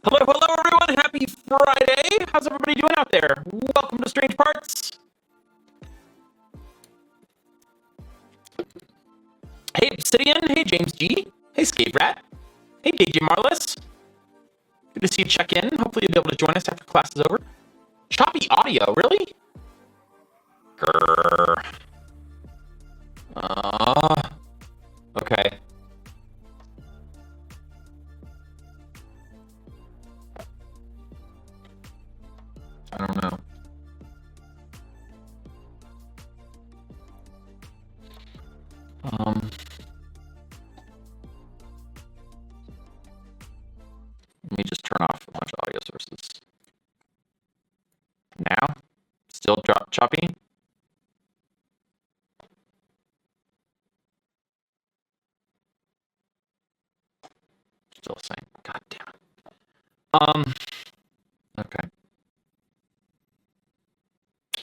Hello, hello everyone! Happy Friday! How's everybody doing out there? Welcome to Strange Parts! Hey Obsidian, hey James G, hey Skate Rat, hey DJ Marlis. Good to see you check in. Hopefully you'll be able to join us after class is over. Choppy audio, really? Grrr. Okay. I don't know. Let me just turn off a bunch of audio sources. Now? Still choppy? Still the same. God damn it. Okay.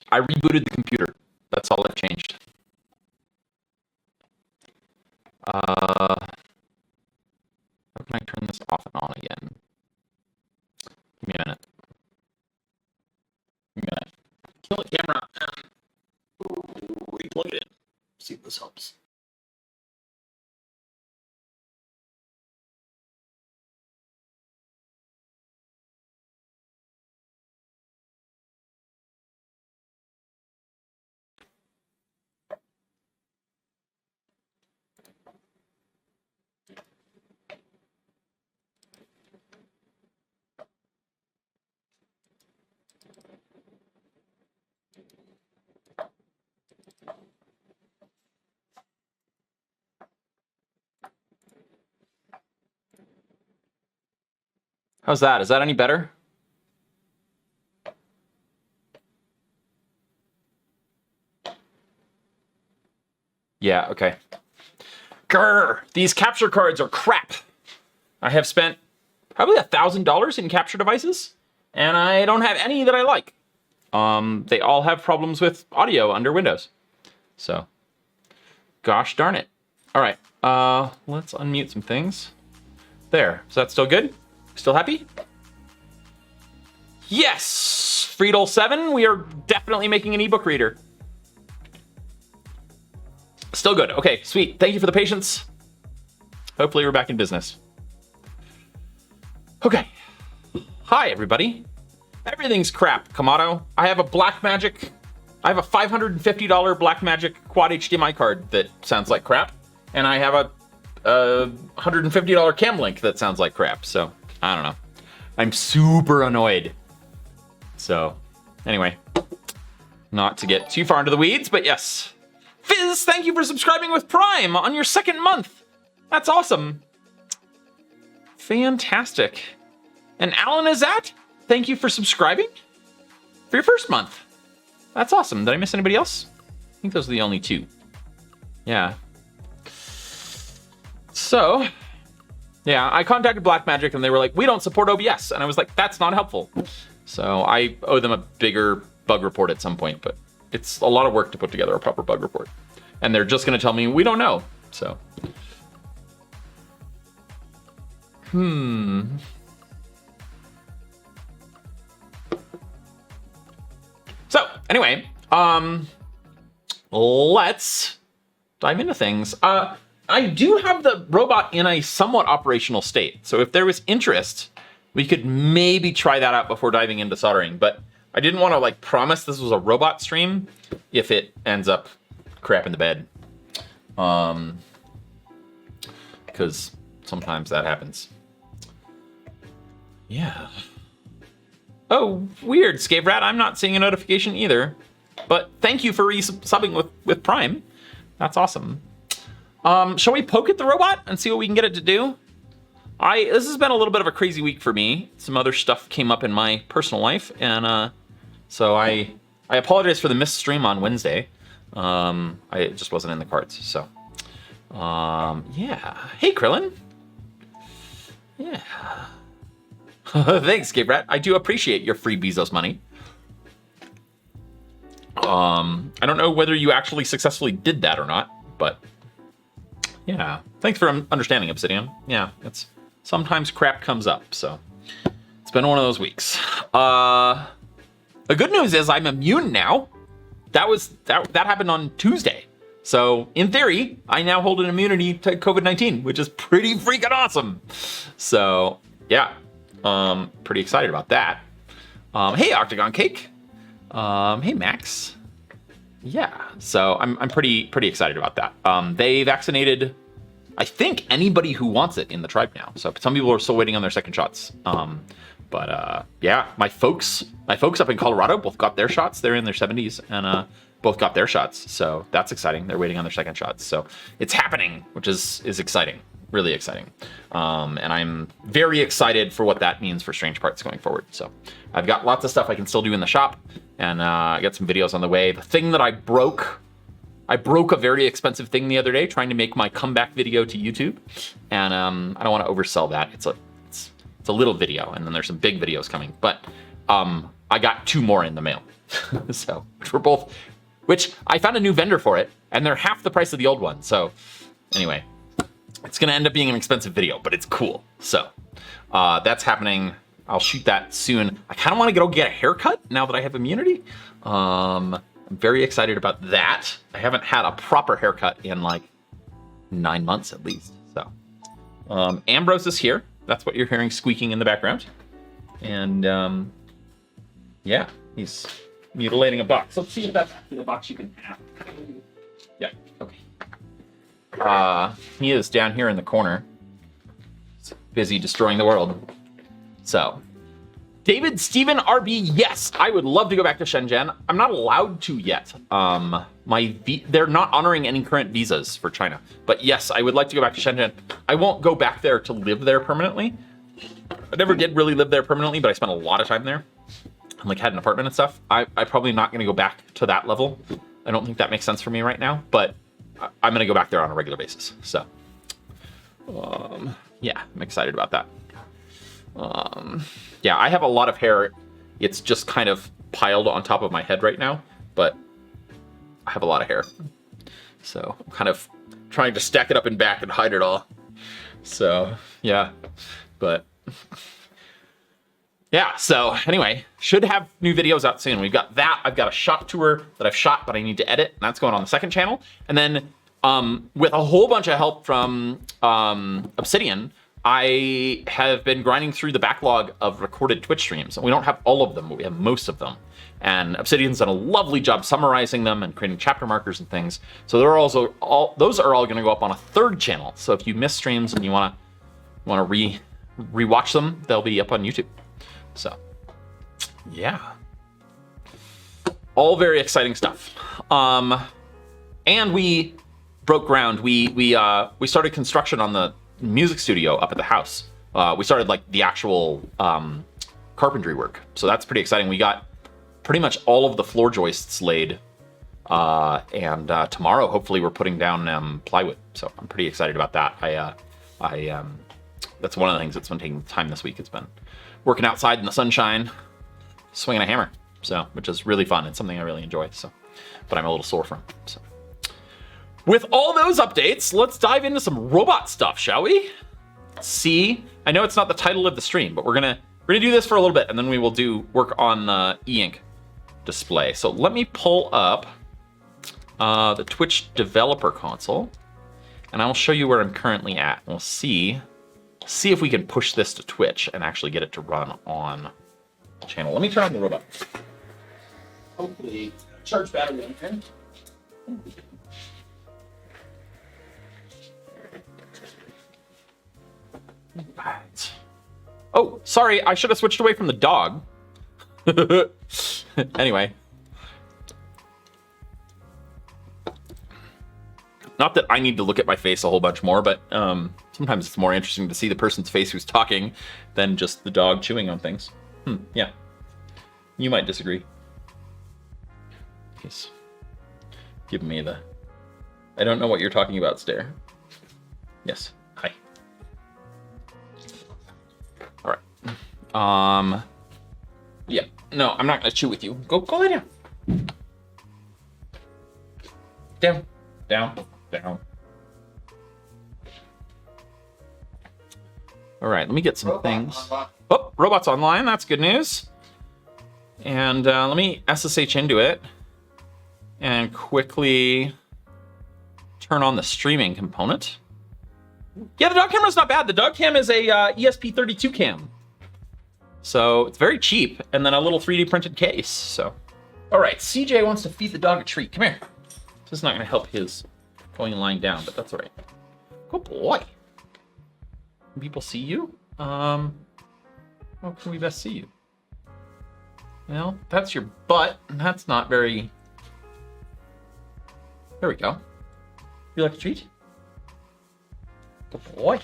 I rebooted the computer. That's all that changed. How can I turn this off and on again? Give me a minute. Give me a minute. Kill the camera and replug it in. See if this helps. How's that? Is that any better? Yeah, okay. Grr! These capture cards are crap. I have spent probably $1,000 in capture devices, and I don't have any that I like. They all have problems with audio under Windows. So, gosh darn it. All right, let's unmute some things. There, is that still good? Still happy? Yes! Friedel7, we are definitely making an ebook reader. Still good. Okay, sweet. Thank you for the patience. Hopefully we're back in business. Okay. Hi, everybody. Everything's crap, Kamado. I have a Blackmagic. I have a $550 Blackmagic quad HDMI card that sounds like crap. And I have a $150 Camlink that sounds like crap. So, I don't know. I'm super annoyed. So, anyway. Not to get too far into the weeds, but yes. Fizz, thank you for subscribing with Prime on your second month. That's awesome. Fantastic. And Alan Azat, thank you for subscribing for your first month. That's awesome. Did I miss anybody else? I think those are the only two. Yeah. So, yeah, I contacted Blackmagic and they were like, we don't support OBS. And I was like, that's not helpful. So I owe them a bigger bug report at some point, but it's a lot of work to put together a proper bug report. And they're just going to tell me, we don't know. So. So, anyway, let's dive into things. I do have the robot in a somewhat operational state. So if there was interest, we could maybe try that out before diving into soldering. But I didn't want to like promise this was a robot stream if it ends up crap in the bed. Because sometimes that happens. Yeah. Oh, weird, Scape Rat. I'm not seeing a notification either. But thank you for subbing with Prime. That's awesome. Shall we poke at the robot and see what we can get it to do? This has been a little bit of a crazy week for me. Some other stuff came up in my personal life, and so I apologize for the missed stream on Wednesday. It just wasn't in the cards, so. Yeah. Hey, Krillin. Yeah. Thanks, Gabe Rat. I do appreciate your free Bezos money. I don't know whether you actually successfully did that or not, but yeah. Thanks for understanding, Obsidian. Yeah, it's sometimes crap comes up, so. been one of those weeks. The good news is I'm immune now. That happened on Tuesday. So in theory, I now hold an immunity to COVID-19, which is pretty freaking awesome. So yeah, pretty excited about that. Hey, Octagon Cake. Hey, Max. Yeah, so I'm pretty excited about that. They vaccinated, I think, anybody who wants it in the tribe now. So some people are still waiting on their second shots. Yeah, my folks up in Colorado both got their shots. They're in their 70s and both got their shots. So that's exciting. They're waiting on their second shots. So it's happening, which is exciting, really exciting. And I'm very excited for what that means for Strange Parts going forward. So I've got lots of stuff I can still do in the shop, and I got some videos on the way. The thing that I broke a very expensive thing the other day trying to make my comeback video to YouTube, and I don't want to oversell that. It's a little video, and then there's some big videos coming. But I got 2 more in the mail, so which I found a new vendor for it, and they're half the price of the old one. So anyway, it's gonna end up being an expensive video, but it's cool. So that's happening. I'll shoot that soon. I kind of want to go get a haircut now that I have immunity. I'm very excited about that. I haven't had a proper haircut in like 9 months at least. So Ambrose is here. That's what you're hearing squeaking in the background. And yeah, he's mutilating a box. Let's see if that's the box you can have. Yeah, okay. He is down here in the corner. He's busy destroying the world. So, David Stephen RB, yes, I would love to go back to Shenzhen. I'm not allowed to yet. They're not honoring any current visas for China. But yes, I would like to go back to Shenzhen. I won't go back there to live there permanently. I never did really live there permanently, but I spent a lot of time there. I had an apartment and stuff. I'm probably not going to go back to that level. I don't think that makes sense for me right now, but I'm going to go back there on a regular basis. So, yeah, I'm excited about that. Yeah, I have a lot of hair. It's just kind of piled on top of my head right now, but I have a lot of hair. So I'm kind of trying to stack it up and back and hide it all. So yeah, but yeah, so anyway, should have new videos out soon. We've got that. I've got a shop tour that I've shot, but I need to edit, and that's going on the second channel. And then with a whole bunch of help from Obsidian, I have been grinding through the backlog of recorded Twitch streams. We don't have all of them, but we have most of them. And Obsidian's done a lovely job summarizing them and creating chapter markers and things. So they're also those are all going to go up on a third channel. So if you miss streams and you want to rewatch them, they'll be up on YouTube. So yeah, all very exciting stuff. And we broke ground. We started construction on the music studio up at the house. We started like the actual carpentry work, so that's pretty exciting. We got pretty much all of the floor joists laid, and tomorrow hopefully we're putting down plywood. So I'm pretty excited about that. That's one of the things that's been taking time this week. It's been working outside in the sunshine, swinging a hammer, so which is really fun. It's something I really enjoy. So, but I'm a little sore from. So. With all those updates, let's dive into some robot stuff, shall we? See, I know it's not the title of the stream, but we're gonna do this for a little bit, and then we will do work on the e-ink display. So let me pull up the Twitch developer console, and I'll show you where I'm currently at. We'll see if we can push this to Twitch and actually get it to run on the channel. Let me turn on the robot. Hopefully, charge battery on here. Right. Oh, sorry, I should have switched away from the dog. Anyway. Not that I need to look at my face a whole bunch more, but sometimes it's more interesting to see the person's face who's talking than just the dog chewing on things. Yeah. You might disagree. He's giving me the I don't know what you're talking about stare. Yes. Hi. All right. Yeah. No, I'm not gonna chew with you. Go lay down. Down. Down. Down. All right, let me get some things. Oh, robot's online. That's good news. And let me SSH into it and quickly turn on the streaming component. Yeah, the dog camera's not bad. The dog cam is a ESP32 cam. So it's very cheap, and then a little 3D printed case. So, all right, CJ wants to feed the dog a treat. Come here. This is not going to help his going and lying down, but that's all right. Good boy. Can people see you? How can we best see you? Well, that's your butt, and that's not very... There we go. You like a treat? Good boy.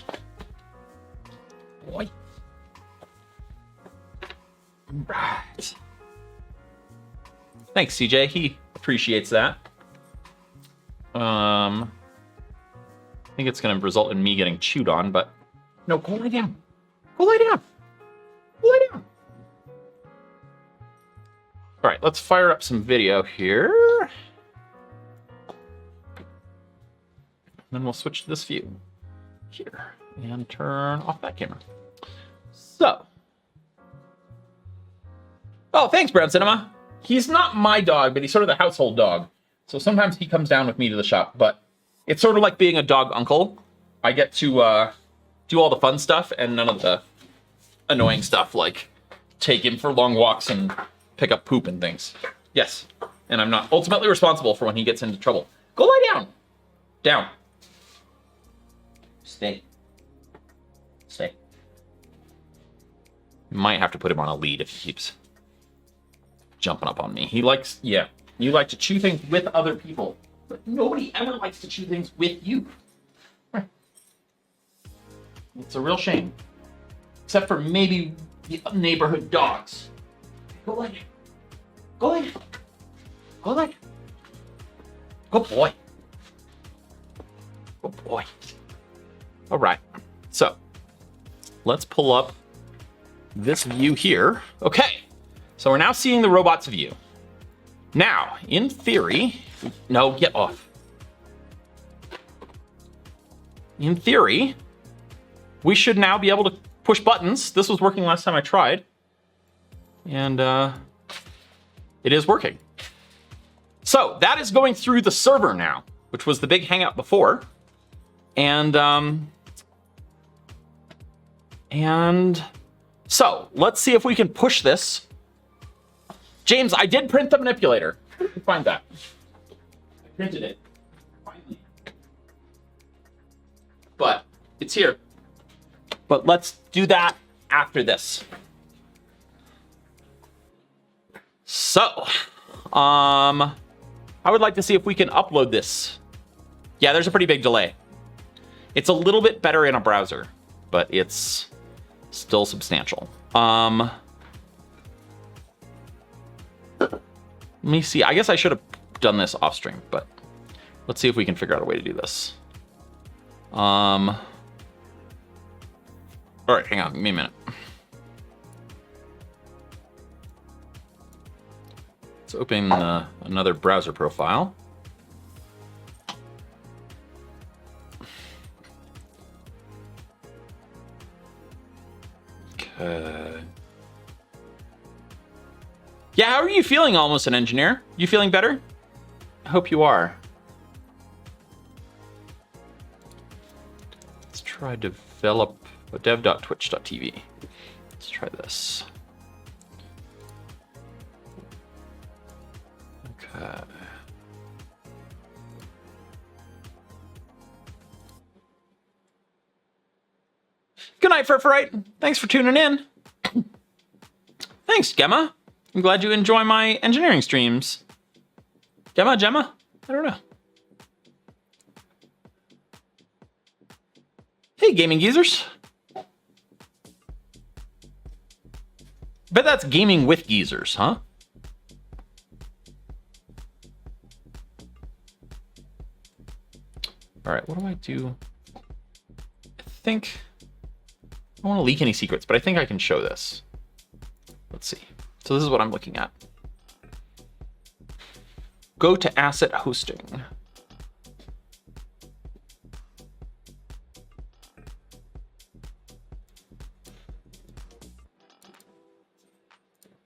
Boy. Right. Thanks, CJ. He appreciates that. I think it's going to result in me getting chewed on, but no, go lie down. Go lie down. Go lie down. All right, let's fire up some video here. Then we'll switch to this view here and turn off that camera. So. Oh, thanks, Brown Cinema. He's not my dog, but he's sort of the household dog. So sometimes he comes down with me to the shop, but it's sort of like being a dog uncle. I get to do all the fun stuff and none of the annoying stuff, like take him for long walks and pick up poop and things. Yes, and I'm not ultimately responsible for when he gets into trouble. Go lie down. Down. Stay. Stay. Might have to put him on a lead if he keeps jumping up on me. He likes, yeah, you like to chew things with other people, but nobody ever likes to chew things with you. Right. It's a real shame. Except for maybe the neighborhood dogs. Go lie down. Go lie down. Go lie down. Good boy. Good boy. All right. So let's pull up this view here. Okay. So we're now seeing the robot's view. Now, in theory, no, get off. In theory, we should now be able to push buttons. This was working last time I tried. And it is working. So that is going through the server now, which was the big hangout before. And so let's see if we can push this. James, I did print the manipulator. Where did you find that? I printed it. Finally. But it's here. But let's do that after this. So, I would like to see if we can upload this. Yeah, there's a pretty big delay. It's a little bit better in a browser, but it's still substantial. Let me see. I guess I should have done this off stream, but let's see if we can figure out a way to do this. All right, hang on, give me a minute. Let's open another browser profile. Okay. Yeah, how are you feeling, Almost an Engineer? You feeling better? I hope you are. Let's try develop dev.twitch.tv. Let's try this. Okay. Good night, Furfurite. Thanks for tuning in. Thanks, Gemma. I'm glad you enjoy my engineering streams. Gemma? I don't know. Hey, gaming geezers. Bet that's gaming with geezers, huh? All right, what do I do? I think I don't want to leak any secrets, but I think I can show this. Let's see. So this is what I'm looking at. Go to asset hosting.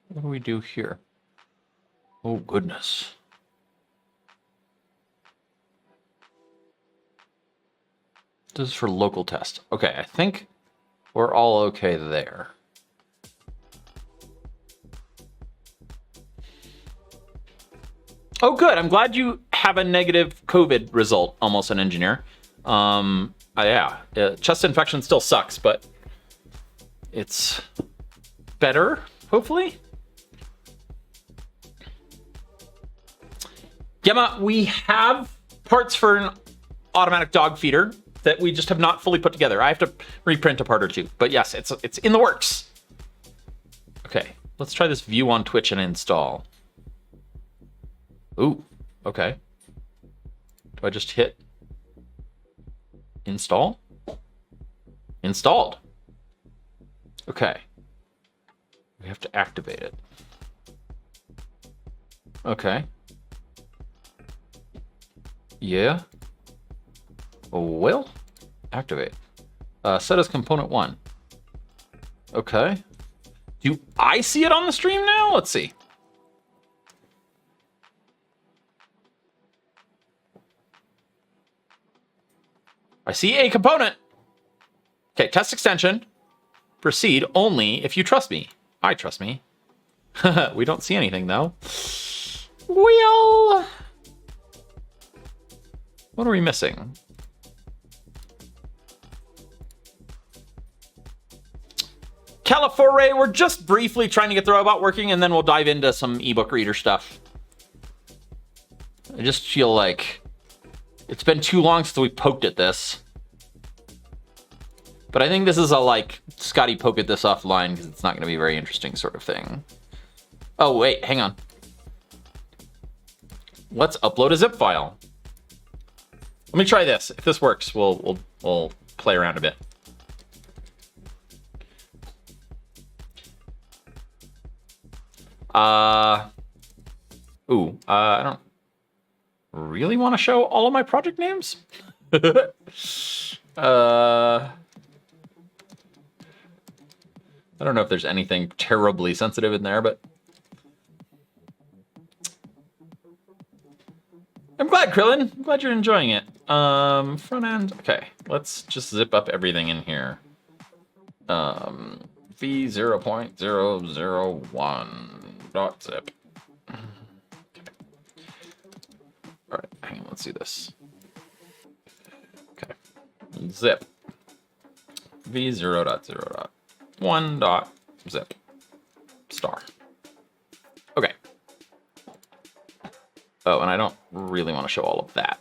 What do we do here? Oh, goodness. This is for local test. Okay, I think we're all okay there. Oh, good. I'm glad you have a negative COVID result, almost an engineer. Yeah, chest infection still sucks, but it's better, hopefully. Gemma, we have parts for an automatic dog feeder that we just have not fully put together. I have to reprint a part or two, but yes, it's in the works. Okay, let's try this view on Twitch and install. Ooh, okay. Do I just hit install? Installed. Okay. We have to activate it. Okay. Yeah. Well, activate. Set as component 1. Okay. Do I see it on the stream now? Let's see. I see a component. Okay, test extension. Proceed only if you trust me. I trust me. We don't see anything, though. Well, what are we missing? California, we're just briefly trying to get the robot working, and then we'll dive into some ebook reader stuff. I just feel like it's been too long since we poked at this. But I think this is a, like, Scotty poke at this offline because it's not going to be very interesting sort of thing. Oh, wait, hang on. Let's upload a zip file. Let me try this. If this works, we'll play around a bit. I don't really want to show all of my project names. I don't know if there's anything terribly sensitive in there, but I'm glad, Krillin. I'm glad you're enjoying it. Front end. Okay, let's just zip up everything in here. v0.001.zip. All right, hang on, let's see this. Okay, zip v0.0.1.zip star. Okay. Oh, and I don't really want to show all of that.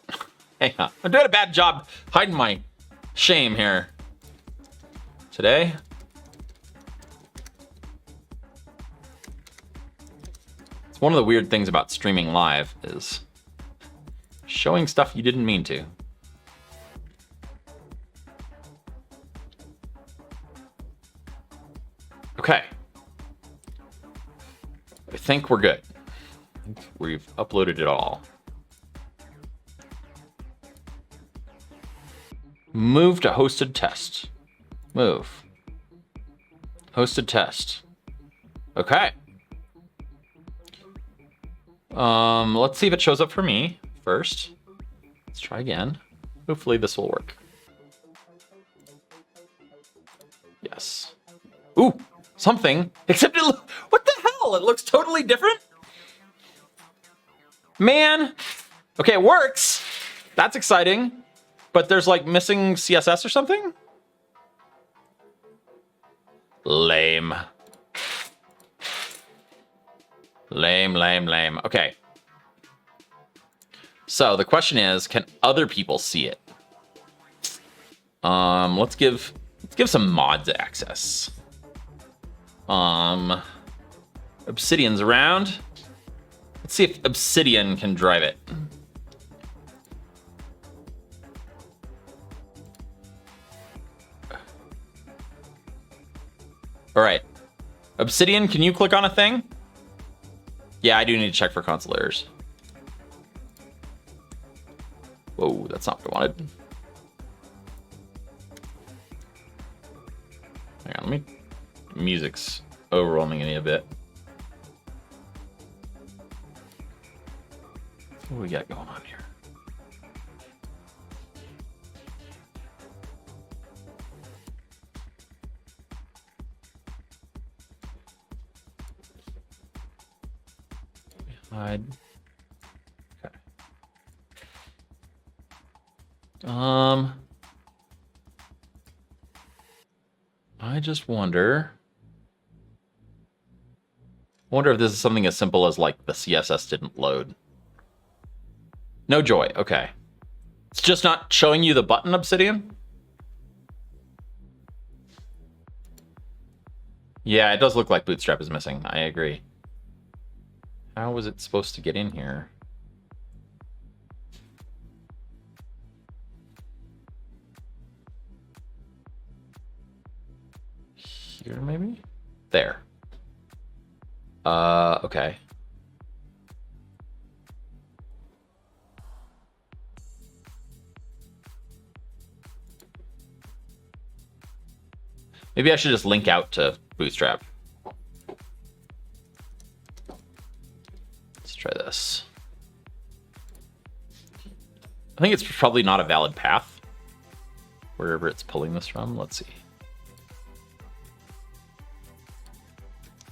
Hang on, I'm doing a bad job hiding my shame here today. It's one of the weird things about streaming live is showing stuff you didn't mean to. Okay. I think we're good. I think we've uploaded it all. Move to hosted test. Move. Hosted test. Okay. Let's see if it shows up for me first. Let's try again. Hopefully this will work. Yes. Ooh, something. Except what the hell? It looks totally different. Man. Okay, it works. That's exciting. But there's like missing CSS or something? Lame. Lame, lame, lame. Okay. So the question is, can other people see it? Let's give some mods access. Obsidian's around. Let's see if Obsidian can drive it. All right. Obsidian, can you click on a thing? Yeah, I do need to check for console errors. Whoa, that's not what I wanted. Hang on, music's overwhelming me a bit. What do we got going on here? Hide. Okay. I just wonder if this is something as simple as like the CSS didn't load. No joy. Okay. It's just not showing you the button, Obsidian? Yeah, it does look like Bootstrap is missing. I agree. How was it supposed to get in here? Here, maybe? There. Okay. Maybe I should just link out to Bootstrap. Let's try this. I think it's probably not a valid path, wherever it's pulling this from. Let's see.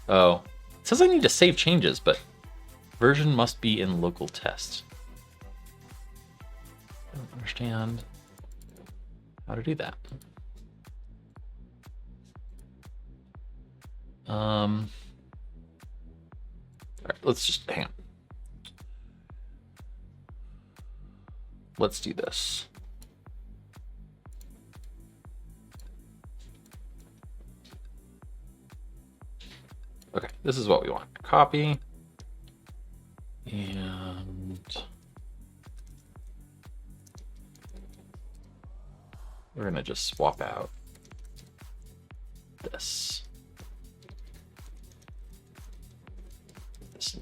Oh, it says I need to save changes, but version must be in local test. I don't understand how to do that. All right, let's just hang on. Let's do this. Okay, this is what we want. Copy. And we're going to just swap out this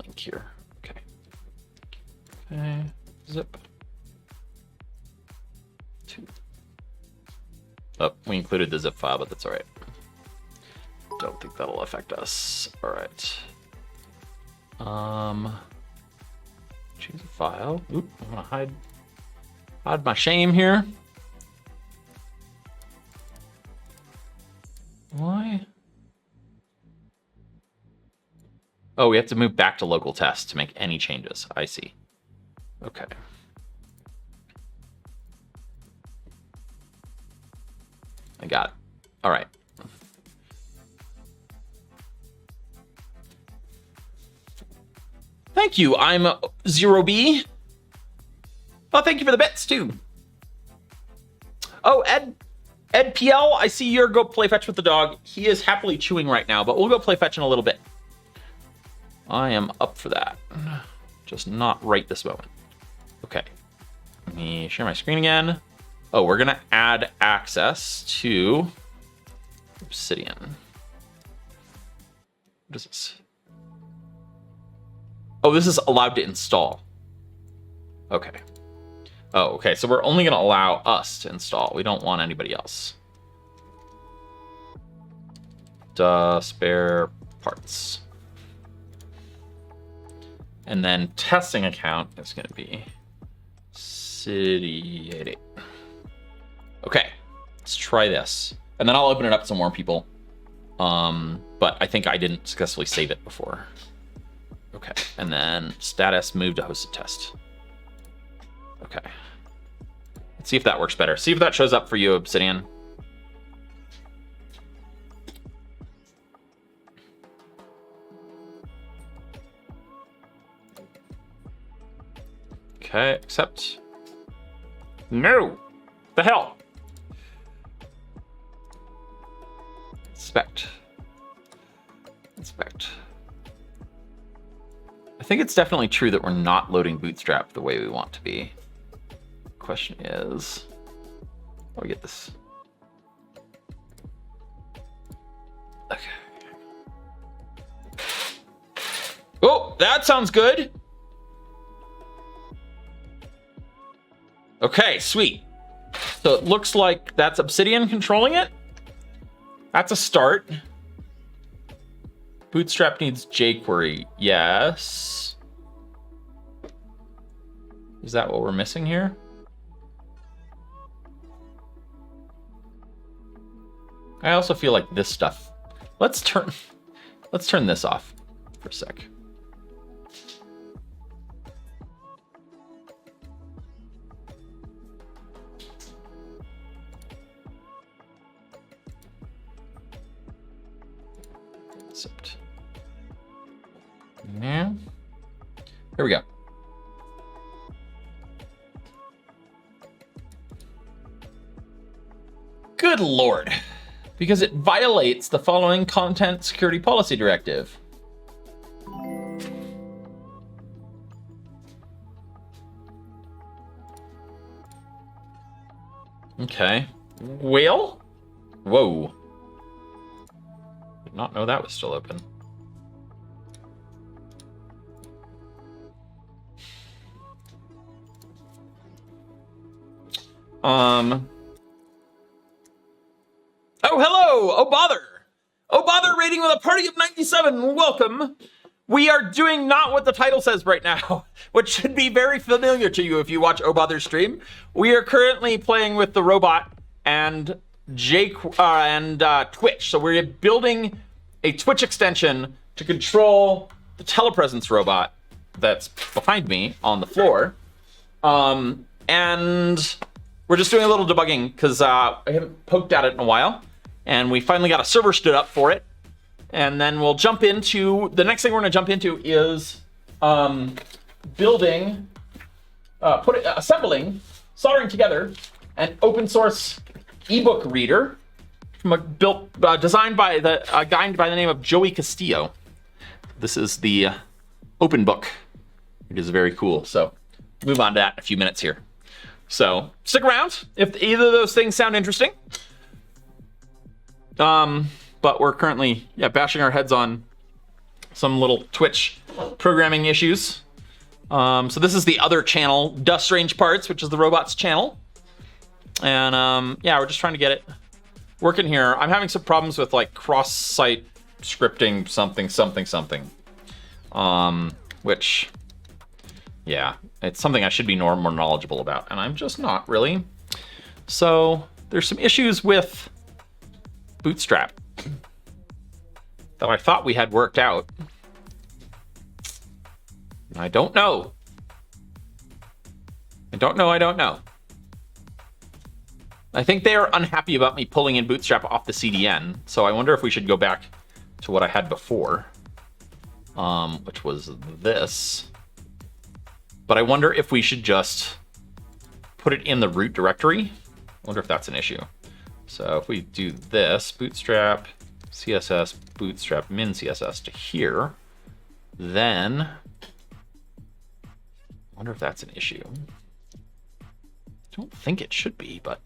link here. Okay. Okay. Zip. 2. Oh, we included the zip file, but that's all right. Don't think that'll affect us. All right. Choose a file. Oop, I'm gonna hide my shame here. Why? Oh, we have to move back to local test to make any changes. I see. Okay. I got it. All right. Thank you. I'm 0B. Oh, thank you for the bits too. Oh, Ed PL, I see you're go play fetch with the dog. He is happily chewing right now, but we'll go play fetch in a little bit. I am up for that. Just not right this moment. Okay. Let me share my screen again. Oh, we're gonna add access to Obsidian. What is this? Oh, this is allowed to install. Okay. Oh, okay. So we're only going to allow us to install. We don't want anybody else. Spare parts. And then testing account is going to be City88. Okay. Let's try this. And then I'll open it up to some more people. But I think I didn't successfully save it before. Okay, and then status move to hosted test. Okay. Let's see if that works better. See if that shows up for you, Obsidian. Okay, accept. No! The hell? Inspect. Inspect. I think it's definitely true that we're not loading Bootstrap the way we want to be. Question is, how do we get this? Okay. Oh, that sounds good. Okay, sweet. So it looks like that's Obsidian controlling it. That's a start. Bootstrap needs jQuery. Yes. Is that what we're missing here? I also feel like this stuff. Let's turn this off for a sec. Except now, here we go. Good Lord. Because it violates the following content security policy directive. Okay. Whale? Whoa. Did not know that was still open. Oh, hello! Oh, bother! Oh, bother rating with a party of 97. Welcome. We are doing not what the title says right now, which should be very familiar to you if you watch Oh, bother stream. We are currently playing with the robot and Twitch. So we're building a Twitch extension to control the telepresence robot that's behind me on the floor. And we're just doing a little debugging because I haven't poked at it in a while. And we finally got a server stood up for it. And then we'll jump into, the next thing we're gonna jump into is building, assembling, soldering together an open source ebook reader designed by a guy by the name of Joey Castillo. This is the open book. It is very cool. So move on to that in a few minutes here. So stick around if either of those things sound interesting. But we're currently, bashing our heads on some little Twitch programming issues. So this is the other channel, Dust Strange Parts, which is the robot's channel. And we're just trying to get it working here. I'm having some problems with like cross-site scripting something. Which, it's something I should be more knowledgeable about, and I'm just not really. So there's some issues with Bootstrap that I thought we had worked out. I don't know. I think they are unhappy about me pulling in Bootstrap off the CDN, so I wonder if we should go back to what I had before, which was this. But I wonder if we should just put it in the root directory. I wonder if that's an issue. So if we do this, bootstrap, CSS, bootstrap, min CSS to here, then I wonder if that's an issue. I don't think it should be, but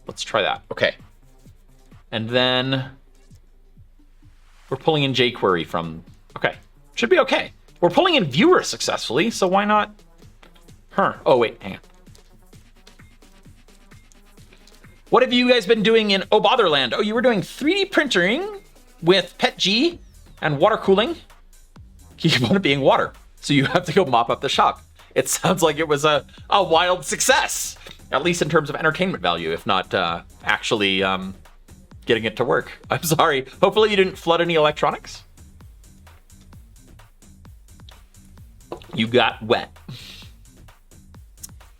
let's try that. Okay. And then we're pulling in jQuery from, okay, should be okay. We're pulling in viewer successfully, so why not her? Oh, wait, hang on. What have you guys been doing in Oh Botherland? Oh, you were doing 3D printing with Pt.3 and water cooling. Keep on it being water, so you have to go mop up the shop. It sounds like it was a wild success, at least in terms of entertainment value, if not actually getting it to work. I'm sorry. Hopefully you didn't flood any electronics. You got wet.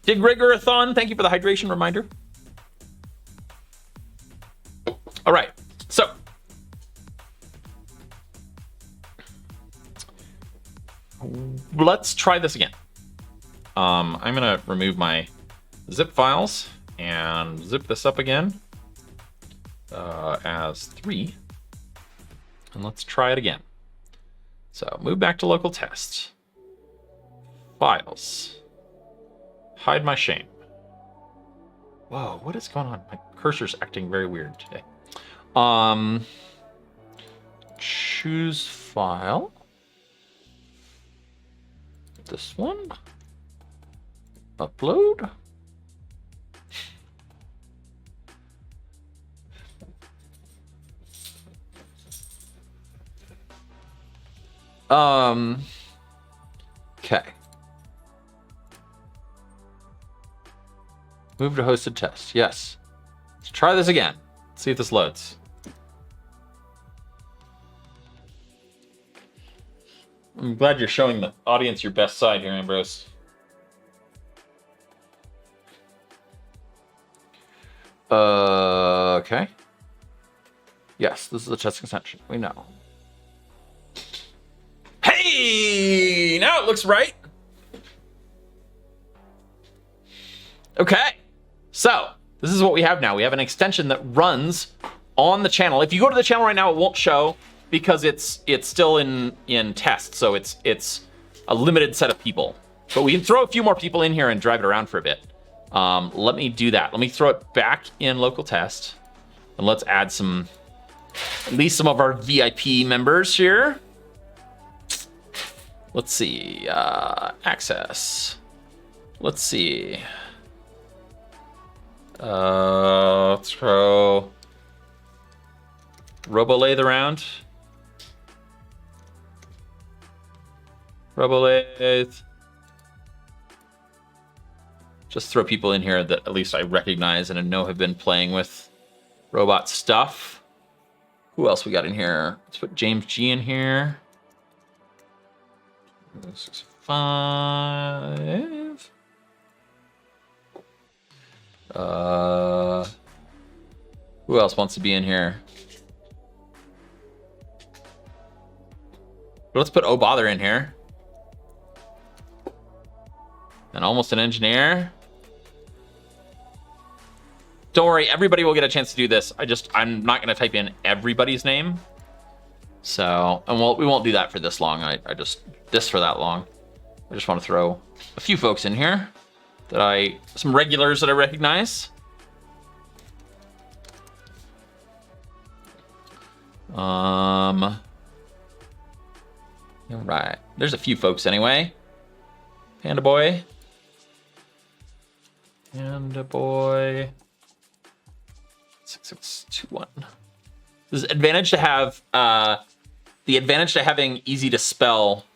Dig Rigorathon, thank you for the hydration reminder. All right, so let's try this again. I'm gonna remove my zip files and zip this up again as 3, and let's try it again. So move back to local test, files, hide my shame. Whoa, what is going on? My cursor's acting very weird today. Choose file. This one. Upload. Okay. Move to hosted test. Yes. Let's try this again. See if this loads. I'm glad you're showing the audience your best side here, Ambrose. Okay. Yes, this is a test extension. We know. Hey! Now it looks right. Okay. So, this is what we have now. We have an extension that runs on the channel. If you go to the channel right now, it won't show because it's still in test. So it's a limited set of people. But we can throw a few more people in here and drive it around for a bit. Let me do that. Let me throw it back in local test. And let's add at least some of our VIP members here. Let's see, access. Let's see. Let's throw Robolathe around. Robolathe. Just throw people in here that at least I recognize and I know have been playing with robot stuff. Who else we got in here? Let's put James G in here. 5. Who else wants to be in here? Let's put Bother in here. And almost an engineer. Don't worry, everybody will get a chance to do this. I'm not gonna type in everybody's name. So, and we won't do that for this long. This for that long. I just want to throw a few folks in here some regulars that I recognize. All right, there's a few folks anyway. Panda Boy. 6621. There's advantage to have the advantage to having easy to spell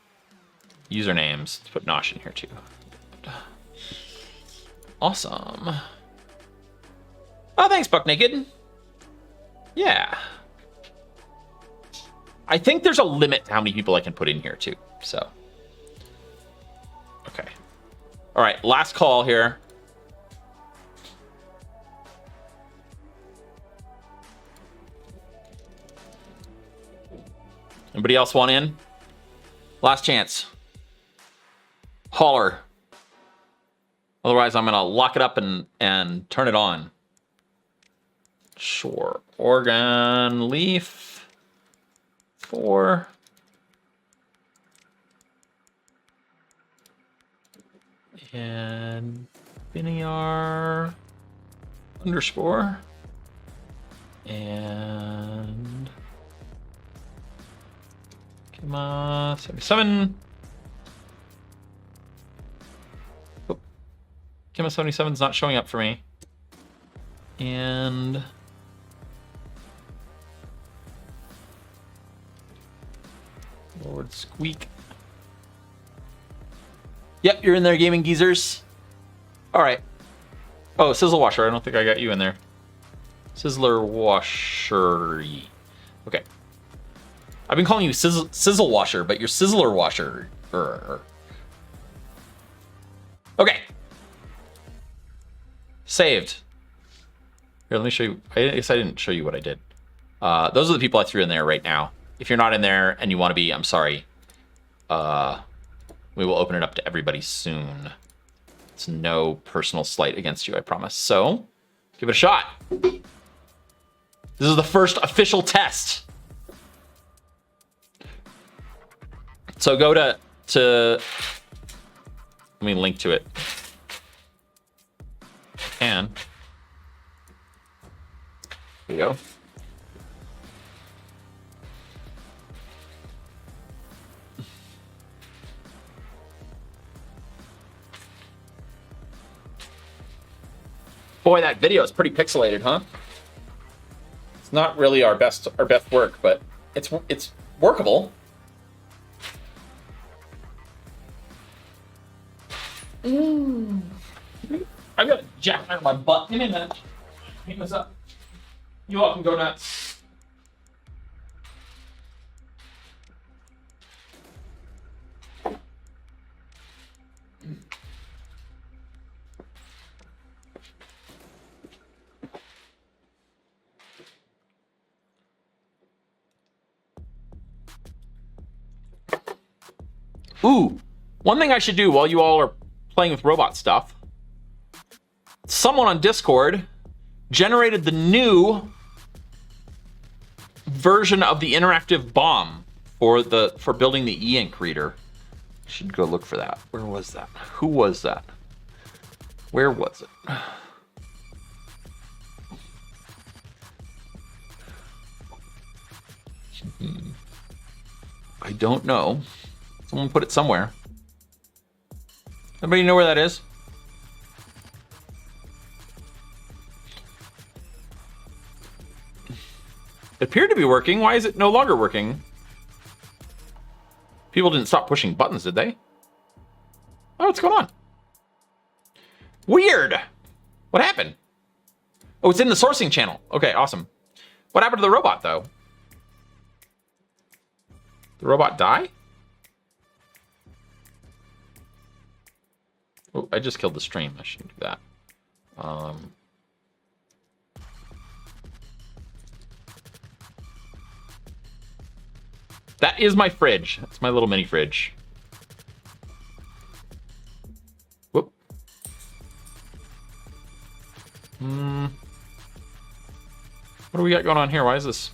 usernames. Let's put Nosh in here too. Awesome. Oh, thanks, Buck Naked. Yeah. I think there's a limit to how many people I can put in here too. So. Okay. All right, last call here. Anybody else want in? Last chance. Holler. Otherwise, I'm gonna lock it up and turn it on. Sure. Oregon Leaf 4. And Biniar _ and Kima 77. Oh, Kima 77 is not showing up for me. And Lord Squeak. Yep, you're in there, Gaming Geezers. All right. Oh, Sizzle Washer. I don't think I got you in there. Sizzler Washer. Okay. I've been calling you Sizzle Washer, but you're Sizzler Washer. Okay. Saved. Here, let me show you. I guess I didn't show you what I did. Those are the people I threw in there right now. If you're not in there and you want to be, I'm sorry. We will open it up to everybody soon. It's no personal slight against you, I promise. So, give it a shot. This is the first official test. So go to let me link to it. And here you go. Boy, that video is pretty pixelated, huh? It's not really our best work, but it's workable. I've got a jack out of my butt. Give me a minute. Pick this up. You all can go nuts. Ooh, one thing I should do while you all are playing with robot stuff. Someone on Discord generated the new version of the interactive bomb for building the e-ink reader. Should go look for that. Where was that? Who was that? Where was it? I don't know. Someone put it somewhere. Anybody know where that is? It appeared to be working. Why is it no longer working? People didn't stop pushing buttons, did they? Oh, what's going on? Weird. What happened? Oh, it's in the sourcing channel. Okay, awesome. What happened to the robot, though? The robot die? Oh, I just killed the stream. I shouldn't do that. That is my fridge. That's my little mini fridge. Whoop. What do we got going on here? Why is this?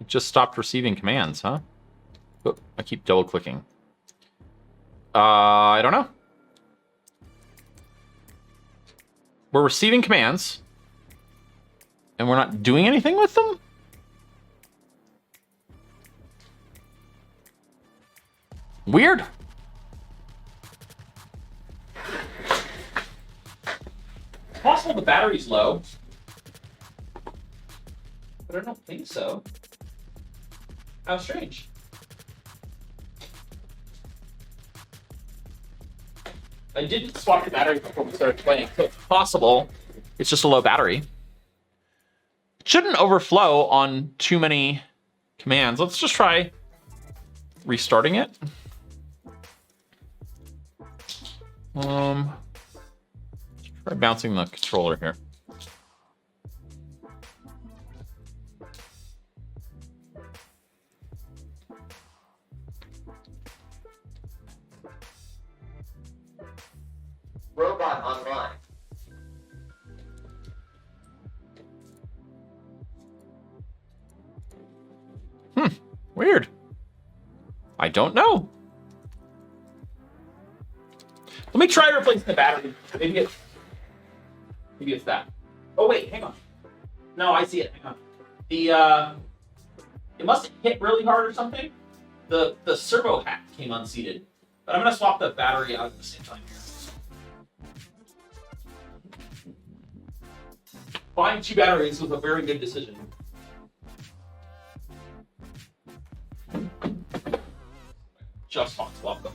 It just stopped receiving commands, huh? Oh, I keep double clicking. I don't know. We're receiving commands, and we're not doing anything with them? Weird. It's possible the battery's low, but I don't think so. How strange. I didn't swap the battery before we started playing, so it's possible it's just a low battery. It shouldn't overflow on too many commands. Let's just try restarting it. Try bouncing the controller here. Robot online. Weird. I don't know. Let me try replacing the battery. Maybe it's that. Oh wait, hang on. No, I see it. Hang on. It must have hit really hard or something. The servo hat came unseated. But I'm gonna swap the battery out at the same time here. Buying 2 batteries was a very good decision. Just fine, swap them.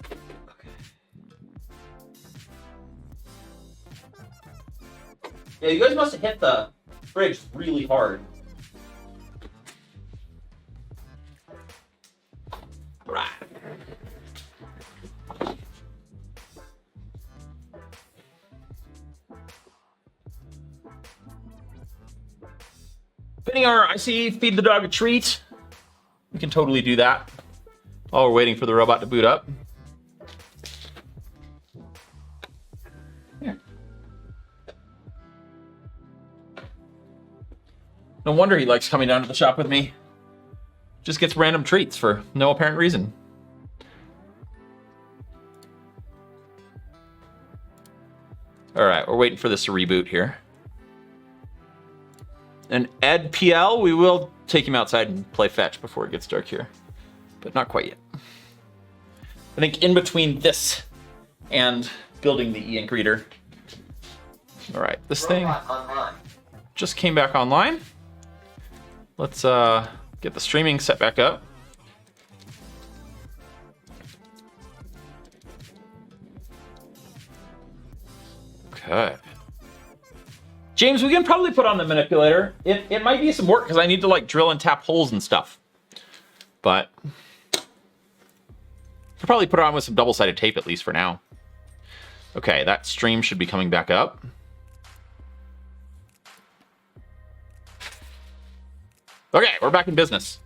Okay. Yeah, you guys must have hit the fridge really hard. Right. Fitting our IC, feed the dog a treat. We can totally do that while we're waiting for the robot to boot up. Here. No wonder he likes coming down to the shop with me. Just gets random treats for no apparent reason. All right, we're waiting for this to reboot here. And Ed PL, we will take him outside and play fetch before it gets dark here. But not quite yet. I think in between this and building the e-ink reader. All right, this thing just came back online. Let's get the streaming set back up. Okay. James, we can probably put on the manipulator. It might be some work because I need to like drill and tap holes and stuff. But I'll probably put it on with some double-sided tape at least for now. Okay, that stream should be coming back up. Okay, we're back in business.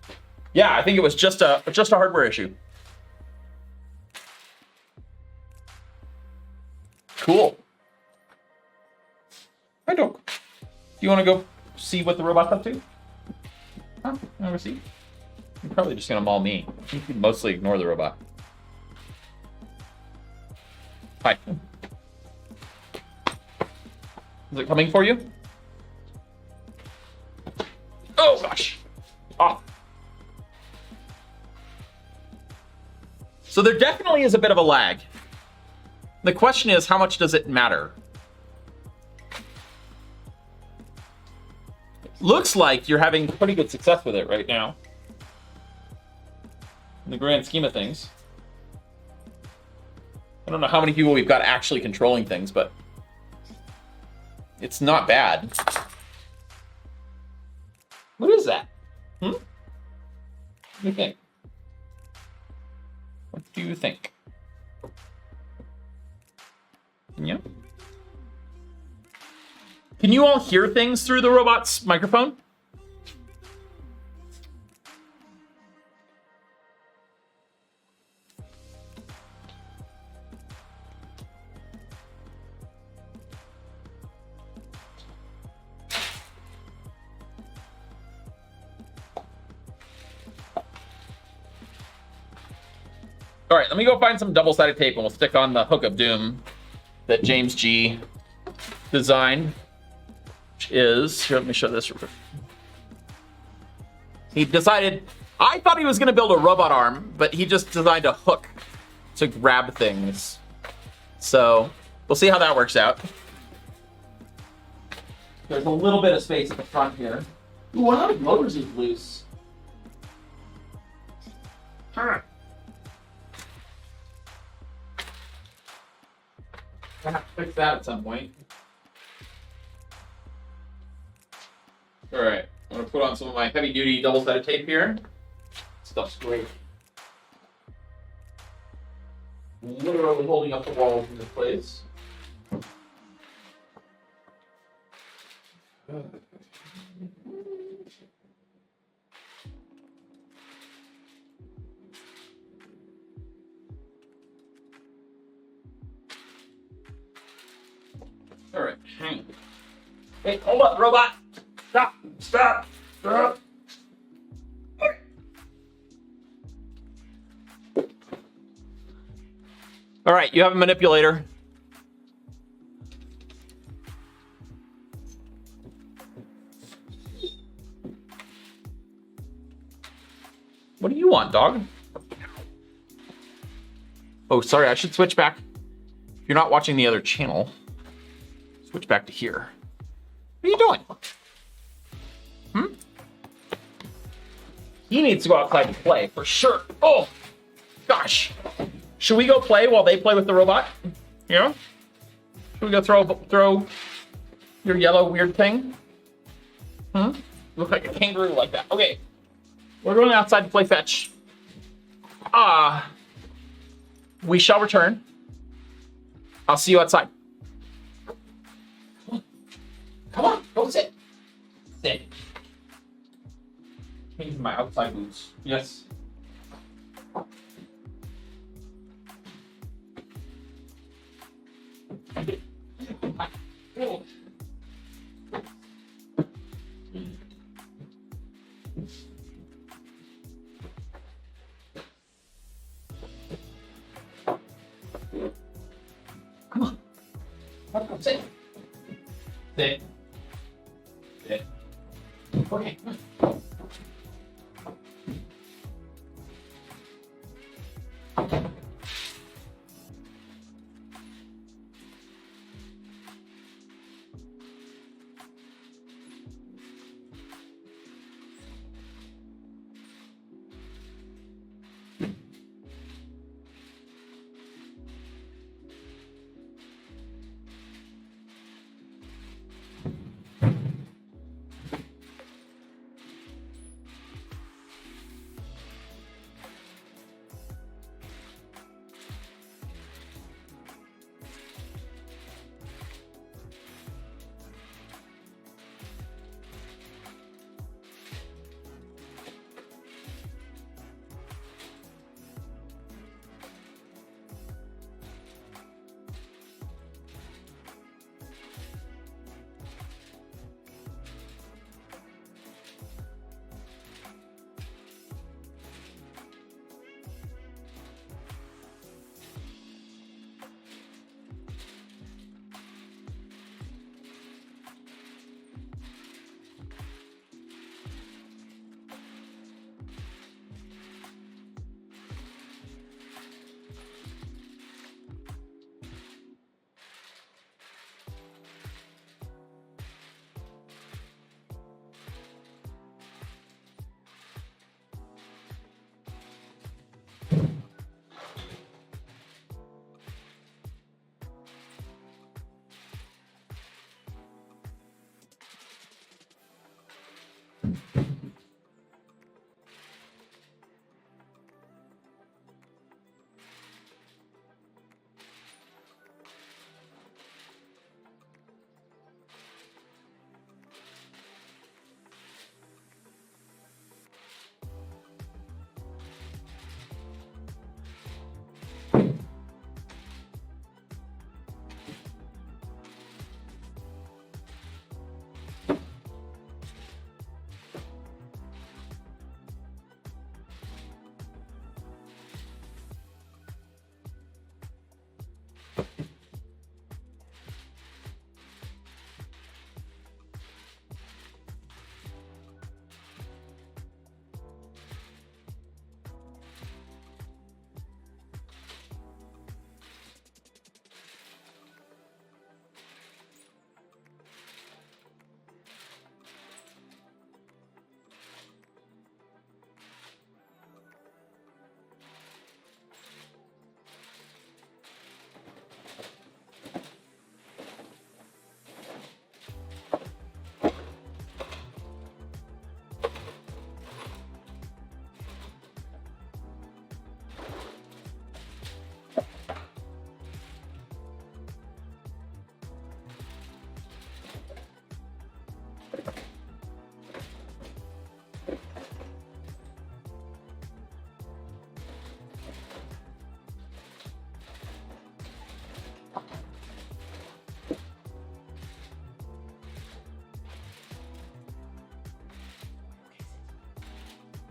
Yeah, I think it was just a hardware issue. Cool. Hi, dog. Do you want to go see what the robot's up to? Huh? Never see? You're probably just gonna maul me. You can mostly ignore the robot. Hi. Is it coming for you? Oh gosh. Ah. So there definitely is a bit of a lag. The question is, how much does it matter? Looks like you're having pretty good success with it right now. In the grand scheme of things. I don't know how many people we've got actually controlling things, but it's not bad. What is that? What do you think? What do you think? Yeah. Can you all hear things through the robot's microphone? All right, let me go find some double-sided tape and we'll stick on the hook of doom that James G designed, which is, here, let me show this. He decided, I thought he was gonna build a robot arm, but he just designed a hook to grab things. So we'll see how that works out. There's a little bit of space at the front here. Ooh, one of the motors is loose. Huh. I have to fix that at some point. All right, I'm gonna put on some of my heavy-duty double-sided tape here. Stuff's great. Literally holding up the walls in this place. All right, hang on. Hey, hold up, robot. Stop, stop, stop. All right, you have a manipulator. What do you want, dog? Oh, sorry, I should switch back. If you're not watching the other channel, switch back to here. What are you doing? He needs to go outside and play, for sure. Oh, gosh. Should we go play while they play with the robot? Yeah? Should we go throw your yellow weird thing? Look like a kangaroo like that. Okay. We're going outside to play fetch. We shall return. I'll see you outside. Come on, go sit. Sit. Changing my outside boots. Yes. Come on. Come sit. Sit. Sit. Okay.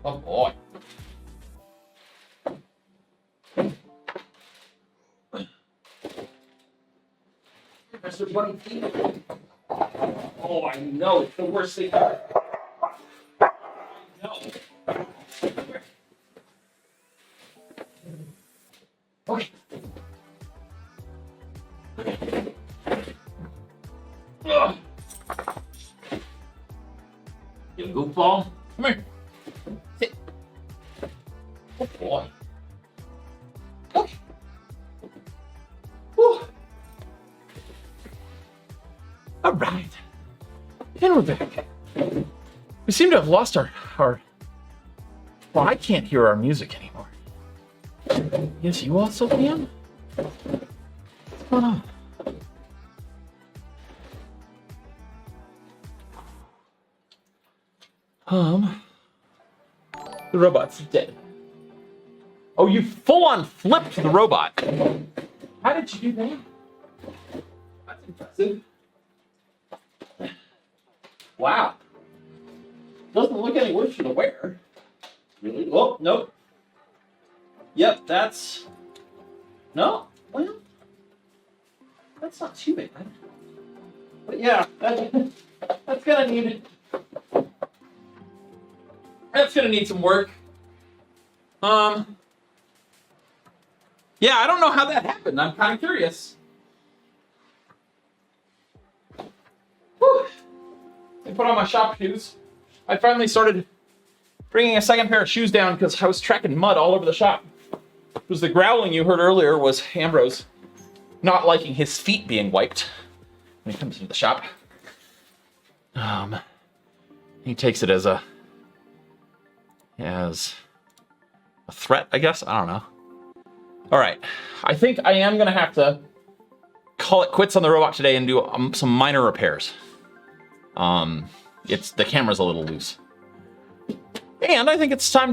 Oh boy. Mr. Bunny Feet. Oh, I know. It's the worst thing ever. I know. Okay. Ugh. You goofball. Come here. Sit. Oh boy. Okay. Whew. All right. And we're back. We seem to have lost our... Well, I can't hear our music anymore. Yes, you also can? What's going on? The robot's dead. Oh, you full-on flipped the robot. How did you do that? That's impressive. Wow. Doesn't look any worse for the wear. Really? Oh, nope. Yep, that's... No? Well, that's not too bad. But yeah, that's gonna need... That's gonna need some work. Yeah, I don't know how that happened. I'm kind of curious. Whew. I put on my shop shoes. I finally started bringing a second pair of shoes down because I was tracking mud all over the shop. It was the growling you heard earlier was Ambrose not liking his feet being wiped when he comes into the shop. He takes it as a threat, I guess. I don't know. All right, I think I am gonna have to call it quits on the robot today and do some minor repairs. The camera's a little loose, and I think it's time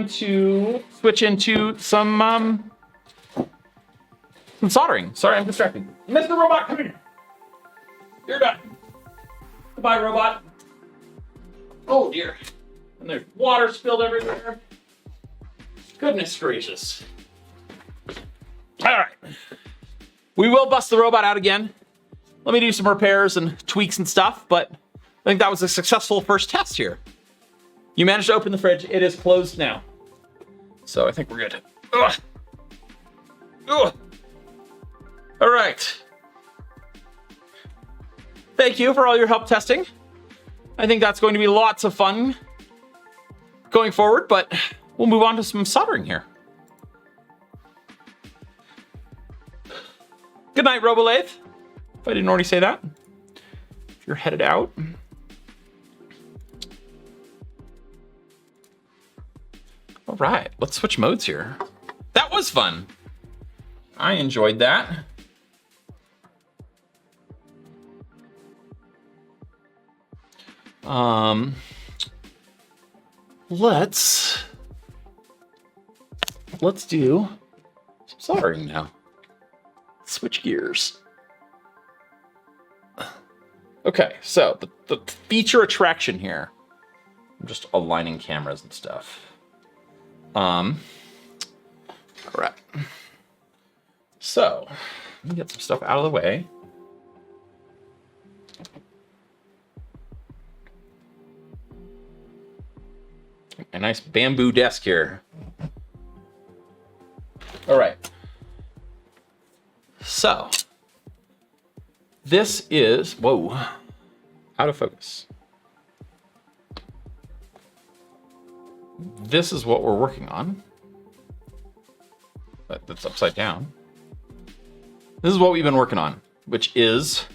to switch into some soldering. Sorry, I'm distracted. Mr. Robot, come here. You're done. Goodbye, robot. Oh dear. And there's water spilled everywhere. Goodness gracious. All right. We will bust the robot out again. Let me do some repairs and tweaks and stuff, but I think that was a successful first test here. You managed to open the fridge. It is closed now. So I think we're good. Ugh. Ugh. All right. Thank you for all your help testing. I think that's going to be lots of fun going forward, but we'll move on to some soldering here. Good night, Robolathe. if I didn't already say that. If you're headed out. All right, let's switch modes here. That was fun. I enjoyed that. Let's do some soldering now. Switch gears. Okay, so the feature attraction here. I'm just aligning cameras and stuff. All right. So, let me get some stuff out of the way. A nice bamboo desk here. All right. So, this is, whoa, out of focus. This is what we're working on. That's upside down. This is what we've been working on, which is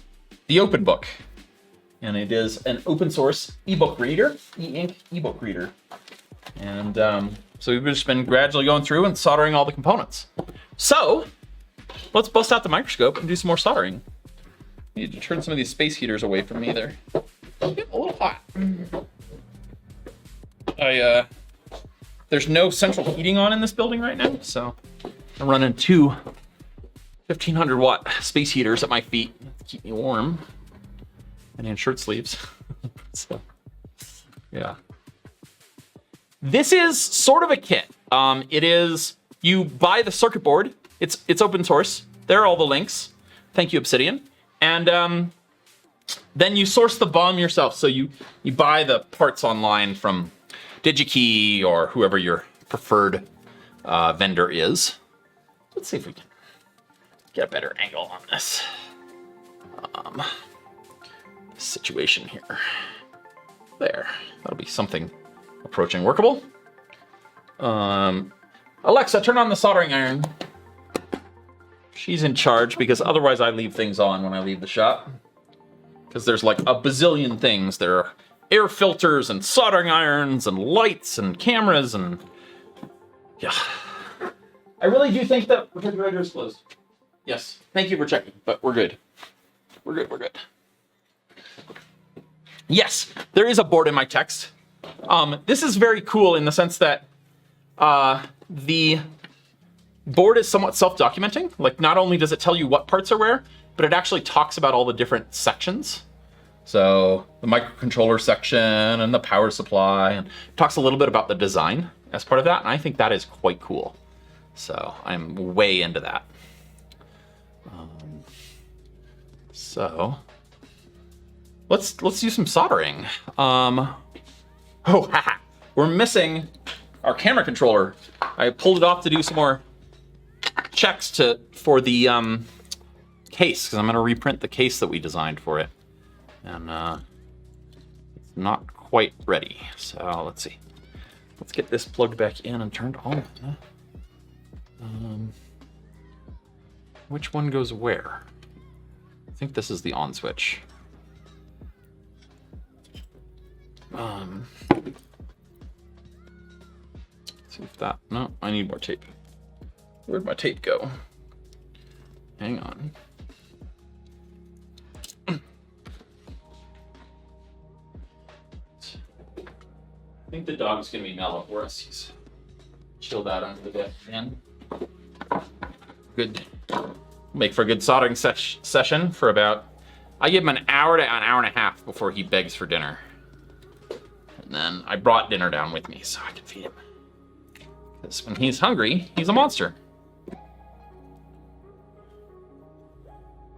the Open Book. And it is an open source ebook reader, e-ink ebook reader. And so we've just been gradually going through and soldering all the components. So let's bust out the microscope and do some more soldering. I need to turn some of these space heaters away from me. They're getting a little hot. There's no central heating on in this building right now, so I'm running two 1500 watt space heaters at my feet to keep me warm and in shirt sleeves. So, yeah. This is sort of a kit. It is, you buy the circuit board. It's open source. There are all the links. Thank you, Obsidian. And then you source the BOM yourself. So you buy the parts online from DigiKey or whoever your preferred vendor is. Let's see if we can get a better angle on this situation here. There, that'll be something approaching workable. Alexa, turn on the soldering iron. She's in charge because otherwise I leave things on when I leave the shop. Because there's like a bazillion things. There are air filters and soldering irons and lights and cameras and yeah. I really do think that refrigerator is closed. Yes, thank you for checking, but we're good. We're good. Yes, there is a board in my text. This is very cool in the sense that the board is somewhat self-documenting. Like, not only does it tell you what parts are where, but it actually talks about all the different sections. So the microcontroller section and the power supply, and talks a little bit about the design as part of that, and I think that is quite cool. So I'm way into that. So let's do some soldering. We're missing our camera controller. I pulled it off to do some more checks for the case, because I'm going to reprint the case that we designed for it. And it's not quite ready. So let's see. Let's get this plugged back in and turned on. Which one goes where? I think this is the on switch. See if that, no, I need more tape. Where'd my tape go? Hang on. I think the dog's gonna be mellow for us. He's chilled out under the bed, man. Good. Make for a good soldering session for about, I give him an hour to an hour and a half before he begs for dinner. And then I brought dinner down with me so I can feed him. Because when he's hungry, he's a monster.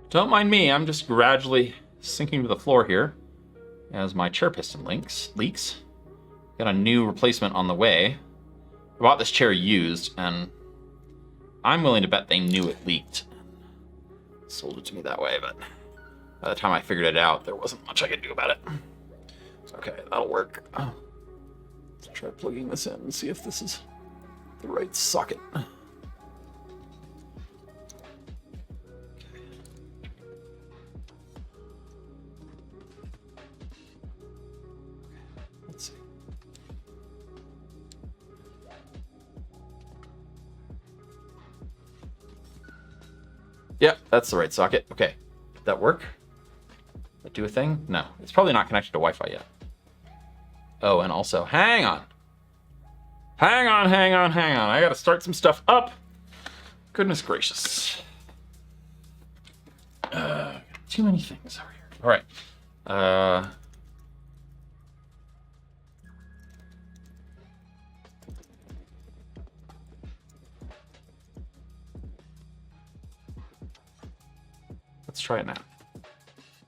Don't mind me, I'm just gradually sinking to the floor here as my chair piston leaks. Got a new replacement on the way. I bought this chair used, and I'm willing to bet they knew it leaked. Sold it to me that way, but by the time I figured it out, there wasn't much I could do about it. Okay, that'll work. Let's try plugging this in and see if this is the right socket. Yep, that's the right socket. Okay, did that work? Did that do a thing? No, it's probably not connected to Wi-Fi yet. Oh, and also, hang on. Hang on. I gotta start some stuff up. Goodness gracious. Too many things over here. All right. Let's try it now.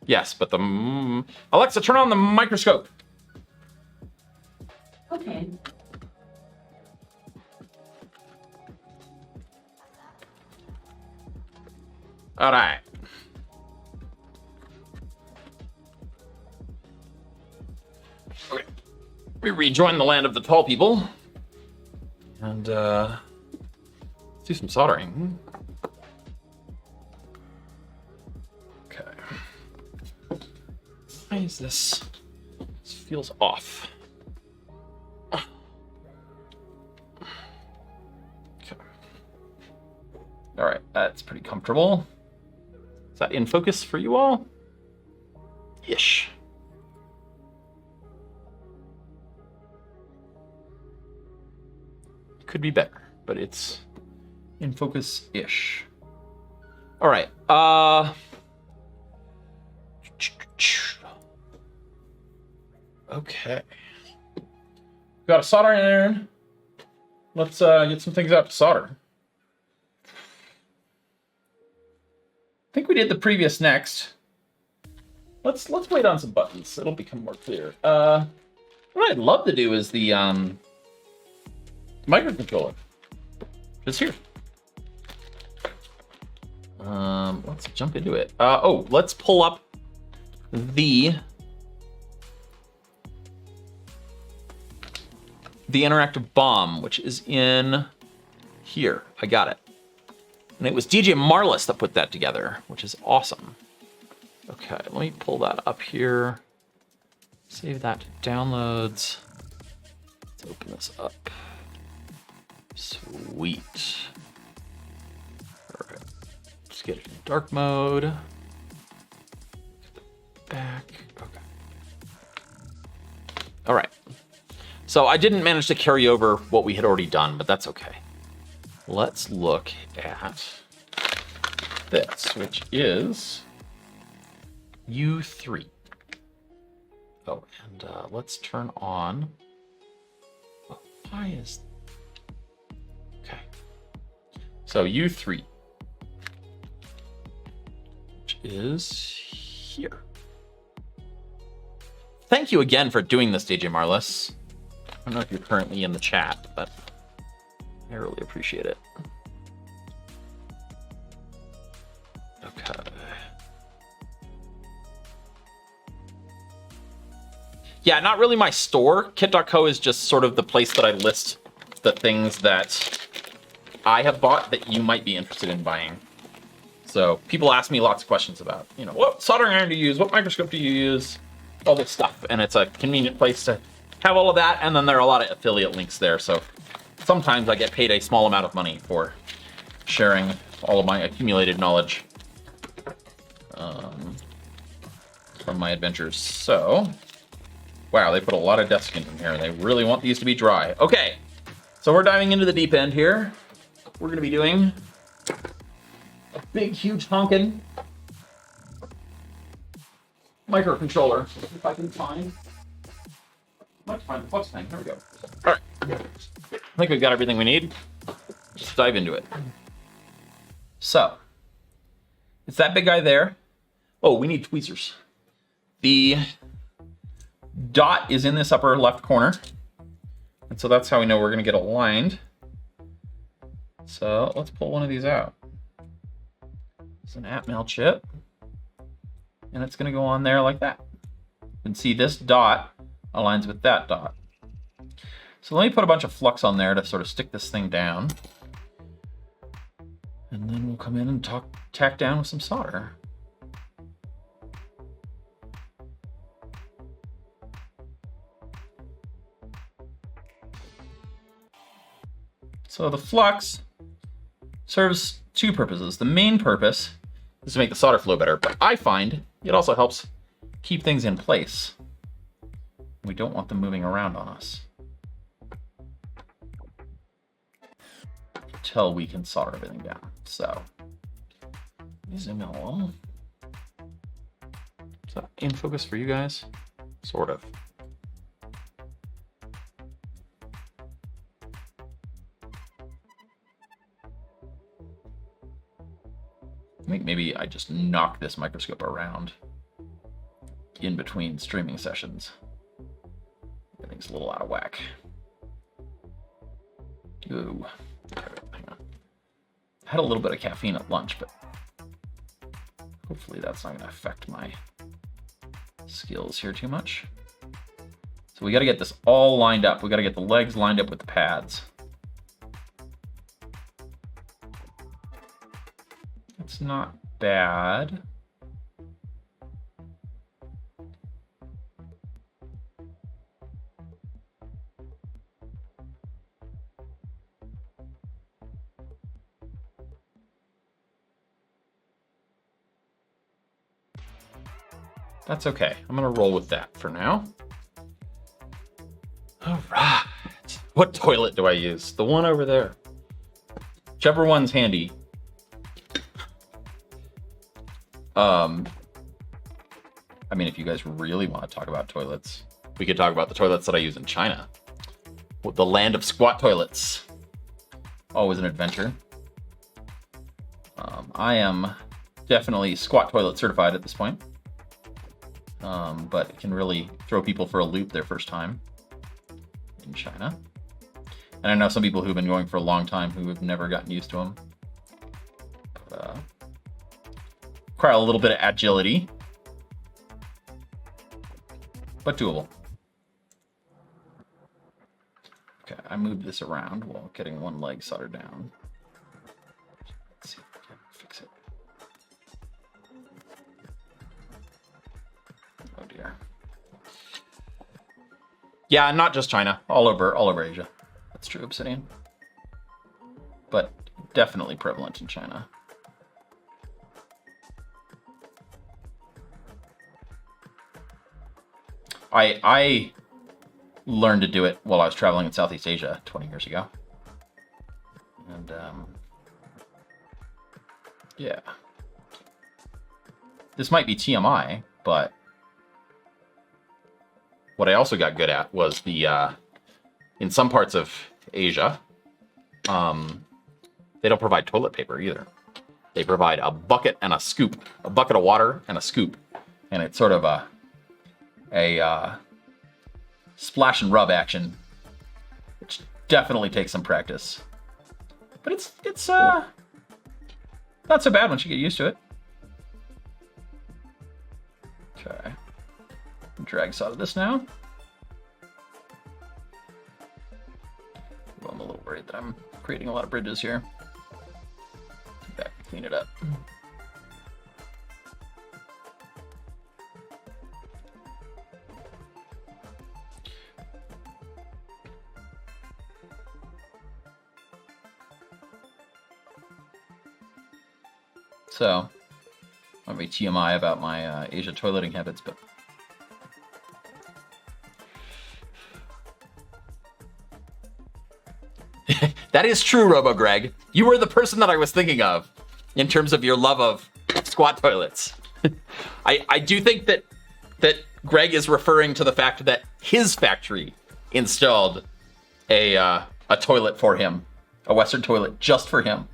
Yes, but the... Alexa, turn on the microscope. Okay. All right. Okay. We rejoin the land of the tall people. And, let's do some soldering. Okay. Why is this? This feels off. Okay. All right, that's pretty comfortable. Is that in focus for you all? Ish. Could be better, but it's in focus-ish. All right. Okay. Got a soldering iron. Let's get some things out to solder. I think we did the previous next. Let's wait on some buttons. It'll become more clear. What I'd love to do is the microcontroller. It's here. Let's jump into it. Oh, let's pull up the interactive bomb, which is in here. I got it. And it was DJ Marlis that put that together, which is awesome. Okay, let me pull that up here. Save that to downloads. Let's open this up. Sweet. All right, let's get it in dark mode. Back, okay. All right. So I didn't manage to carry over what we had already done, but that's okay. Let's look at this, which is U3. Oh, and let's turn on. Why is... Okay. So U3, which is here. Thank you again for doing this, DJ Marlis. I don't know if you're currently in the chat, but I really appreciate it. Okay. Yeah, not really my store. Kit.co is just sort of the place that I list the things that I have bought that you might be interested in buying. So people ask me lots of questions about, you know, what soldering iron do you use? What microscope do you use? All this stuff. And it's a convenient place to have all of that. And then there are a lot of affiliate links there. So sometimes I get paid a small amount of money for sharing all of my accumulated knowledge from my adventures. So, wow, they put a lot of deskins in here. They really want these to be dry. Okay, so we're diving into the deep end here. We're going to be doing a big, huge honkin' microcontroller. If I can find... Let's find the flux tank. There we go. All right. I think we've got everything we need. Just dive into it. So, it's that big guy there. Oh, we need tweezers. The dot is in this upper left corner. And so that's how we know we're going to get aligned. So let's pull one of these out. It's an Atmel chip. And it's going to go on there like that. You can see this dot aligns with that dot. So let me put a bunch of flux on there to sort of stick this thing down. And then we'll come in and tack down with some solder. So the flux serves two purposes. The main purpose is to make the solder flow better, but I find it also helps keep things in place. We don't want them moving around on us until we can solder everything down. So, zoom in a little. Is that in focus for you guys? Sort of. I think maybe I just knock this microscope around in between streaming sessions. Everything's a little out of whack. Ooh. Hang on. I had a little bit of caffeine at lunch, but hopefully that's not going to affect my skills here too much. So we got to get this all lined up. We got to get the legs lined up with the pads. It's not bad. That's okay. I'm gonna roll with that for now. All right. What toilet do I use? The one over there. Whichever one's handy. I mean, if you guys really want to talk about toilets, we could talk about the toilets that I use in China. The land of squat toilets. Always an adventure. I am definitely squat toilet certified at this point. But it can really throw people for a loop their first time in China. And I know some people who've been going for a long time who have never gotten used to them. But, require a little bit of agility, but doable. Okay, I moved this around while getting one leg soldered down. Let's see if I can fix it. Oh dear. Yeah, not just China, all over Asia. That's true, Obsidian. But definitely prevalent in China. I learned to do it while I was traveling in Southeast Asia 20 years ago. And yeah. This might be TMI, but what I also got good at was the in some parts of Asia, they don't provide toilet paper either. They provide a bucket and a scoop, a bucket of water and a scoop, and it's sort of a splash and rub action, which definitely takes some practice. But it's not so bad once you get used to it. Okay, drag solder this now. Well, I'm a little worried that I'm creating a lot of bridges here. Come back and clean it up. So, I might be TMI about my Asia toileting habits, but that is true, Robo Greg. You were the person that I was thinking of in terms of your love of squat toilets. I do think that Greg is referring to the fact that his factory installed a toilet for him, a Western toilet just for him.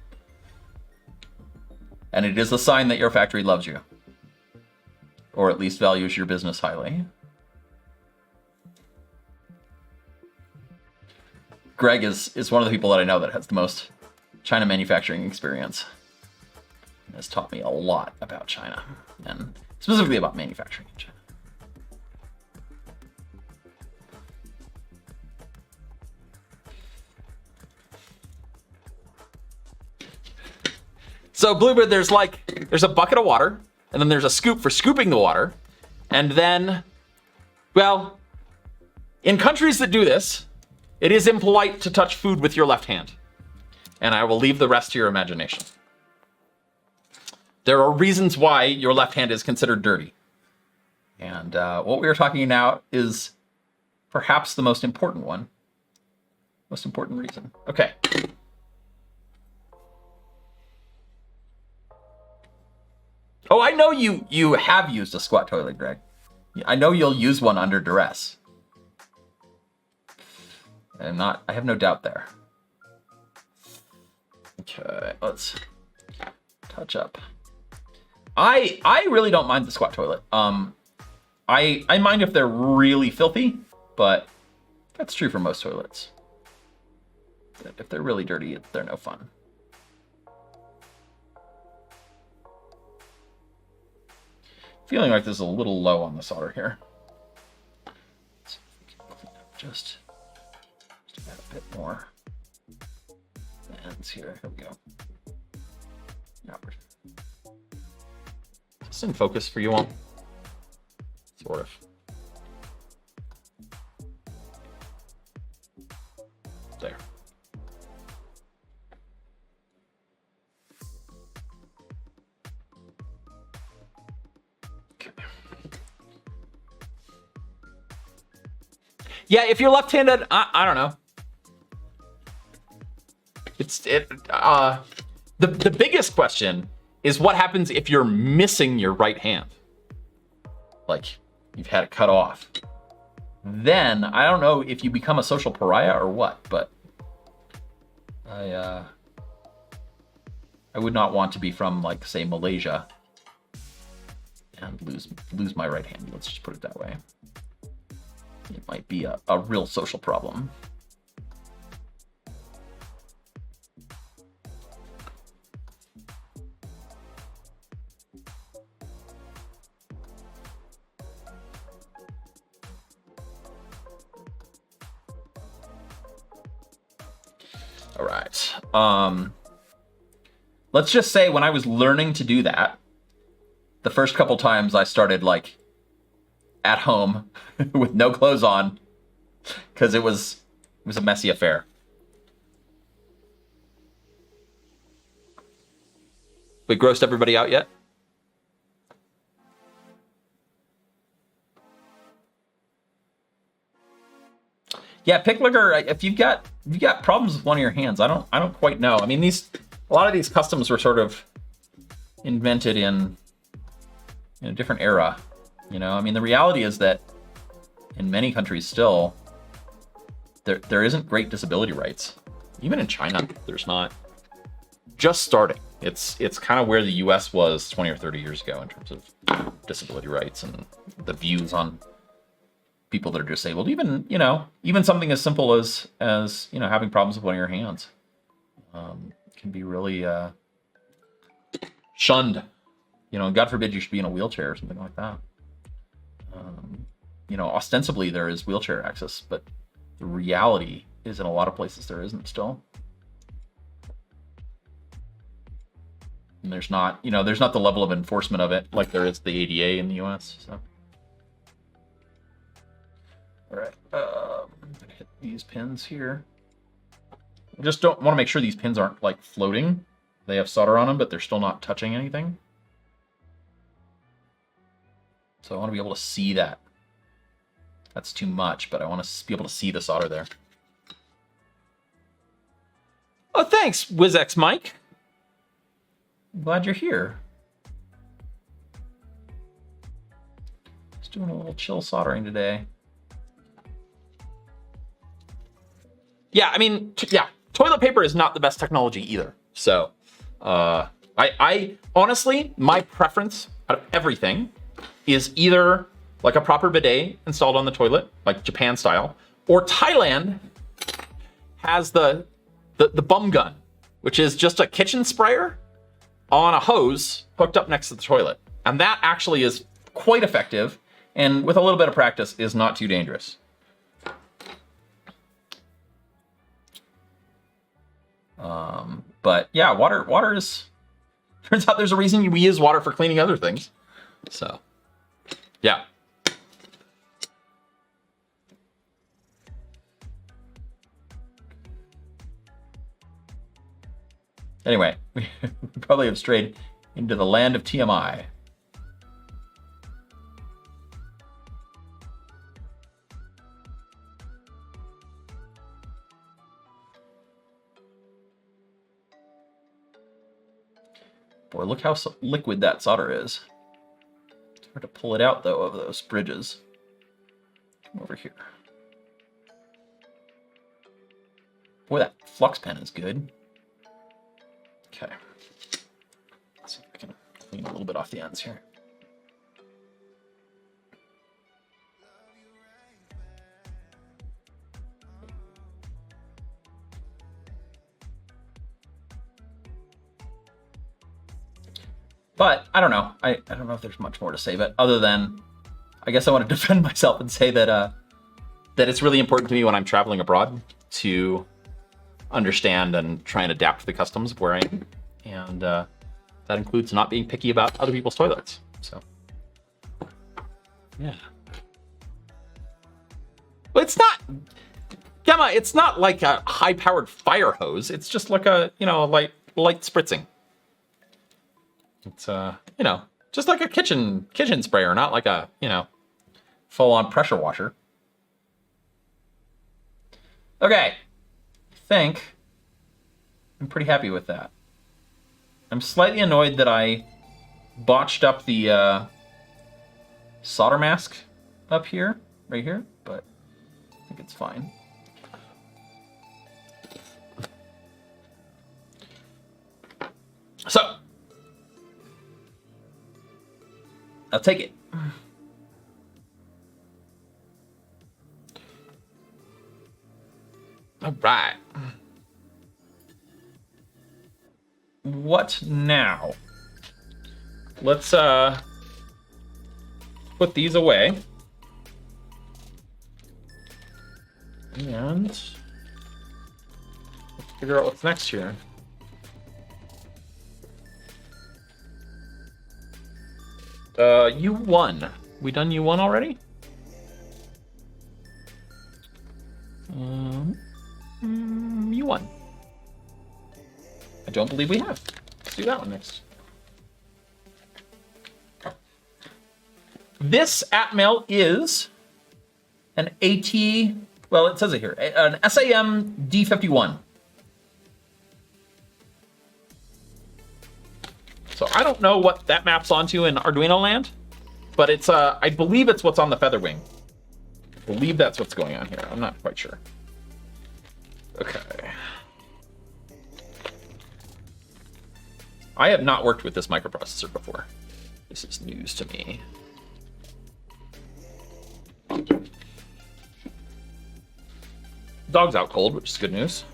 And it is a sign that your factory loves you, or at least values your business highly. Greg is one of the people that I know that has the most China manufacturing experience. He has taught me a lot about China, and specifically about manufacturing in China. So Bluebird, there's a bucket of water, and then there's a scoop for scooping the water, and then, well, in countries that do this, it is impolite to touch food with your left hand, and I will leave the rest to your imagination. there are reasons why your left hand is considered dirty. And what we are talking about is perhaps the most important one. Most important reason. Okay. Oh, I know you have used a squat toilet, Greg. I know you'll use one under duress. I have no doubt there. Okay, let's touch up. I really don't mind the squat toilet. I mind if they're really filthy, but that's true for most toilets. If they're really dirty, they're no fun. Feeling like there's a little low on the solder here. Let's see if we can clean up just add a bit more. And here we go. Yeah, is this in focus for you all? Sort of. There. Okay. Yeah, if you're left-handed, I don't know. The biggest question is what happens if you're missing your right hand? Like you've had it cut off. Then I don't know if you become a social pariah or what, but I would not want to be from, like, say, Malaysia and lose my right hand. Let's just put it that way. It might be a real social problem. All right. Let's just say when I was learning to do that, the first couple times I started, like, at home with no clothes on, because it was a messy affair. We grossed everybody out yet? Yeah, pick liquor. If you've got problems with one of your hands, I don't quite know. I mean, a lot of these customs were sort of invented in a different era. You know, I mean, the reality is that in many countries still, there isn't great disability rights. Even in China, there's not. Just starting. It's kind of where the U.S. was 20 or 30 years ago in terms of disability rights and the views on people that are disabled. Even something as simple as having problems with one of your hands can be really shunned. God forbid you should be in a wheelchair or something like that. Ostensibly there is wheelchair access, but the reality is in a lot of places there isn't still. And there's not the level of enforcement of it like there is the ADA in the US. So, all right, I'm gonna hit these pins here. I just don't want to make sure these pins aren't, like, floating. They have solder on them, but they're still not touching anything. So I want to be able to see that. That's too much, but I want to be able to see the solder there. Oh, thanks, WizX Mike. I'm glad you're here. Just doing a little chill soldering today. Yeah, I mean, toilet paper is not the best technology either. So, I honestly, my preference out of everything is either like a proper bidet installed on the toilet, like Japan style, or Thailand has the bum gun, which is just a kitchen sprayer on a hose hooked up next to the toilet. And that actually is quite effective, and with a little bit of practice is not too dangerous. But yeah, water is, turns out there's a reason we use water for cleaning other things. So, yeah. Anyway, we probably have strayed into the land of TMI. Boy, look how liquid that solder is. It's hard to pull it out, though, of those bridges. Come over here. Boy, that flux pen is good. Okay. Let's see if I can clean a little bit off the ends here. But I don't know. I don't know if there's much more to say, but other than, I guess I want to defend myself and say that that it's really important to me when I'm traveling abroad to understand and try and adapt to the customs of where I am, and that includes not being picky about other people's toilets. So, yeah. But it's not, Gemma. It's not like a high-powered fire hose. It's just like a light spritzing. It's just like a kitchen sprayer, not like a full-on pressure washer. Okay, I think I'm pretty happy with that. I'm slightly annoyed that I botched up the solder mask up here, right here, but I think it's fine. So, I'll take it. All right. What now? Let's put these away. And let's figure out what's next here. U1. We done U1 already? U1. I don't believe we have. Let's do that one next. This Atmail is an AT, well, it says it here, an SAM D51. So I don't know what that maps onto in Arduino land, but it's I believe it's what's on the Featherwing. I believe that's what's going on here. I'm not quite sure. Okay. I have not worked with this microprocessor before. This is news to me. Dog's out cold, which is good news.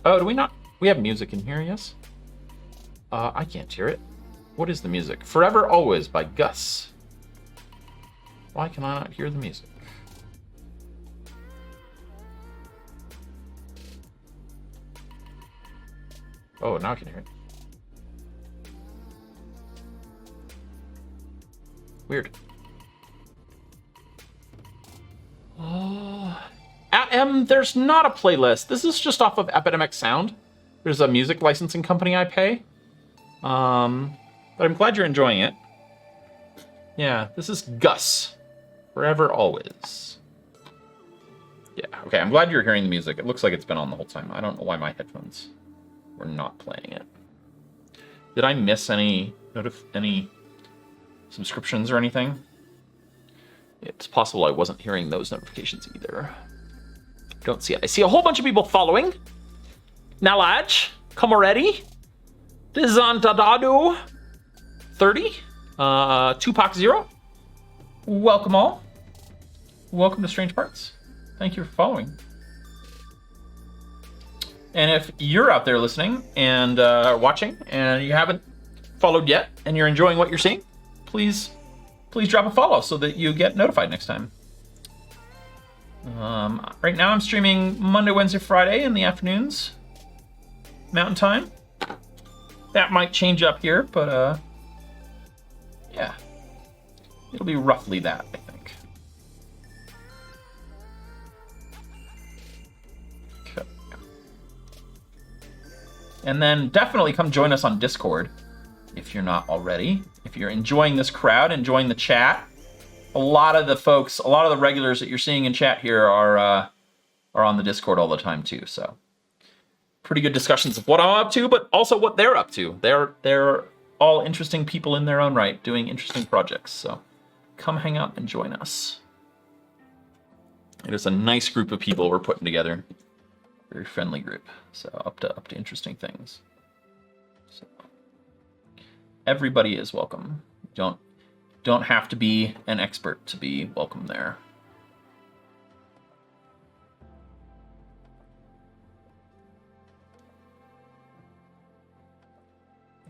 Oh, do we not? We have music in here, yes? I can't hear it. What is the music? Forever Always by Gus. Why can I not hear the music? Oh, now I can hear it. Weird. There's not a playlist. This is just off of Epidemic Sound. There's a music licensing company I pay. But I'm glad you're enjoying it. Yeah, this is Gus. Forever Always. Yeah, okay, I'm glad you're hearing the music. It looks like it's been on the whole time. I don't know why my headphones were not playing it. Did I miss any subscriptions or anything? It's possible I wasn't hearing those notifications either. Don't see it. I see a whole bunch of people following. Nalaj, come already. Dizantadado 30. Tupac 0. Welcome all. Welcome to Strange Parts. Thank you for following. And if you're out there listening and watching and you haven't followed yet and you're enjoying what you're seeing, please drop a follow so that you get notified next time. Right now I'm streaming Monday, Wednesday, Friday in the afternoons, Mountain Time. That might change up here, but yeah, it'll be roughly that, I think. And then definitely come join us on Discord if you're not already. If you're enjoying this crowd, enjoying the chat. A lot of the folks, a lot of the regulars that you're seeing in chat here are on the Discord all the time too. So pretty good discussions of what I'm up to, but also what they're up to. They're all interesting people in their own right, doing interesting projects. So come hang out and join us. It is a nice group of people we're putting together. Very friendly group. So up to interesting things. So everybody is welcome. Don't have to be an expert to be welcome there.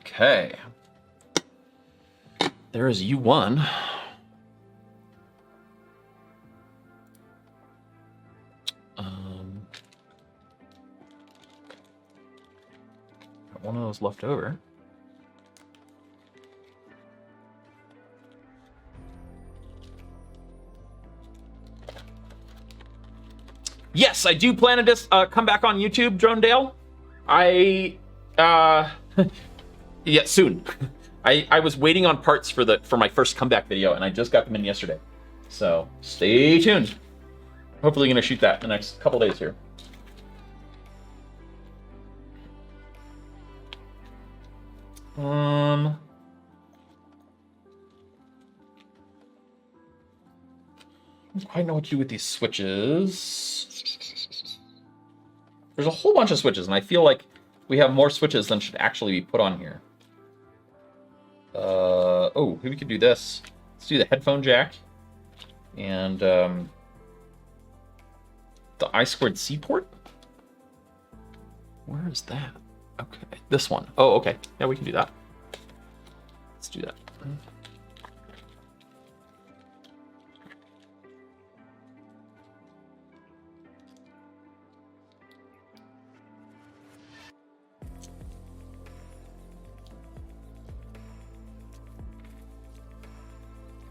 Okay. There is U1. Got one of those left over. Yes, I do plan to come back on YouTube, Dronedale. Yeah, soon. I was waiting on parts for my first comeback video, and I just got them in yesterday. So stay tuned. Hopefully gonna shoot that in the next couple days here. I don't quite know what to do with these switches. There's a whole bunch of switches, and I feel like we have more switches than should actually be put on here. Oh, maybe we could do this. Let's do the headphone jack. And the I2C port? Where is that? Okay, this one. Oh, okay. Yeah, we can do that. Let's do that.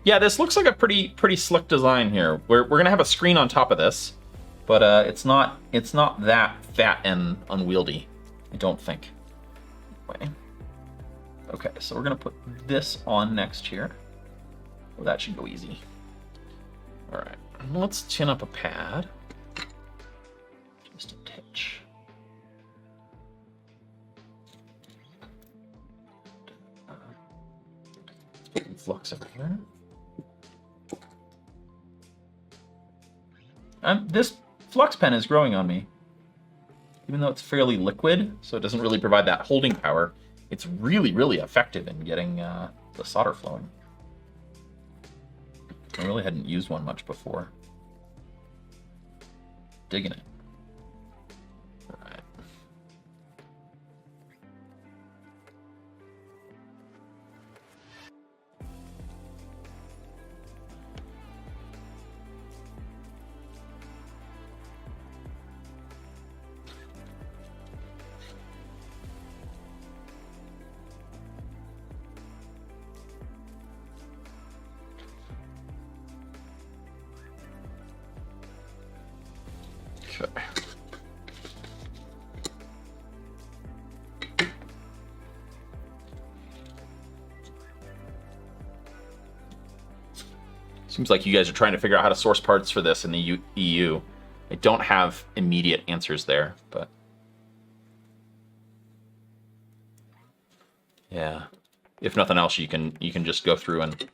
Yeah, this looks like a pretty slick design here. We're gonna have a screen on top of this, but it's not that fat and unwieldy, I don't think. Anyway. Okay, so we're gonna put this on next here. Well, that should go easy. All right, let's tin up a pad. Just a titch. Flux everywhere. This flux pen is growing on me. Even though it's fairly liquid, so it doesn't really provide that holding power, it's really effective in getting the solder flowing. I really hadn't used one much before. Digging it. All right. Okay. Seems like you guys are trying to figure out how to source parts for this in the EU. I don't have immediate answers there, but yeah. If nothing else, you can just go through and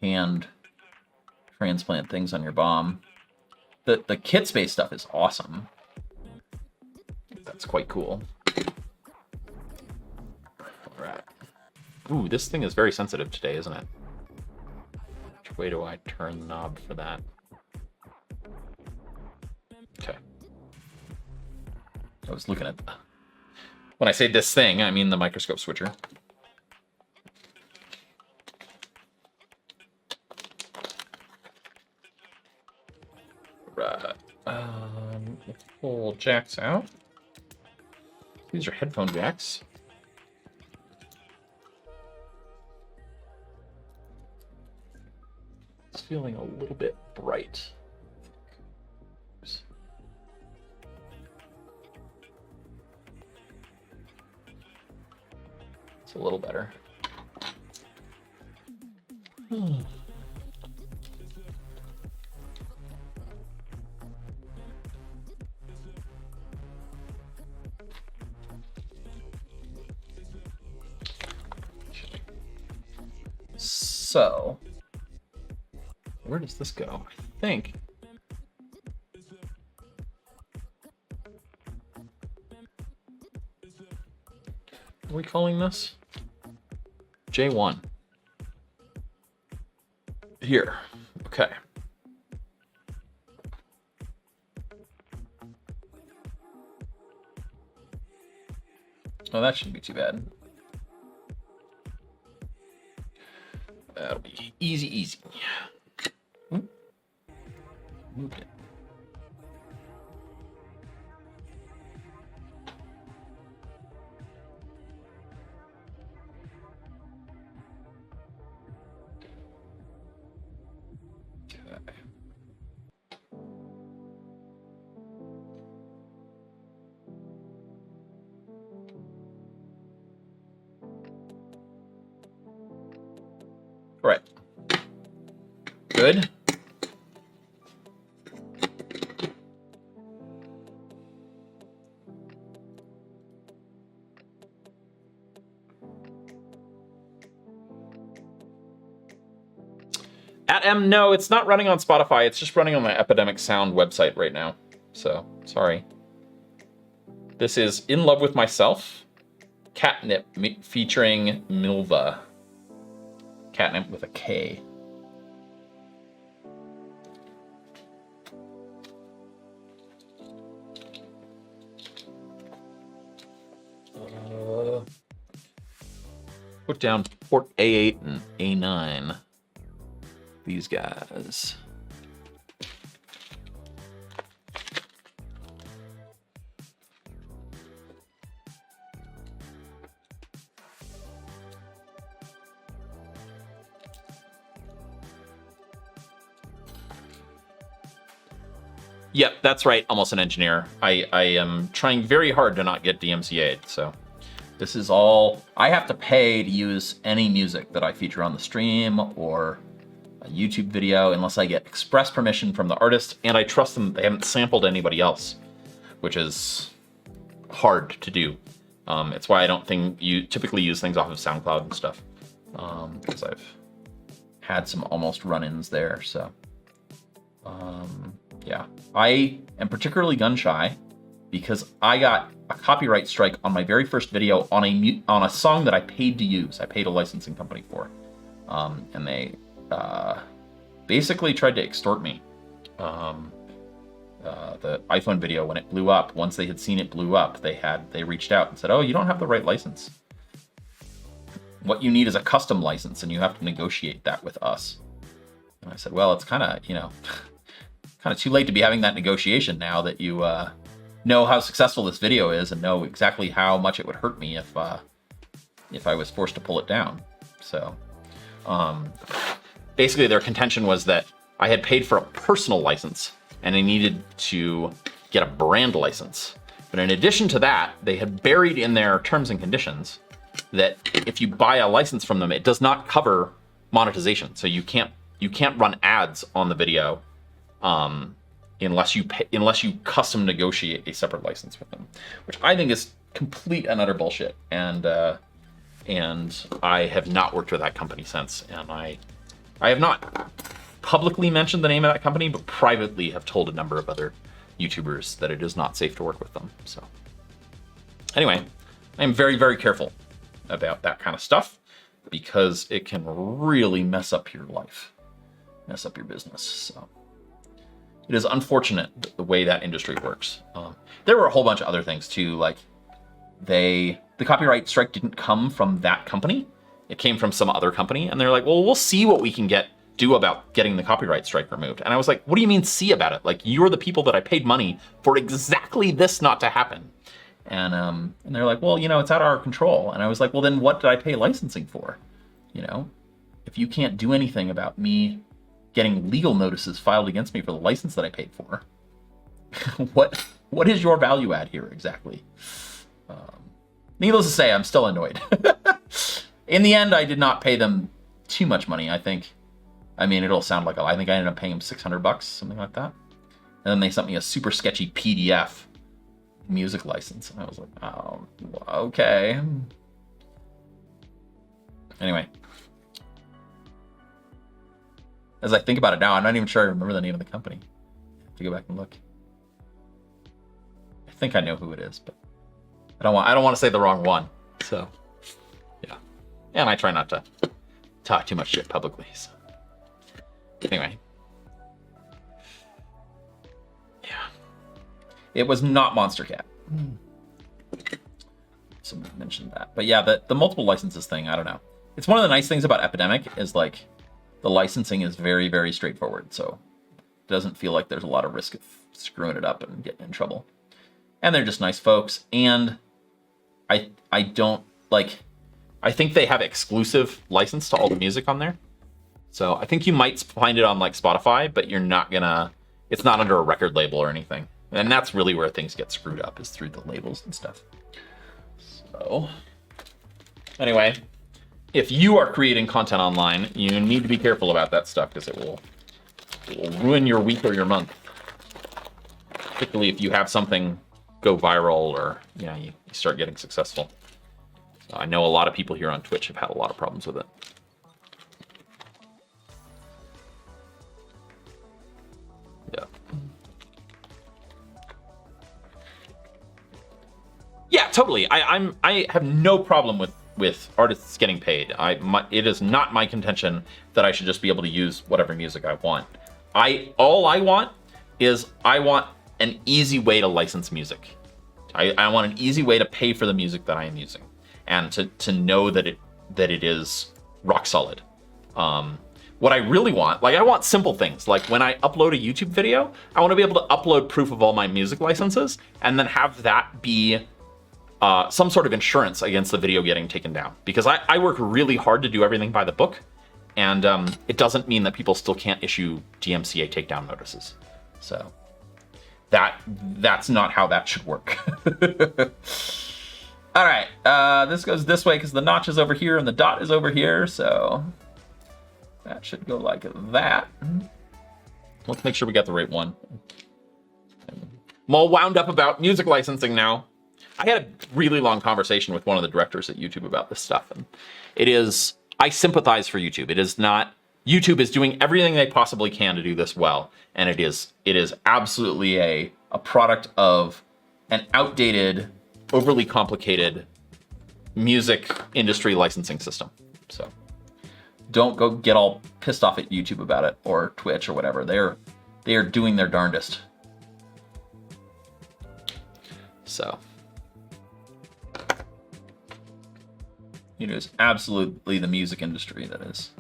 hand transplant things on your bomb. The kit space stuff is awesome. That's quite cool. All right. Ooh, this thing is very sensitive today, isn't it? Which way do I turn the knob for that? Okay. I was looking at... When I say this thing, I mean the microscope switcher. Right. Pull jacks out. These are headphone jacks. It's feeling a little bit bright. It's a little better. So, where does this go? I think. What are we calling this? J1. Here. Okay. Oh, that shouldn't be too bad. That'll be easy, easy. Move it. Right. Good. No, it's not running on Spotify. It's just running on my Epidemic Sound website right now. So, sorry. This is In Love With Myself, Catnip featuring Milva. Catnip with a K. Put down port A8 and A9. These guys. Yep, that's right. Almost an engineer. I am trying very hard to not get DMCA'd, so this is all I have to pay to use any music that I feature on the stream or a YouTube video unless I get express permission from the artist, and I trust them. They haven't sampled anybody else, which is hard to do. It's why I don't think you typically use things off of SoundCloud and stuff, because I've had some almost run-ins there. So yeah, I am particularly gun shy because I got a copyright strike on my very first video on a song that I paid to use. I paid a licensing company for, and they basically tried to extort me. The iPhone video, when it blew up, once they had seen it blew up, they reached out and said, "Oh, you don't have the right license. What you need is a custom license, and you have to negotiate that with us." And I said, "Well, it's kind of, kind of too late to be having that negotiation now that you know how successful this video is and know exactly how much it would hurt me if I was forced to pull it down." So basically their contention was that I had paid for a personal license and I needed to get a brand license. But in addition to that, they had buried in their terms and conditions that if you buy a license from them, it does not cover monetization. So you can't run ads on the video unless you custom negotiate a separate license with them, which I think is complete and utter bullshit. And I have not worked with that company since, and I have not publicly mentioned the name of that company, but privately have told a number of other YouTubers that it is not safe to work with them. So anyway, I'm very, very careful about that kind of stuff because it can really mess up your life, mess up your business. So it is unfortunate the way that industry works. There were a whole bunch of other things too, like the copyright strike didn't come from that company. It came from some other company, and they're like, "Well, we'll see what we can do about getting the copyright strike removed." And I was like, "What do you mean see about it? Like, you're the people that I paid money for exactly this not to happen." And they're like, "Well, it's out of our control." And I was like, "Well, then what did I pay licensing for? If you can't do anything about me getting legal notices filed against me for the license that I paid for, what is your value add here exactly?" Needless to say, I'm still annoyed. In the end, I did not pay them too much money. I mean, it'll sound like I think I ended up paying them $600, something like that. And then they sent me a super sketchy PDF music license. And I was like, oh, okay. Anyway. As I think about it now, I'm not even sure I remember the name of the company. I have to go back and look. I think I know who it is, but I don't want to say the wrong one. So, yeah. And I try not to talk too much shit publicly. So. Anyway. Yeah. It was not Monster Cat. Someone mentioned that. But yeah, the multiple licenses thing, I don't know. It's one of the nice things about Epidemic is like the licensing is very, very straightforward. So it doesn't feel like there's a lot of risk of screwing it up and getting in trouble. And they're just nice folks. And I don't like, I think they have exclusive license to all the music on there. So I think you might find it on like Spotify, but you're not gonna, it's not under a record label or anything. And that's really where things get screwed up, is through the labels and stuff. So anyway, if you are creating content online, you need to be careful about that stuff because it will ruin your week or your month. Particularly if you have something go viral or you start getting successful. So I know a lot of people here on Twitch have had a lot of problems with it. Yeah. Yeah, totally. I have no problem with artists getting paid. It is not my contention that I should just be able to use whatever music I want. All I want is I want an easy way to license music. I want an easy way to pay for the music that I am using, and to know that it is rock solid. What I really want, like I want simple things. Like when I upload a YouTube video, I want to be able to upload proof of all my music licenses, and then have that be some sort of insurance against the video getting taken down. Because I work really hard to do everything by the book, and it doesn't mean that people still can't issue DMCA takedown notices. So that's not how that should work. All right, this goes this way because the notch is over here and the dot is over here, so that should go like that. Let's make sure we got the right one. I'm all wound up about music licensing now. I had a really long conversation with one of the directors at YouTube about this stuff, and I sympathize for YouTube. It is not, YouTube is doing everything they possibly can to do this well, and it is absolutely a product of an outdated, overly complicated music industry licensing system. So don't go get all pissed off at YouTube about it, or Twitch or whatever. They are doing their darndest. So it is absolutely the music industry that is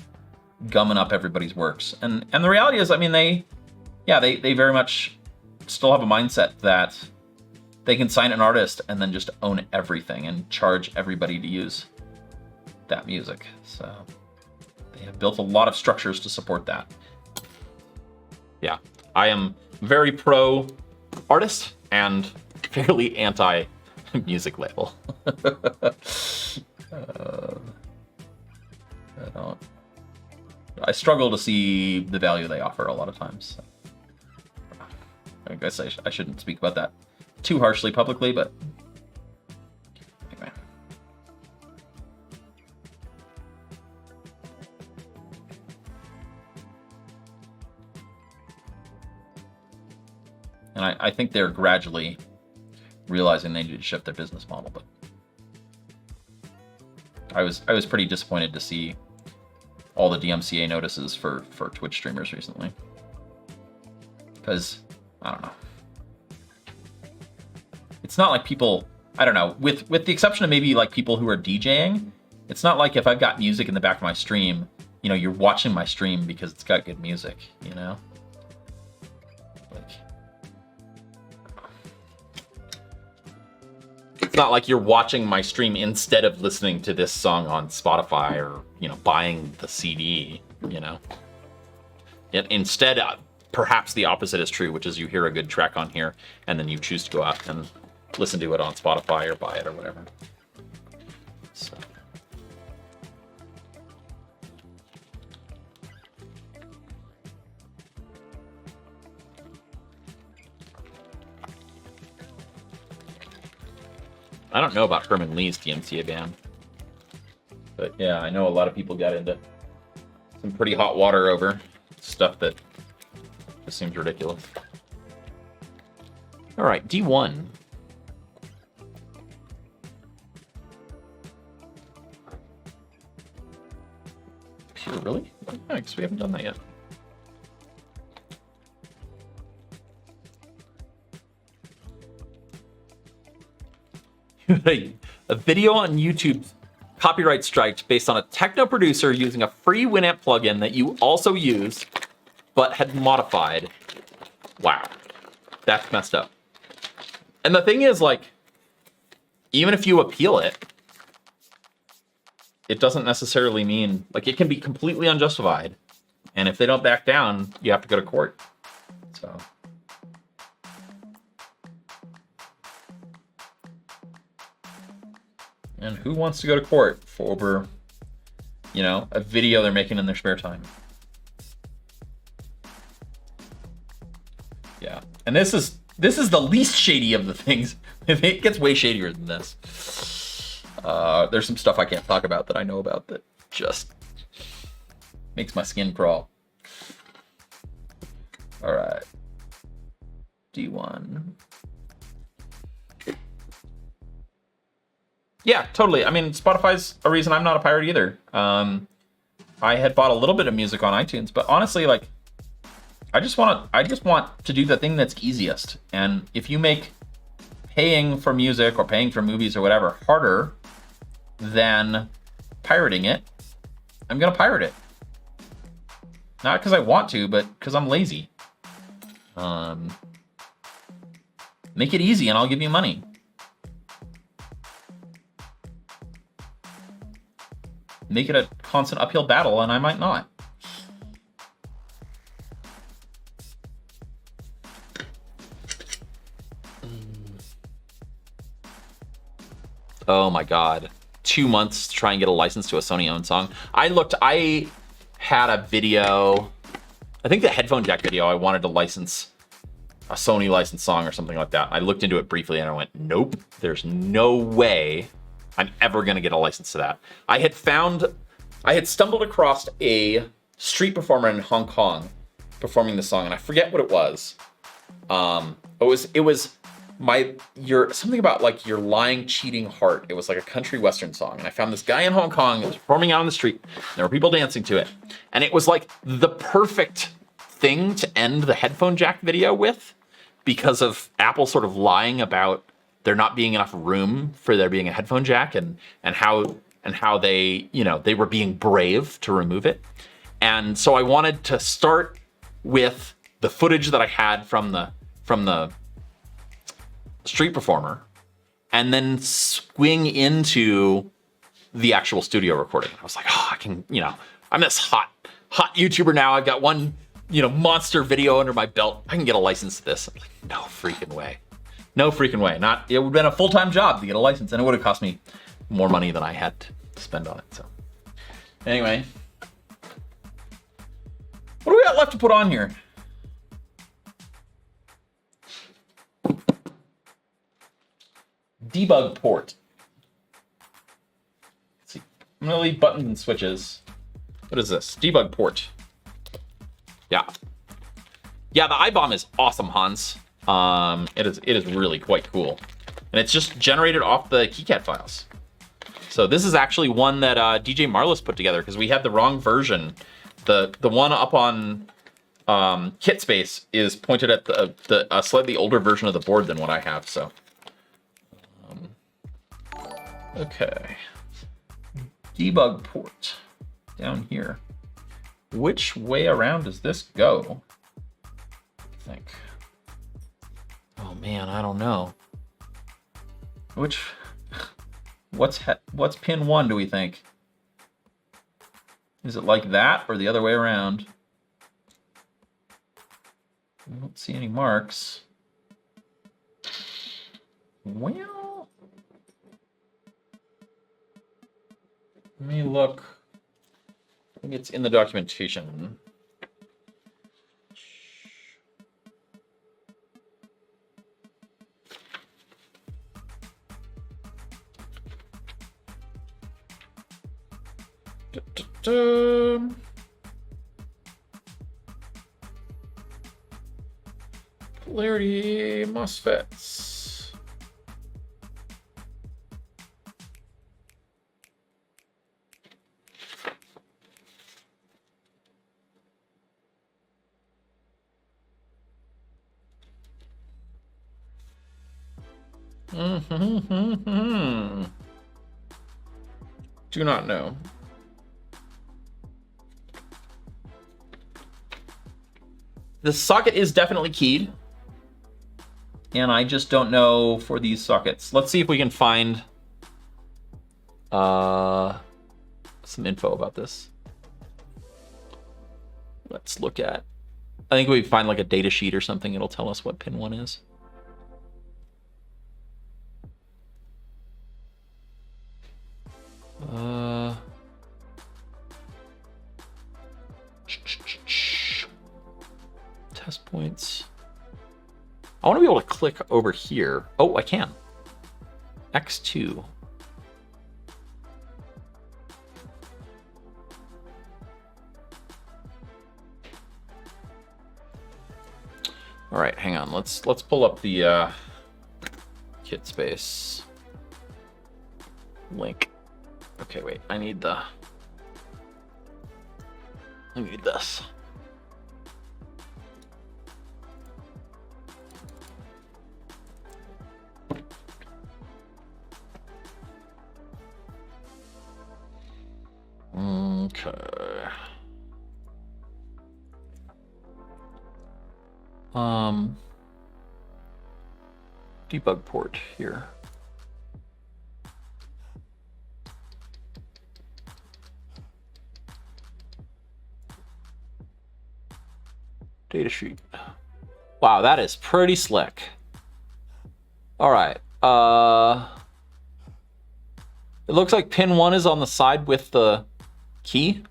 gumming up everybody's works. And the reality is, I mean, they very much still have a mindset that they can sign an artist and then just own everything and charge everybody to use that music. So they have built a lot of structures to support that. Yeah, I am very pro artist and fairly anti music label. I struggle to see the value they offer a lot of times. So. I guess I shouldn't speak about that too harshly publicly, but anyway. And I think they're gradually realizing they need to shift their business model, but I was pretty disappointed to see all the DMCA notices for Twitch streamers recently. Because, I don't know. It's not like people, I don't know, with the exception of maybe like people who are DJing, it's not like if I've got music in the back of my stream, you're watching my stream because it's got good music, Like, it's not like you're watching my stream instead of listening to this song on Spotify or, buying the CD, Instead, perhaps the opposite is true, which is you hear a good track on here and then you choose to go out and listen to it on Spotify or buy it or whatever. So. I don't know about Herman Lee's DMCA ban. But yeah, I know a lot of people got into some pretty hot water over stuff that just seems ridiculous. All right, D1. Pure, really? I guess we haven't done that yet. A video on YouTube copyright striked based on a techno producer using a free Winamp plugin that you also use, but had modified. Wow, that's messed up. And the thing is, like, even if you appeal it, it doesn't necessarily mean, like, it can be completely unjustified. And if they don't back down, you have to go to court. So. And who wants to go to court for over, you know, a video they're making in their spare time? Yeah. And this is the least shady of the things. It gets way shadier than this. There's some stuff I can't talk about that I know about that just makes my skin crawl. All right. D1. Yeah, totally. I mean, Spotify's a reason I'm not a pirate either. I had bought a little bit of music on iTunes, but honestly, like, I just want to do the thing that's easiest. And if you make paying for music or paying for movies or whatever harder than pirating it, I'm gonna pirate it. Not because I want to, but because I'm lazy. Make it easy and I'll give you money. Make it a constant uphill battle and I might not. Oh my God. 2 months to try and get a license to a Sony-owned song. I had a video, I think the headphone jack video, I wanted to license a Sony licensed song or something like that. I looked into it briefly and I went, nope, there's no way I'm ever gonna get a license to that. I had stumbled across a street performer in Hong Kong performing the song, and I forget what it was. It was something about like your lying, cheating heart. It was like a country western song, and I found this guy in Hong Kong that was performing out on the street. There were people dancing to it, and it was like the perfect thing to end the headphone jack video with, because of Apple sort of lying about there not being enough room for there being a headphone jack, and how they, you know, they were being brave to remove it. And so I wanted to start with the footage that I had from the street performer, and then swing into the actual studio recording. I was like, oh, I can, you know, I'm this hot YouTuber now. I've got one, you know, monster video under my belt. I can get a license to this. I'm like, no freaking way. No freaking way. It would have been a full-time job to get a license, and it would have cost me more money than I had to spend on it. So anyway, what do we got left to put on here? Debug port. Let's see. I'm gonna leave buttons and switches. What is this? Debug port. Yeah, the iBomb is awesome, Hans. It is really quite cool, and it's just generated off the KiCad files. So this is actually one that DJ Marlis put together, because we had the wrong version. The one up on KitSpace is pointed at the slightly older version of the board than what I have. So okay, debug port down here. Which way around does this go? I think. Oh man, I don't know. What's pin 1, do we think? Is it like that or the other way around? I don't see any marks. Well, let me look. I think it's in the documentation. Polarity MOSFETs. Do not know. The socket is definitely keyed, and I just don't know for these sockets. Let's see if we can find some info about this. Let's look at, I think we find like a data sheet or something. It'll tell us what pin 1 is. Test points. I want to be able to click over here. Oh, I can. X2. All right, hang on. Let's pull up the kit space link. Okay, wait. I need this. Okay. Debug port here. Datasheet. Wow, that is pretty slick. All right. It looks like pin 1 is on the side with the key.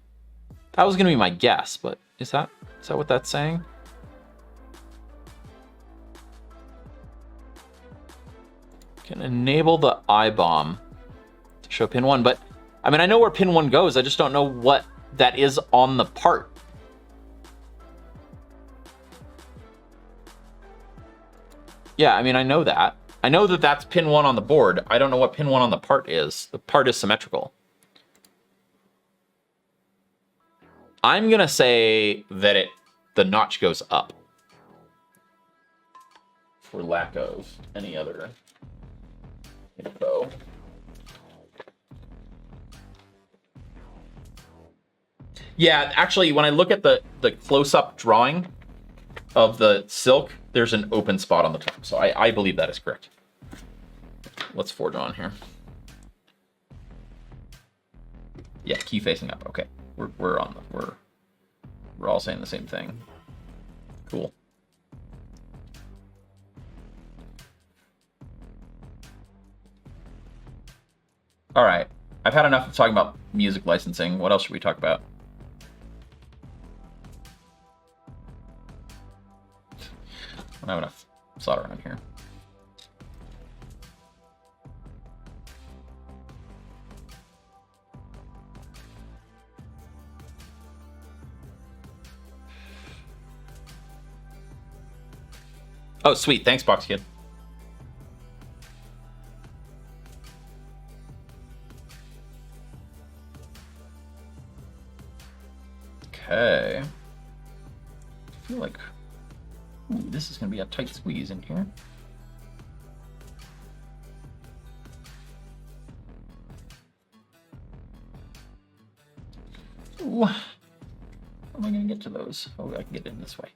That was going to be my guess, but is that what that's saying? Can enable the IBOM to show pin 1, but I mean, I know where pin 1 goes. I just don't know what that is on the part. Yeah, I mean, I know that. I know that that's pin 1 on the board. I don't know what pin 1 on the part is. The part is symmetrical. I'm gonna say that the notch goes up, for lack of any other info. Yeah, actually, when I look at the close-up drawing of the silk, there's an open spot on the top. So I believe that is correct. Let's forge on here. Yeah, key facing up. Okay, we're all saying the same thing. Cool. All right, I've had enough of talking about music licensing. What else should we talk about? I don't have enough solder around here. Oh, sweet. Thanks, Box Kid. Okay. I feel like this is going to be a tight squeeze in here. Ooh. How am I going to get to those? Oh, I can get in this way.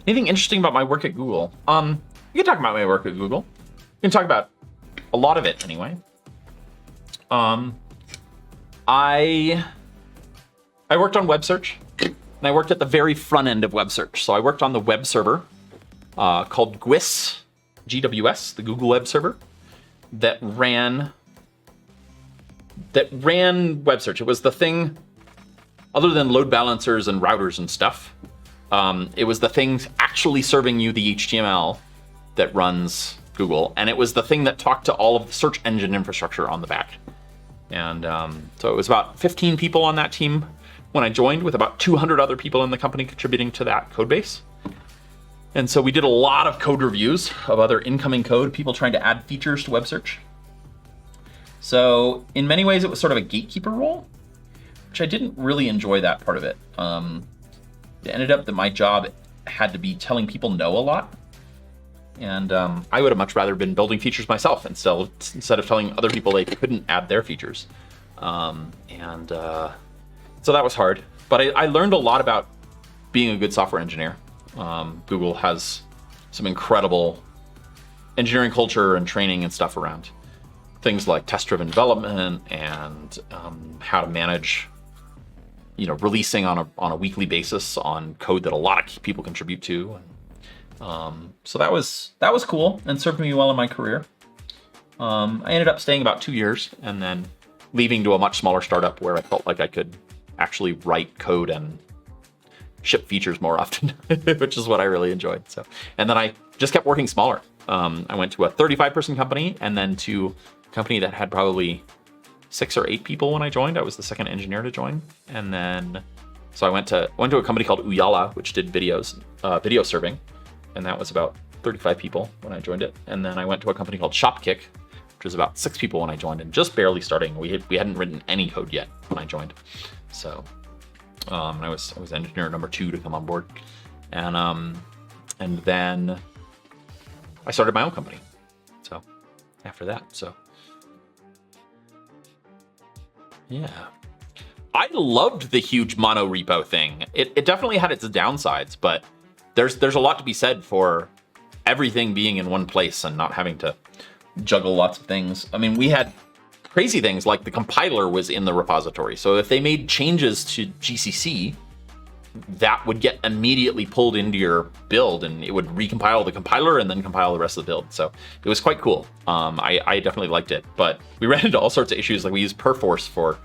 Anything interesting about my work at Google? We can talk about my work at Google. We can talk about a lot of it anyway. I worked on web search, and I worked at the very front end of web search. So I worked on the web server called GWS, the Google Web Server, that ran web search. It was the thing, other than load balancers and routers and stuff, It was the thing actually serving you the HTML that runs Google, and it was the thing that talked to all of the search engine infrastructure on the back. And so it was about 15 people on that team when I joined, with about 200 other people in the company contributing to that code base. And so we did a lot of code reviews of other incoming code, people trying to add features to web search. So in many ways, it was sort of a gatekeeper role, which I didn't really enjoy that part of it. It ended up that my job had to be telling people no a lot. And I would have much rather been building features myself instead of telling other people they couldn't add their features. So that was hard. But I learned a lot about being a good software engineer. Google has some incredible engineering culture and training and stuff around things like test-driven development and how to manage, releasing on a weekly basis on code that a lot of people contribute to. So that was cool and served me well in my career. I ended up staying about 2 years and then leaving to a much smaller startup where I felt like I could actually write code and ship features more often, which is what I really enjoyed. So, and then I just kept working smaller. I went to a 35-person company and then to a company that had probably 6 or 8 people when I joined. I was the second engineer to join. And then, so I went to a company called Uyala, which did video serving. And that was about 35 people when I joined it. And then I went to a company called Shopkick, which was about 6 people when I joined and just barely starting. We hadn't written any code yet when I joined. So I was engineer number 2 to come on board. And then I started my own company. So after that, yeah. I loved the huge mono repo thing. It definitely had its downsides, but there's a lot to be said for everything being in one place and not having to juggle lots of things. I mean, we had crazy things like the compiler was in the repository. So if they made changes to GCC, that would get immediately pulled into your build and it would recompile the compiler and then compile the rest of the build. So it was quite cool. I definitely liked it, but we ran into all sorts of issues. Like we used Perforce for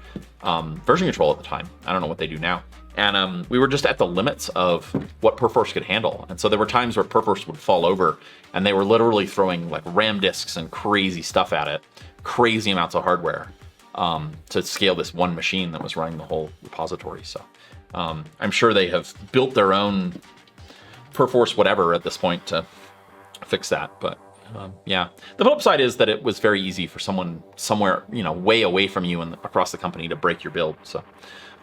version control at the time. I don't know what they do now. And we were just at the limits of what Perforce could handle. And so there were times where Perforce would fall over and they were literally throwing like RAM disks and crazy stuff at it, crazy amounts of hardware to scale this one machine that was running the whole repository. So I'm sure they have built their own Perforce whatever at this point to fix that. But yeah, the flip side is that it was very easy for someone somewhere, way away from you and across the company to break your build. So.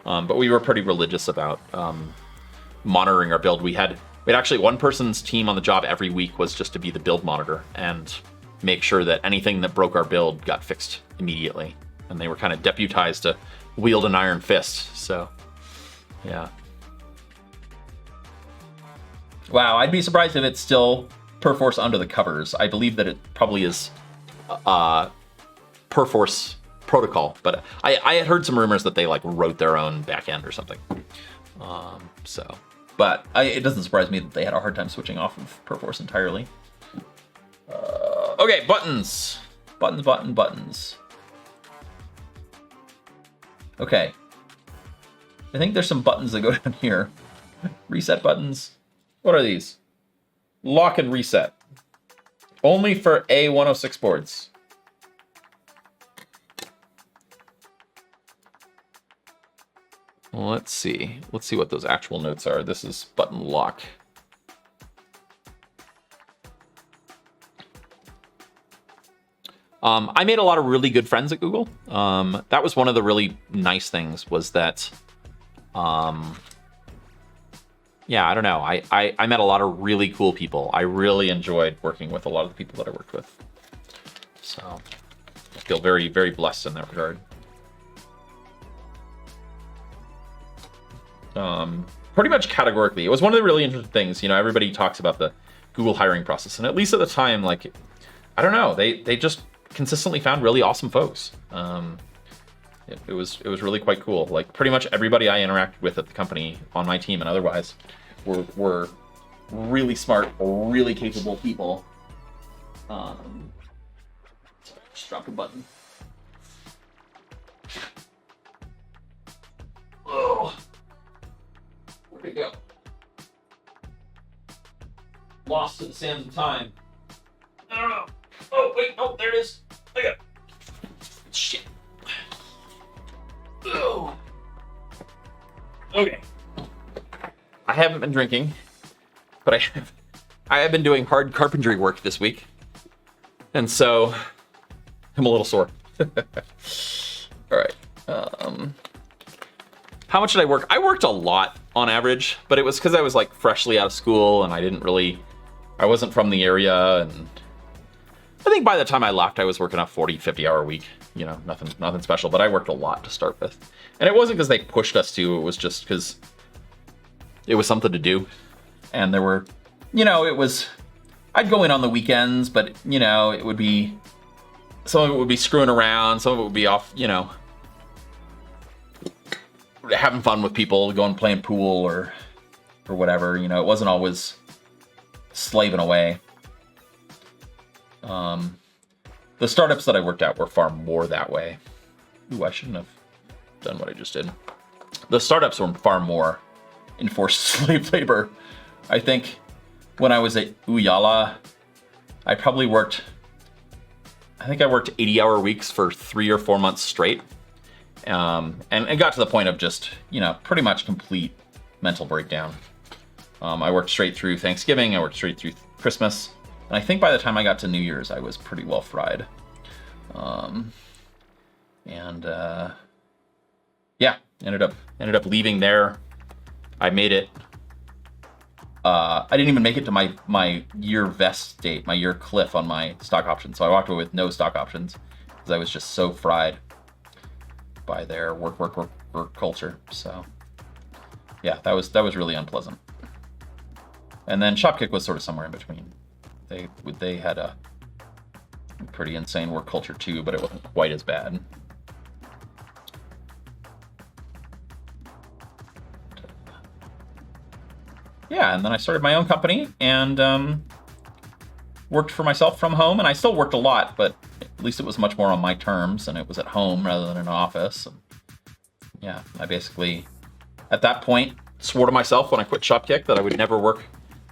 But we were pretty religious about monitoring our build. We had actually one person's team on the job every week was just to be the build monitor and make sure that anything that broke our build got fixed immediately. And they were kind of deputized to wield an iron fist. So, yeah. Wow, I'd be surprised if it's still Perforce under the covers. I believe that it probably is Perforce protocol, but I had heard some rumors that they like wrote their own backend or something. But it doesn't surprise me that they had a hard time switching off of Perforce entirely. Okay, buttons. Buttons. Okay. I think there's some buttons that go down here. Reset buttons. What are these? Lock and reset. Only for A106 boards. Let's see what those actual notes are. This is button lock. I made a lot of really good friends at Google. That was one of the really nice things was that, yeah, I don't know. I met a lot of really cool people. I really enjoyed working with a lot of the people that I worked with. So I feel very, very blessed in that regard. Pretty much categorically, it was one of the really interesting things. Everybody talks about the Google hiring process, and at least at the time, like, I don't know, they just consistently found really awesome folks. It was really quite cool. Like pretty much everybody I interacted with at the company, on my team and otherwise, were really smart, really capable people. Sorry, just dropped a button. Oh. Where'd it go? lost to the sands of time. I don't know. Oh, wait. Oh, there it is. I got it. Shit. Oh. Okay. I haven't been drinking, but I have been doing hard carpentry work this week. And so I'm a little sore. All right. How much did I work? I worked a lot on average, but it was because I was like freshly out of school and I wasn't from the area. And I think by the time I left, I was working a 40, 50 hour week, you know, nothing special, but I worked a lot to start with. And it wasn't because they pushed us to, it was just because it was something to do. And there were, you know, I'd go in on the weekends, but you know, some of it would be screwing around. Some of it would be off, you know, having fun with people, going playing pool or whatever. You know, it wasn't always slaving away. The startups that I worked at were far more that way. Ooh, I shouldn't have done what I just did. The startups were far more enforced slave labor. I think when I was at Uyala, I worked 80-hour weeks for 3 or 4 months straight. And it got to the point of just, you know, pretty much complete mental breakdown. I worked straight through Thanksgiving. I worked straight through Christmas. And I think by the time I got to New Year's, I was pretty well fried. Yeah, ended up leaving there. I made it. I didn't even make it to my year vest date, my year cliff on my stock options. So I walked away with no stock options because I was just so fried by their work culture. So yeah, that was really unpleasant. And then Shopkick was sort of somewhere in between. They had a pretty insane work culture too, but it wasn't quite as bad. Yeah, and then I started my own company and worked for myself from home, and I still worked a lot, but at least it was much more on my terms, and it was at home rather than in an office. And yeah, I basically, at that point, swore to myself when I quit Shopkick that I would never work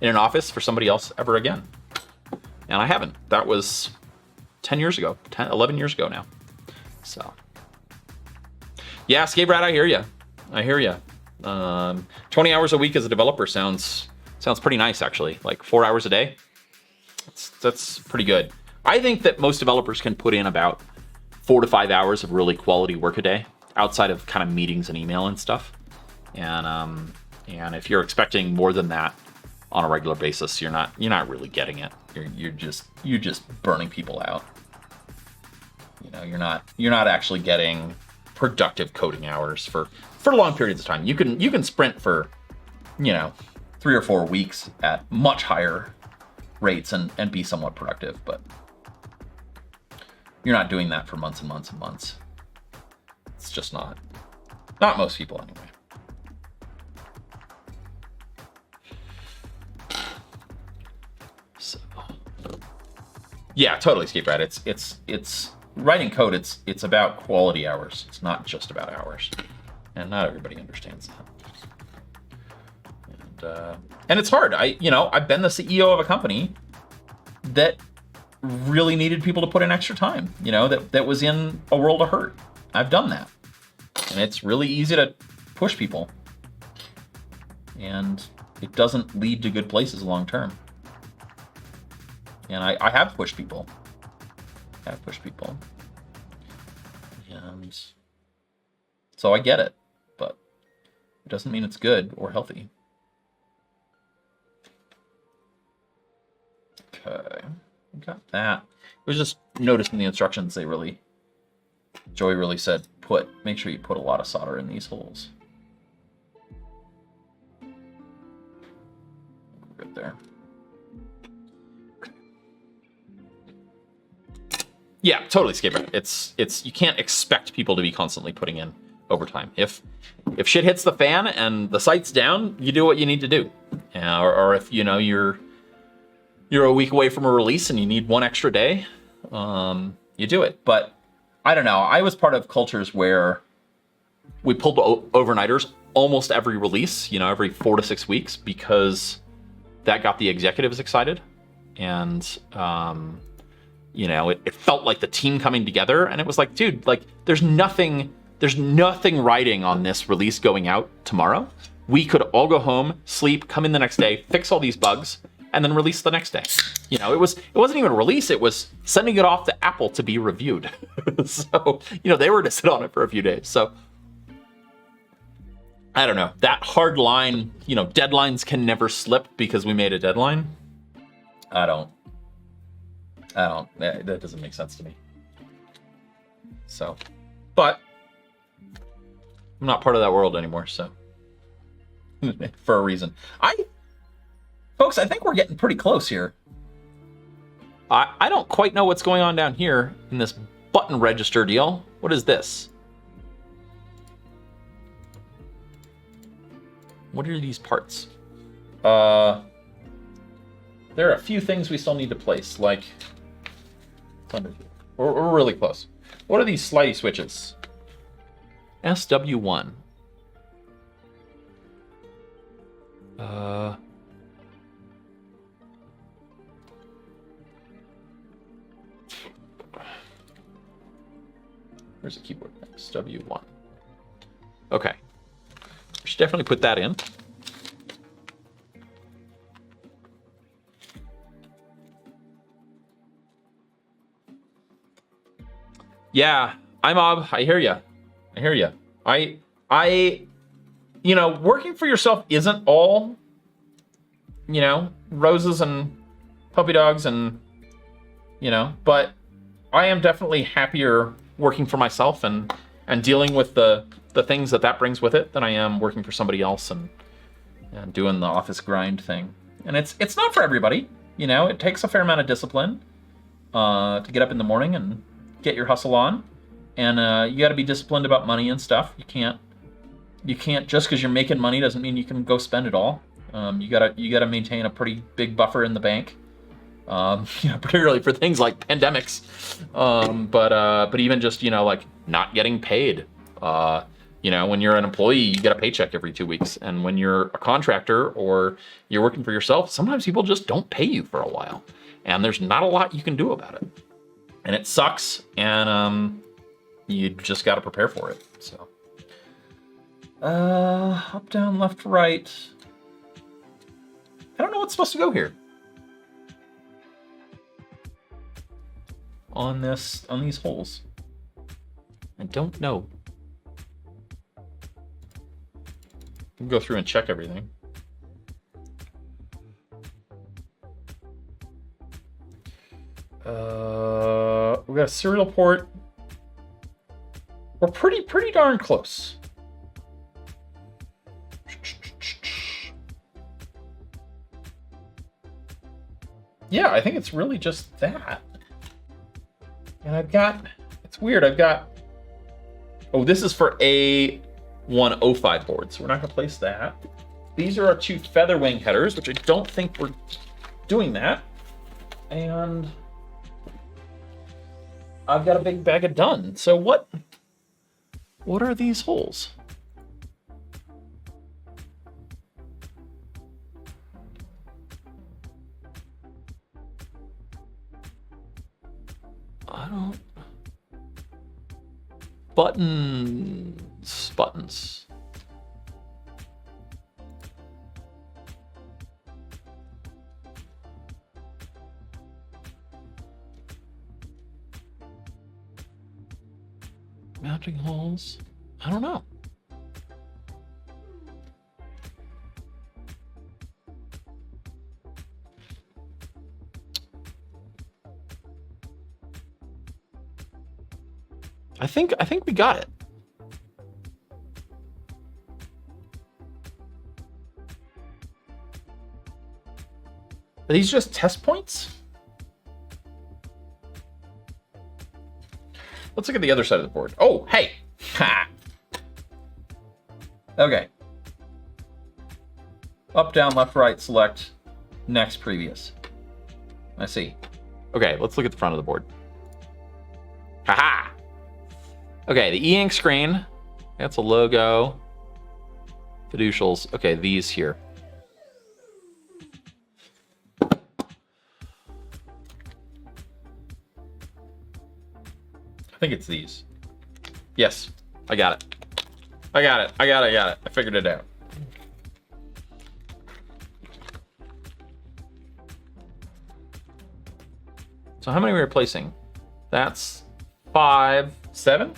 in an office for somebody else ever again. And I haven't. That was 11 years ago now. So yeah, Escape Rat, I hear you. 20 hours a week as a developer sounds pretty nice, actually. Like 4 hours a day. That's pretty good. I think that most developers can put in about 4 to 5 hours of really quality work a day, outside of kind of meetings and email and stuff. And if you're expecting more than that on a regular basis, you're not really getting it. You're just burning people out. You know, you're not actually getting productive coding hours for long periods of time. You can sprint for, you know, 3 or 4 weeks at much higher rates and be somewhat productive, but you're not doing that for months and months and months. It's just not most people anyway. So yeah, totally, Escape Rat. It's writing code. It's about quality hours. It's not just about hours. And not everybody understands that. And it's hard. I've been the CEO of a company that really needed people to put in extra time, you know, that was in a world of hurt. I've done that. And it's really easy to push people. And it doesn't lead to good places long term. And I have pushed people. And so I get it. But it doesn't mean it's good or healthy. Okay, got that. It was just noticing the instructions. Joey really said, make sure you put a lot of solder in these holes. Good there. Yeah, totally, Escape Rat. It's you can't expect people to be constantly putting in overtime. If shit hits the fan and the site's down, you do what you need to do. Or if you know you're a week away from a release and you need 1 extra day, you do it. But I don't know. I was part of cultures where we pulled overnighters almost every release, you know, every 4 to 6 weeks, because that got the executives excited, and you know, it felt like the team coming together. And it was like, dude, like there's nothing riding on this release going out tomorrow. We could all go home, sleep, come in the next day, fix all these bugs, and then release the next day. You know, it wasn't even a release, it was sending it off to Apple to be reviewed. So, you know, they were to sit on it for a few days. So I don't know, that hard line, you know, deadlines can never slip because we made a deadline. That doesn't make sense to me. So, but I'm not part of that world anymore, so for a reason. Folks, I think we're getting pretty close here. I don't quite know what's going on down here in this button register deal. What is this? What are these parts? There are a few things we still need to place, like we're really close. What are these slidey switches? SW1. Where's the keyboard? SW1. Okay. We should definitely put that in. Yeah, iMob, I hear you. I hear you. You know, working for yourself isn't all, you know, roses and puppy dogs and, you know, but I am definitely happier working for myself and dealing with the things that brings with it than I am working for somebody else and doing the office grind thing. And it's not for everybody, you know. It takes a fair amount of discipline to get up in the morning and get your hustle on, and you got to be disciplined about money and stuff. You can't just because you're making money doesn't mean you can go spend it all. You gotta maintain a pretty big buffer in the bank, you know, particularly for things like pandemics. But even just, you know, like not getting paid. You know, when you're an employee, you get a paycheck every 2 weeks, and when you're a contractor or you're working for yourself, sometimes people just don't pay you for a while, and there's not a lot you can do about it. And it sucks, and you just got to prepare for it. So, up, down, left, right. I don't know what's supposed to go here. On these holes. I don't know. We'll go through and check everything. We got a serial port. We're pretty darn close. Yeah, I think it's really just that. And it's weird, oh, this is for A105 board, so we're not gonna place that. These are our two feather wing headers, which I don't think we're doing that. And I've got a big bag of done. So what are these holes? I don't... Buttons. Mounting holes? I don't know. I think we got it. Are these just test points? Let's look at the other side of the board. Oh, hey. Ha. Okay. Up, down, left, right, select, next, previous. I see. Okay, let's look at the front of the board. Haha. Okay, the e-ink screen. That's a logo. Fiducials. Okay, these here. think it's these. Yes, I got it. I got it. I figured it out. So how many are we replacing? That's 5, 7?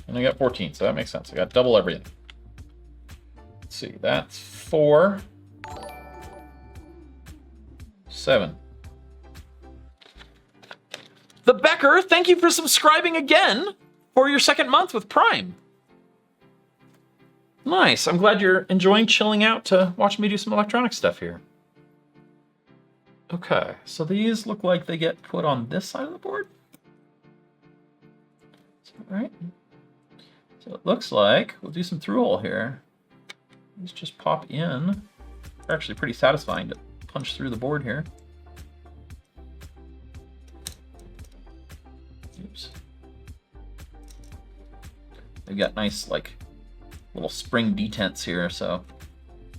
And I got 14, so that makes sense. I got double everything. Let's see, that's 4, 7. The Becker, thank you for subscribing again for your second month with Prime. Nice. I'm glad you're enjoying chilling out to watch me do some electronic stuff here. Okay, so these look like they get put on this side of the board. Is that right? So it looks like we'll do some through-hole here. These just pop in. They're actually pretty satisfying to punch through the board here. Oops. They've got nice, like, little spring detents here, so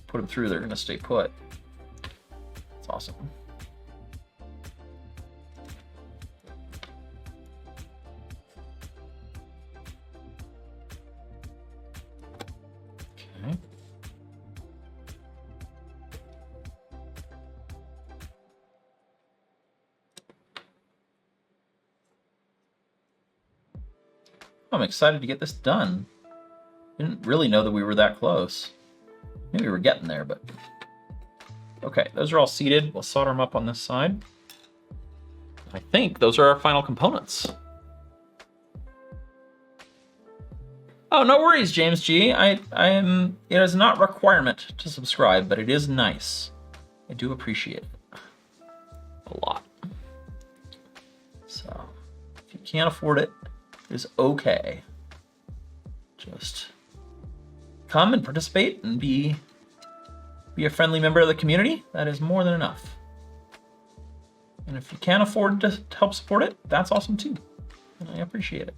put them through, they're going to stay put. That's awesome. Okay. I'm excited to get this done. Didn't really know that we were that close. Maybe we were getting there, but... Okay, those are all seated. We'll solder them up on this side. I think those are our final components. Oh, no worries, James G. I am... It is not a requirement to subscribe, but it is nice. I do appreciate it. A lot. So, if you can't afford it, it's okay. Just come and participate and be a friendly member of the community. That is more than enough. And if you can't afford to help support it, that's awesome too. And I appreciate it.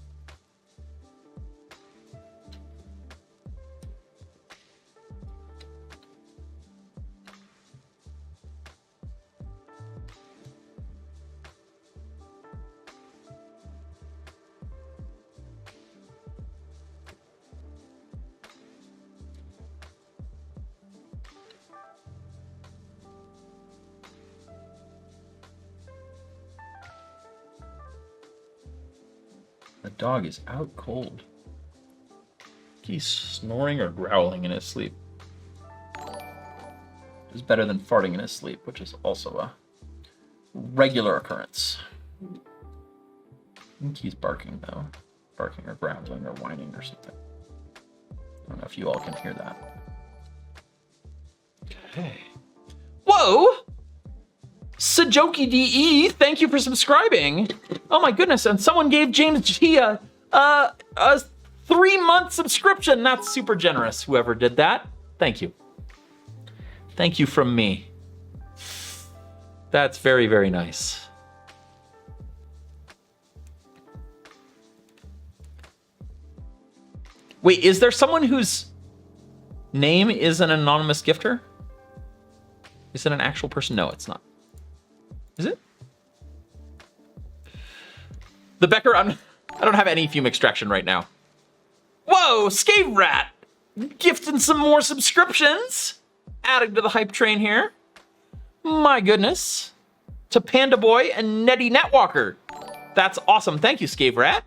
The dog is out cold. He's snoring or growling in his sleep. It's better than farting in his sleep, which is also a regular occurrence. I think he's barking though. Barking or growling or whining or something. I don't know if you all can hear that. Okay. Whoa! Sajoki DE, thank you for subscribing. Oh my goodness, and someone gave James G a 3-month subscription. That's super generous, whoever did that. Thank you. Thank you from me. That's very, very nice. Wait, is there someone whose name is an anonymous gifter? Is it an actual person? No, it's not. Is it? The Becker, I don't have any fume extraction right now. Whoa, Scave Rat! Gifting some more subscriptions. Adding to the hype train here. My goodness. To Panda Boy and Netty Netwalker. That's awesome. Thank you, Scave Rat.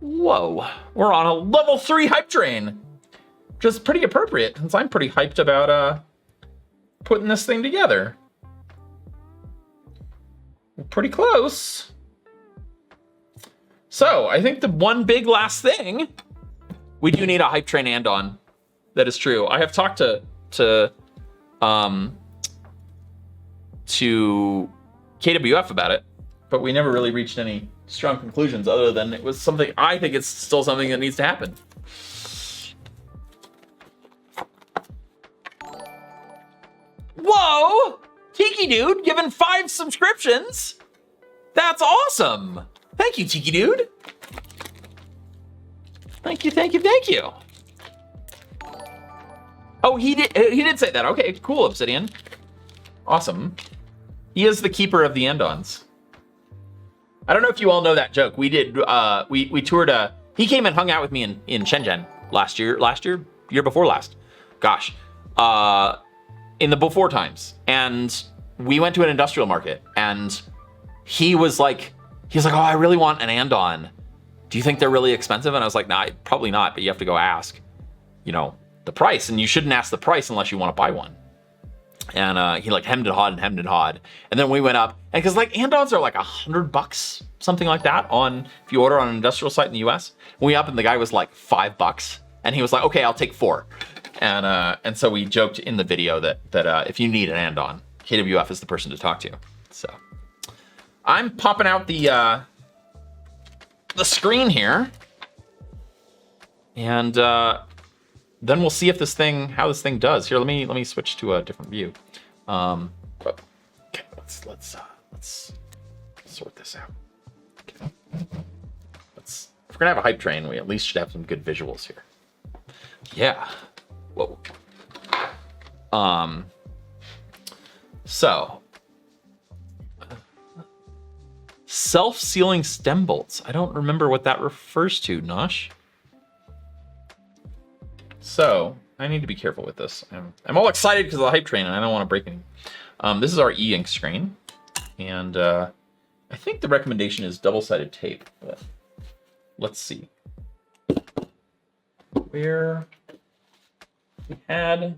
Whoa, we're on a level 3 hype train. Just pretty appropriate, since I'm pretty hyped about putting this thing together. We're pretty close. So, I think the one big last thing, we do need a hype train and-on. That is true. I have talked to KWF about it, but we never really reached any strong conclusions other than it was something, I think it's still something that needs to happen. Whoa! Tiki Dude giving 5 subscriptions. That's awesome. Thank you, Tiki Dude. Thank you, thank you, thank you. Oh, he did say that. Okay, cool, Obsidian. Awesome. He is the keeper of the Andons. I don't know if you all know that joke. We did, we toured he came and hung out with me in Shenzhen year before last. Gosh. In the before times. And we went to an industrial market, and he was like, oh, I really want an Andon. Do you think they're really expensive? And I was like, nah, probably not, but you have to go ask, you know, the price, and you shouldn't ask the price unless you want to buy one. And he like hemmed and hawed. And then we went up, and because like Andons are like $100, something like that, on if you order on an industrial site in the US. We went up, and the guy was like $5, and he was like, okay, I'll take 4. And so we joked in the video that if you need an Andon, KWF is the person to talk to. So I'm popping out the screen here, and then we'll see if how this thing does. Here, let me switch to a different view. Okay, let's sort this out. Okay. If we're gonna have a hype train, we at least should have some good visuals here. Yeah. Whoa. So self-sealing stem bolts. I don't remember what that refers to, Nosh. So I need to be careful with this. I'm all excited because of the hype train, and I don't want to break any. This is our e-ink screen, and I think the recommendation is double-sided tape. But let's see. Where we had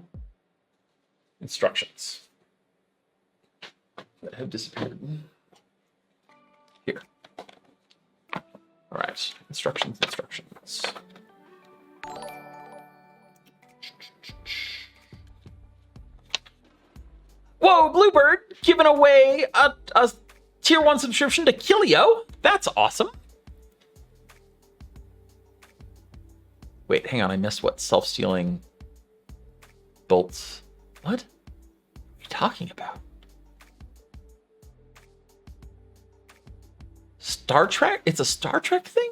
instructions that have disappeared. Here. All right, instructions. Whoa, Bluebird, giving away a tier 1 subscription to Kilio. That's awesome. Wait, hang on, I missed what self-sealing bolts. What are you talking about? Star Trek? It's a Star Trek thing?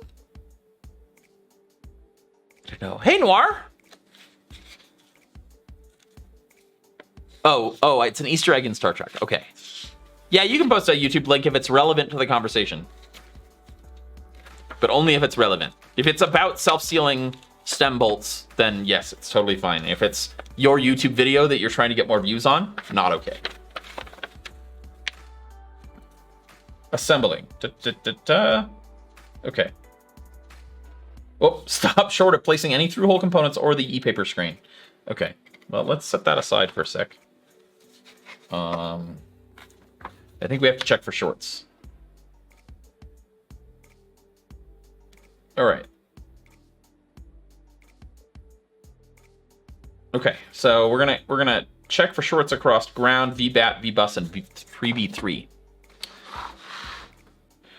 I don't know. Hey, Noir. Oh, it's an Easter egg in Star Trek. Okay. Yeah, you can post a YouTube link if it's relevant to the conversation. But only if it's relevant. If it's about self-sealing stem bolts, then yes, it's totally fine. If it's your YouTube video that you're trying to get more views on, not okay. Assembling. Okay. Oh, stop short of placing any through-hole components or the e-paper screen. Okay. Well, let's set that aside for a sec. I think we have to check for shorts. All right. Okay, so we're gonna check for shorts across ground, VBAT, VBus, and 3B3.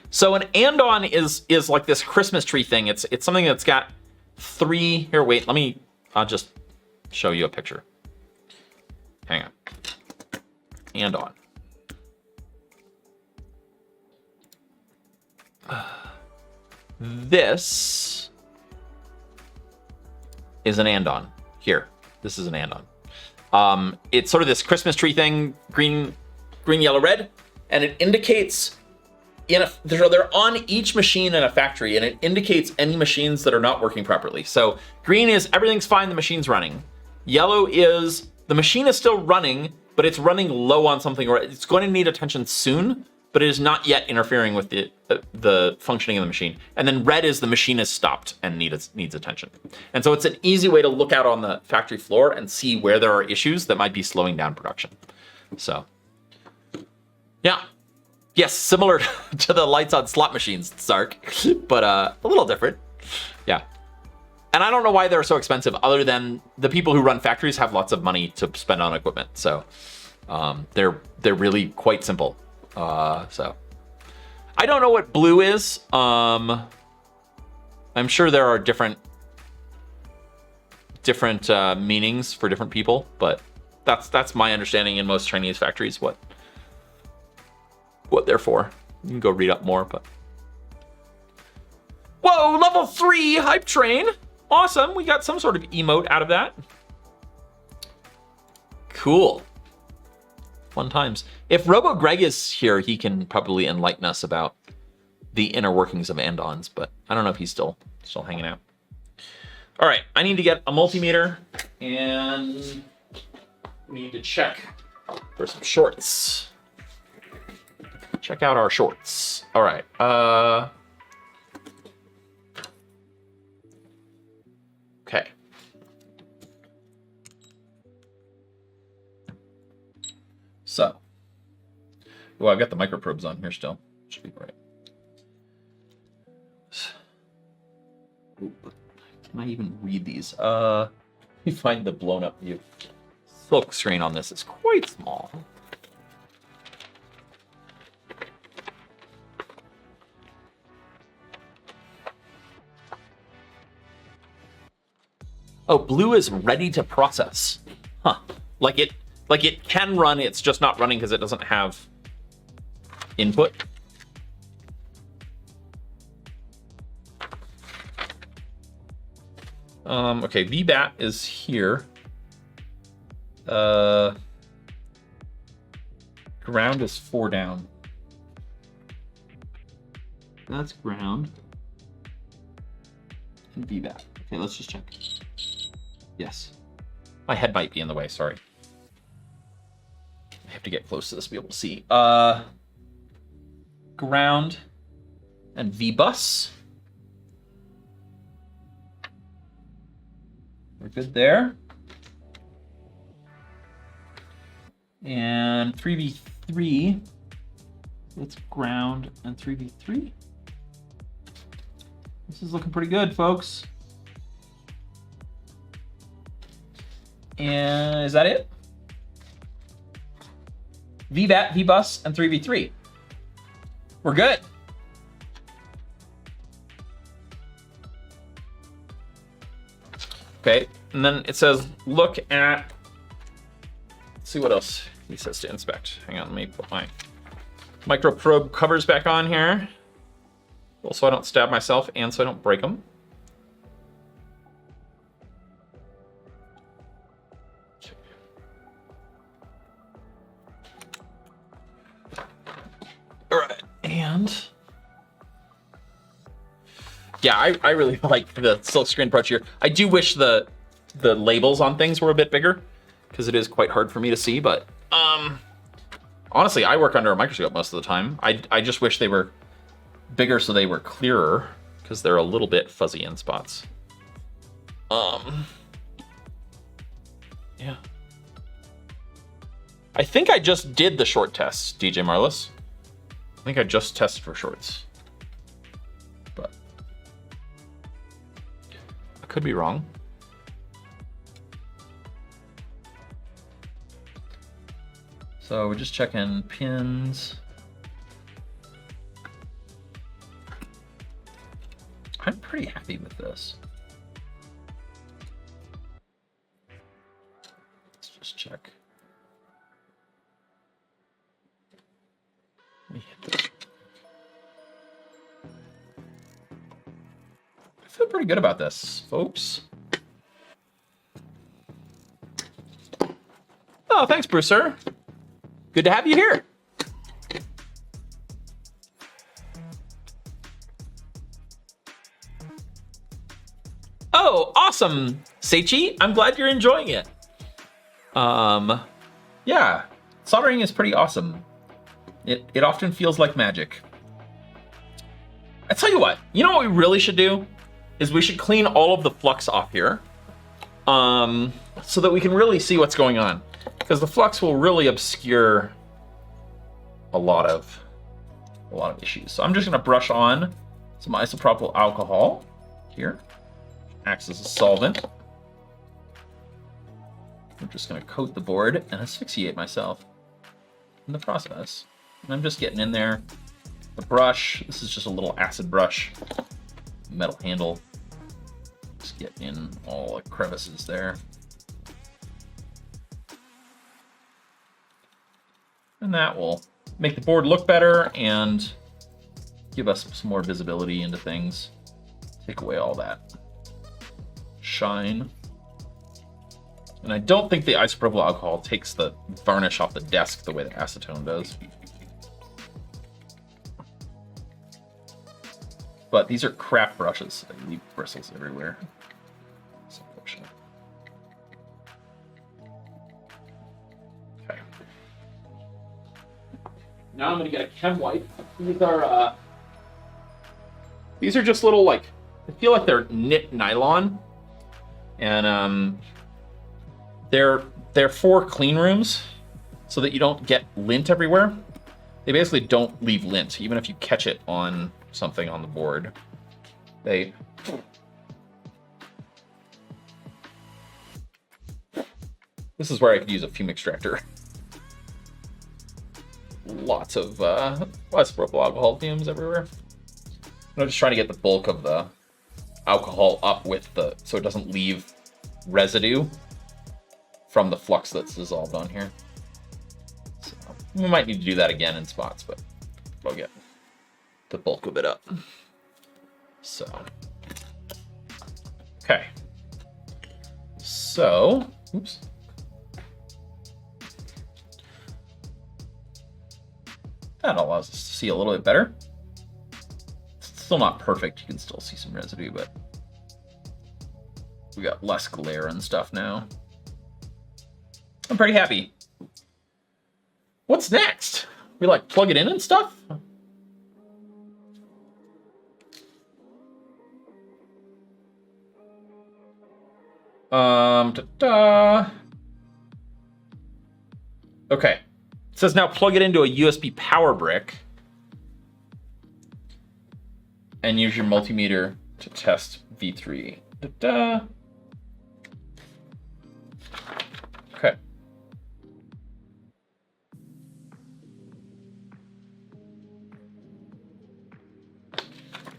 So an andon is like this Christmas tree thing. It's something that's got 3. Here, wait. I'll just show you a picture. Hang on. Andon. This is an andon. Here, this is an andon. It's sort of this Christmas tree thing, green, yellow, red, and it indicates they're on each machine in a factory, and it indicates any machines that are not working properly. So green is everything's fine, the machine's running. Yellow is the machine is still running, but it's running low on something, or it's going to need attention soon, but it is not yet interfering with the functioning of the machine. And then red is the machine is stopped and needs attention. And so it's an easy way to look out on the factory floor and see where there are issues that might be slowing down production. So, yeah. Yes, similar to the lights on slot machines, Sark, but a little different. Yeah. And I don't know why they're so expensive, other than the people who run factories have lots of money to spend on equipment. So they're really quite simple. So I don't know what blue is. I'm sure there are different meanings for different people, but that's my understanding in most Chinese factories what they're for. You can go read up more, but whoa, level 3 hype train. Awesome. We got some sort of emote out of that. Cool. Fun times. If Robo Greg is here, he can probably enlighten us about the inner workings of andons, but I don't know if he's still hanging out. All right, I need to get a multimeter, and we need to check for some shorts. Check out our shorts. All right. Okay. So, well, I've got the microprobes on here still. Should be right. Ooh, can I even read these? Let me find the blown up view. Silk screen on this is quite small. Oh, blue is ready to process. Huh. Like it can run, it's just not running because it doesn't have input. Okay, VBAT is here. Ground is 4 down. That's ground. And VBAT. Okay, let's just check. Yes. My head might be in the way, sorry. I have to get close to this to be able to see. Ground and VBus. We're good there. And 3v3. It's ground and 3v3. This is looking pretty good, folks. And is that it? VBAT, VBus, and 3v3. We're good. Okay, and then it says look at, let's see what else he says to inspect. Hang on, let me put my microprobe covers back on here. Well, so I don't stab myself and so I don't break them. All right, and yeah, I really like the silkscreen approach here. I do wish the labels on things were a bit bigger because it is quite hard for me to see, but honestly, I work under a microscope most of the time. I just wish they were bigger so they were clearer because they're a little bit fuzzy in spots. Yeah. I think I just did the short tests, DJ Marlis. I think I just tested for shorts. But I could be wrong. So we're just checking pins. I'm pretty happy with this. Let's just check. Let me hit this. I feel pretty good about this, folks. Oh, thanks, Bruce, sir. Good to have you here. Oh, awesome, Seichi. I'm glad you're enjoying it. Yeah, soldering is pretty awesome. It often feels like magic. I tell you what we really should do is we should clean all of the flux off here, so that we can really see what's going on, because the flux will really obscure a lot of issues. So I'm just gonna brush on some isopropyl alcohol here. Acts as a solvent. I'm just gonna coat the board and asphyxiate myself in the process. And I'm just getting in there. The brush, this is just a little acid brush, metal handle. Just getting in all the crevices there. And that will make the board look better and give us some more visibility into things. Take away all that shine. And I don't think the isopropyl alcohol takes the varnish off the desk the way that acetone does. But these are crap brushes. They leave bristles everywhere. It's unfortunate. Okay. Now I'm gonna get a chem wipe. These are just little, like, I feel like they're knit nylon, and they're for clean rooms, so that you don't get lint everywhere. They basically don't leave lint, even if you catch it on something on the board. This is where I could use a fume extractor. Lots of isopropyl alcohol fumes everywhere. I'm just trying to get the bulk of the alcohol up with so it doesn't leave residue from the flux that's dissolved on here. So we might need to do that again in spots, but we'll get the bulk of it up. So, okay. So, oops. That allows us to see a little bit better. It's still not perfect. You can still see some residue, but we got less glare and stuff now. I'm pretty happy. What's next? We like plug it in and stuff? Okay. It says now plug it into a USB power brick and use your multimeter to test V3. Okay.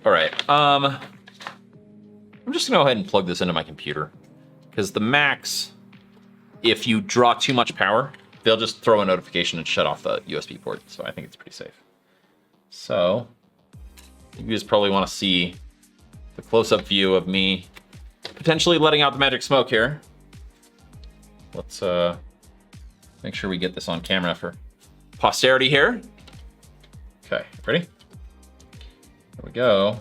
All right. I'm just gonna go ahead and plug this into my computer, because the Macs, if you draw too much power, they'll just throw a notification and shut off the USB port. So I think it's pretty safe. So you guys probably want to see the close-up view of me potentially letting out the magic smoke here. Let's make sure we get this on camera for posterity here. Okay, ready? There we go.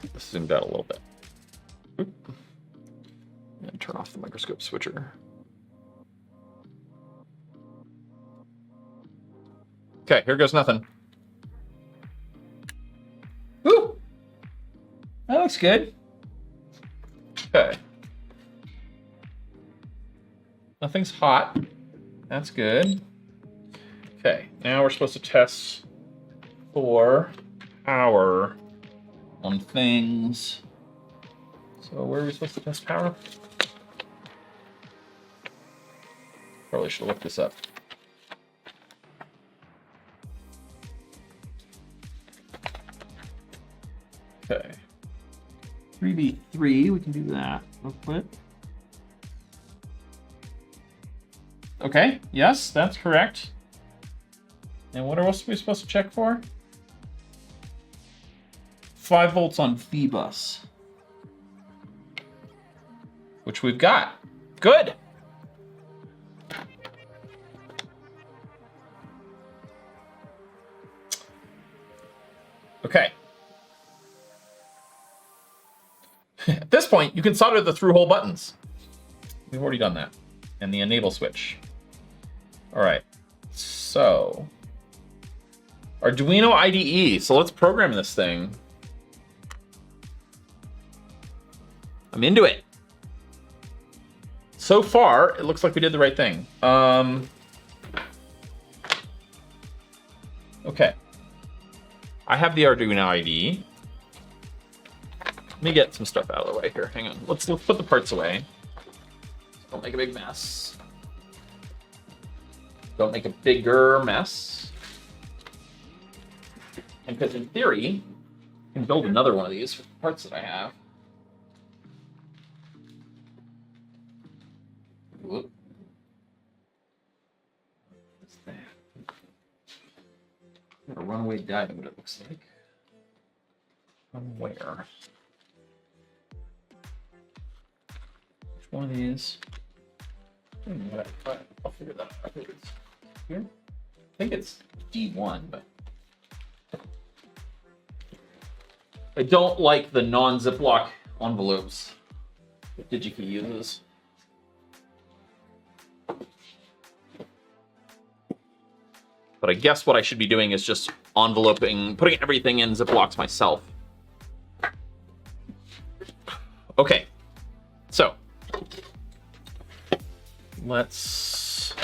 Let's zoom out a little bit. Oop. And turn off the microscope switcher. Okay, here goes nothing. Ooh! That looks good. Okay. Nothing's hot. That's good. Okay, now we're supposed to test for power on things. So where are we supposed to test power? Probably should look this up. Okay. 3v3, we can do that real quick. Okay, yes, that's correct. And what else are we supposed to check for? 5 volts on V-bus. Which we've got. Good. Okay. At this point, you can solder the through-hole buttons. We've already done that. And the enable switch. All right. So, Arduino IDE. So let's program this thing. I'm into it. So far, it looks like we did the right thing. Okay. I have the Arduino IDE. Let me get some stuff out of the way here. Hang on. Let's put the parts away. Don't make a big mess. Don't make a bigger mess. And because in theory, I can build another one of these with the parts that I have. Whoop. What's that? A runaway diode, it looks like. From where? Which one of these? I'll figure that out. I think it's here. I think it's D1, but I don't like the non-Ziploc envelopes that DigiKey uses. But I guess what I should be doing is just enveloping, putting everything in Ziplocs myself. Okay, so let's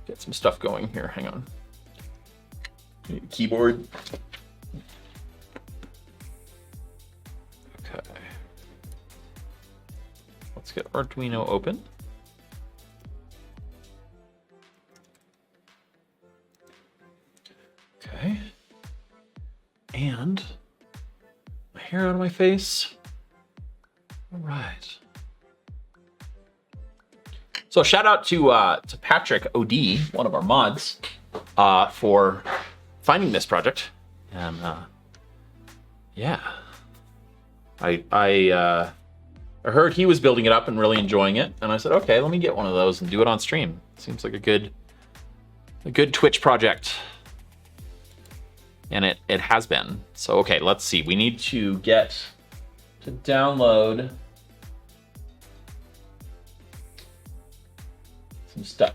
get some stuff going here. Hang on. Keyboard. Okay. Let's get Arduino open. Okay. And my hair out of my face. All right. So shout out to Patrick OD, one of our mods, for finding this project. And yeah, I heard he was building it up and really enjoying it, and I said, okay, let me get one of those and do it on stream. Seems like a good Twitch project. And it has been. So okay, let's see. We need to get to download some stuff.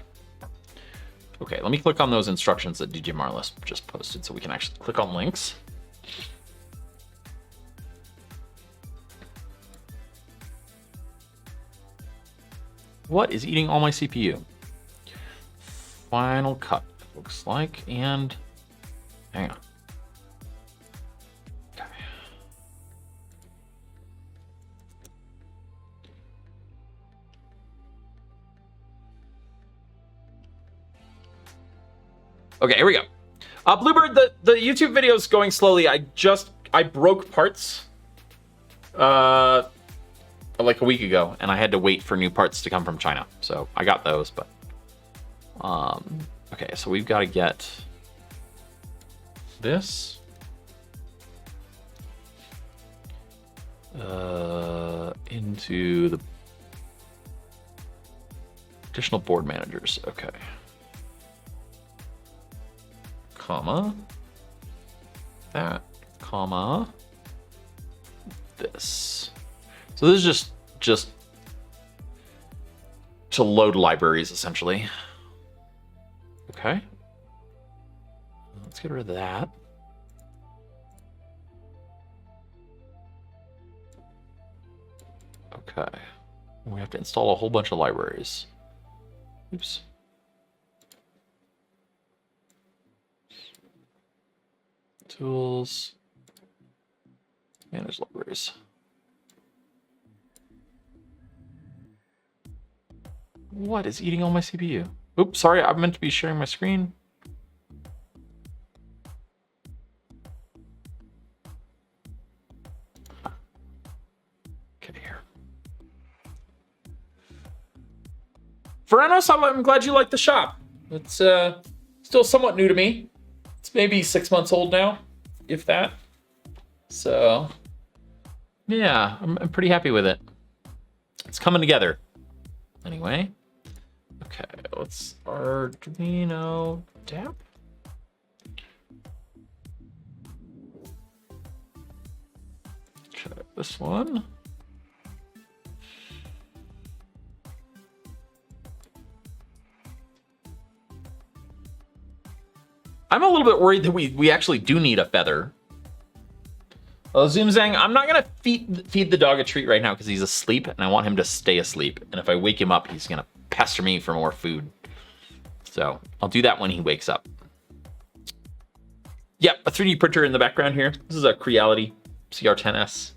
Okay, let me click on those instructions that DJ Marlis just posted so we can actually click on links. What is eating all my CPU? Final Cut, it looks like, and hang on. Okay, here we go. Bluebird, the YouTube video is going slowly. I broke parts like a week ago, and I had to wait for new parts to come from China. So I got those, but okay, so we've got to get this into the additional board managers. Okay. Comma, that, comma, this. So this is just to load libraries, essentially. Okay. Let's get rid of that. Okay. We have to install a whole bunch of libraries. Oops. Tools, manage libraries. What is eating all my CPU? Oops, sorry, I meant to be sharing my screen. Okay, here. Veranos, I'm glad you like the shop. It's still somewhat new to me. It's maybe 6 months old now, if that. So, yeah, I'm pretty happy with it. It's coming together. Anyway, okay, let's Arduino DAP. Check this one. I'm a little bit worried that we actually do need a feather. Oh, Zoomzang, I'm not gonna feed the dog a treat right now because he's asleep and I want him to stay asleep. And if I wake him up, he's gonna pester me for more food. So I'll do that when he wakes up. Yep, a 3D printer in the background here. This is a Creality CR10S.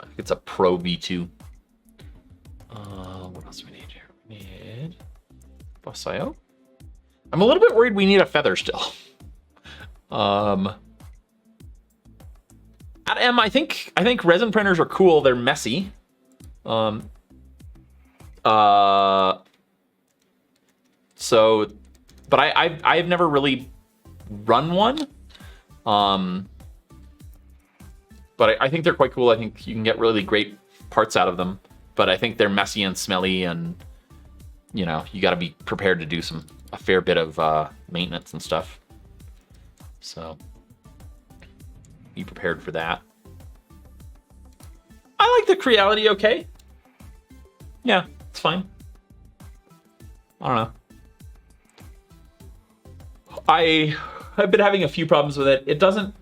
I think it's a Pro V2. What else do we need here? We need bus IO. I'm a little bit worried we need a feather still. At M, I think resin printers are cool. They're messy. So, but I've never really run one. But I think they're quite cool. I think you can get really great parts out of them, but I think they're messy and smelly, and you know, you got to be prepared to do a fair bit of maintenance and stuff. So be prepared for that. I like the Creality okay. Yeah, it's fine. I don't know. I've been having a few problems with it. It doesn't...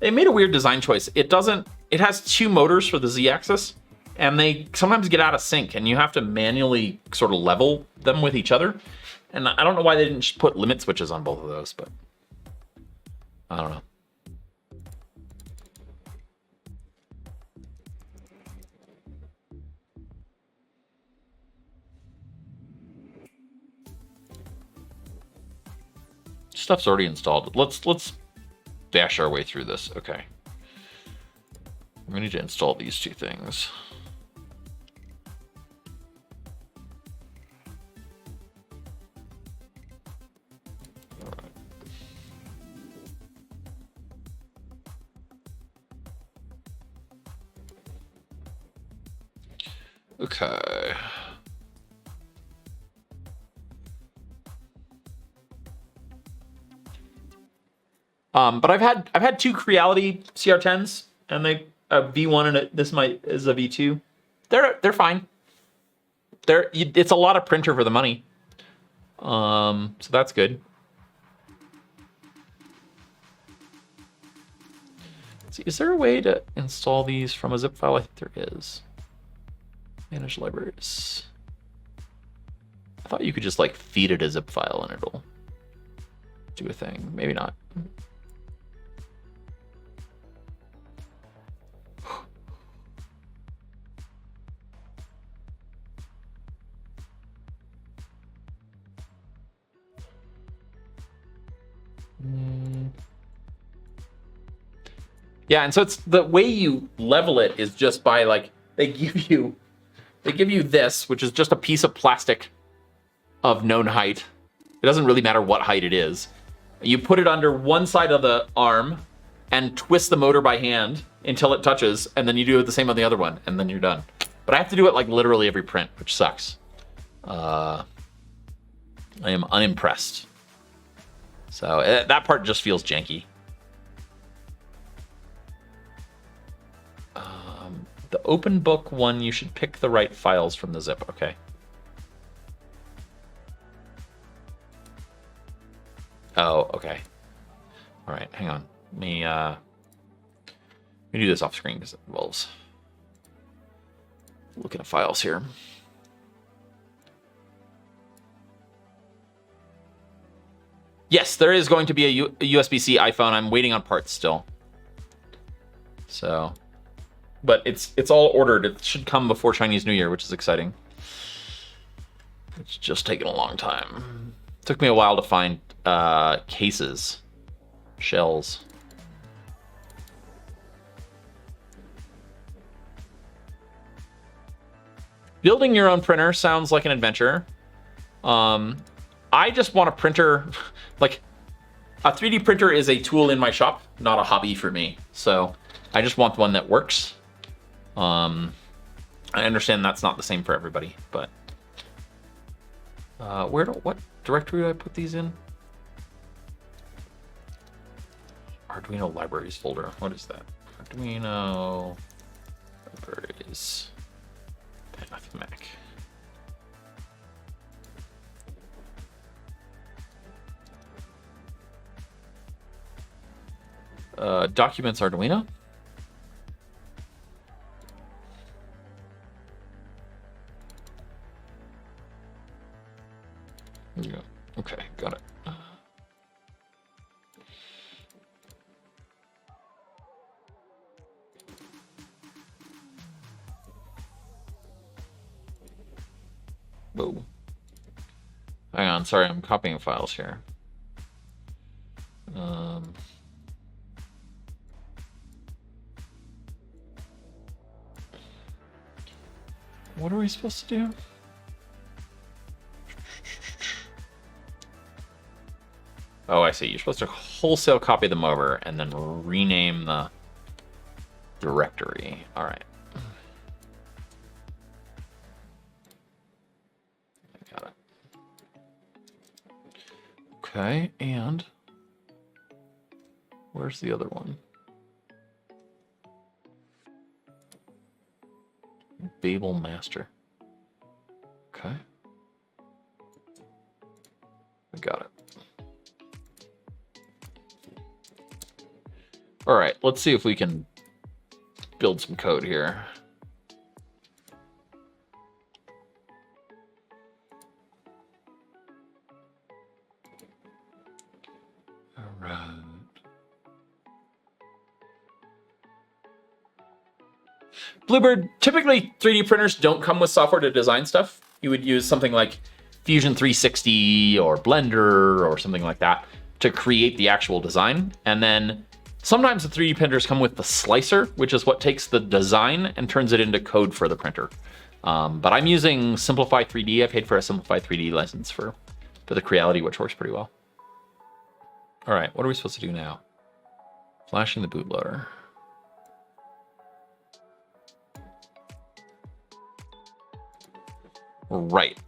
They made a weird design choice. It has 2 motors for the Z-axis, and they sometimes get out of sync, and you have to manually sort of level them with each other. And I don't know why they didn't just put limit switches on both of those, but I don't know. Stuff's already installed. Let's dash our way through this. Okay. We need to install these 2 things. All right. Okay. But I've had 2 Creality CR10s, and they a V1 and this is a V2. They're fine. It's a lot of printer for the money. So that's good. Let's see, is there a way to install these from a zip file? I think there is. Manage libraries. I thought you could just like feed it a zip file and it'll do a thing. Maybe not. Yeah, and so it's the way you level it is just by like they give you this, which is just a piece of plastic of known height. It doesn't really matter what height it is. You put it under one side of the arm and twist the motor by hand until it touches, and then you do it the same on the other one, and then you're done. But I have to do it like literally every print, which sucks. I am unimpressed. So that part just feels janky. The open book one, you should pick the right files from the zip. Okay. Oh, okay. All right, hang on. Let me do this off screen because it involves looking at files here. Yes, there is going to be a USB-C iPhone. I'm waiting on parts still. So, but it's all ordered. It should come before Chinese New Year, which is exciting. It's just taken a long time. It took me a while to find cases, shells. Building your own printer sounds like an adventure. I just want a printer, like a 3D printer is a tool in my shop, not a hobby for me. So I just want one that works. I understand that's not the same for everybody, but what directory do I put these in? Arduino libraries folder. What is that? Arduino libraries. Path Mac. Documents Arduino. There you go. Okay, got it. Whoa. Hang on, sorry, I'm copying files here. What are we supposed to do? Oh, I see. You're supposed to wholesale copy them over and then rename the directory. All right. Okay, and where's the other one? Babel Master. Okay. I got it. All right, let's see if we can build some code here. All right. Bluebird, typically 3D printers don't come with software to design stuff. You would use something like Fusion 360 or Blender or something like that to create the actual design. And then sometimes the 3D printers come with the slicer, which is what takes the design and turns it into code for the printer. But I'm using Simplify 3D. I paid for a Simplify 3D license for the Creality, which works pretty well. All right, what are we supposed to do now? Flashing the bootloader. Right.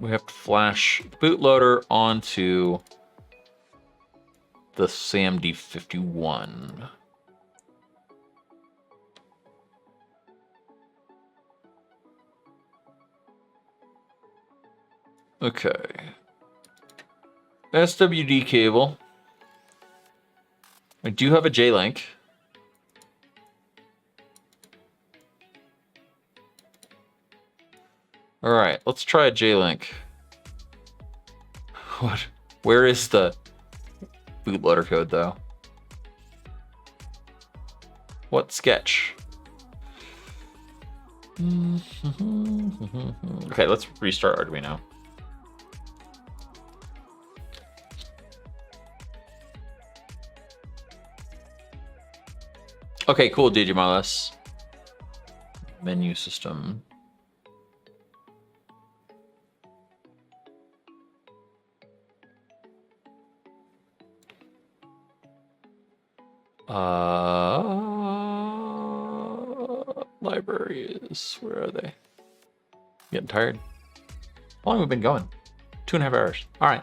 We have to flash bootloader onto the SMD 51. Okay. SWD cable. I do have a J-Link. All right, let's try a J-Link. What? Where is the bootloader code, though? What sketch? Okay, let's restart Arduino. Okay, cool, Digimodus. Menu system. Libraries, where are they? Getting tired. How long have we been going? 2.5 hours. All right.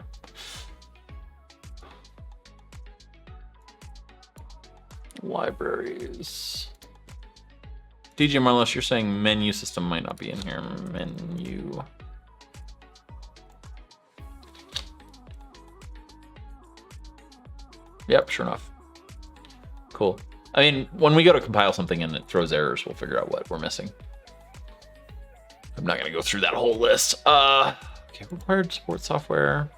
Libraries. DJ Marlos, you're saying menu system might not be in here. Menu. Yep, sure enough. Cool. I mean, when we go to compile something and it throws errors, we'll figure out what we're missing. I'm not going to go through that whole list. Okay, required support software.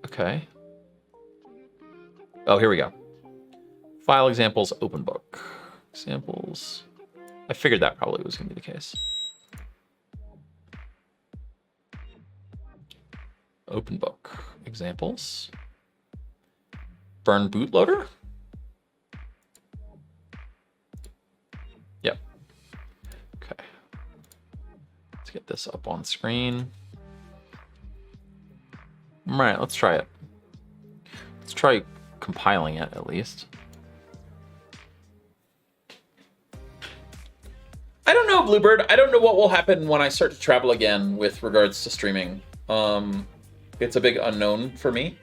Okay. Oh, here we go. File examples, open book. Examples. I figured that probably was going to be the case. Open book. Examples. Burn bootloader. Yep. Okay. Let's get this up on screen. All right, let's try it. Let's try compiling it at least. I don't know, Bluebird. I don't know what will happen when I start to travel again with regards to streaming. It's a big unknown for me.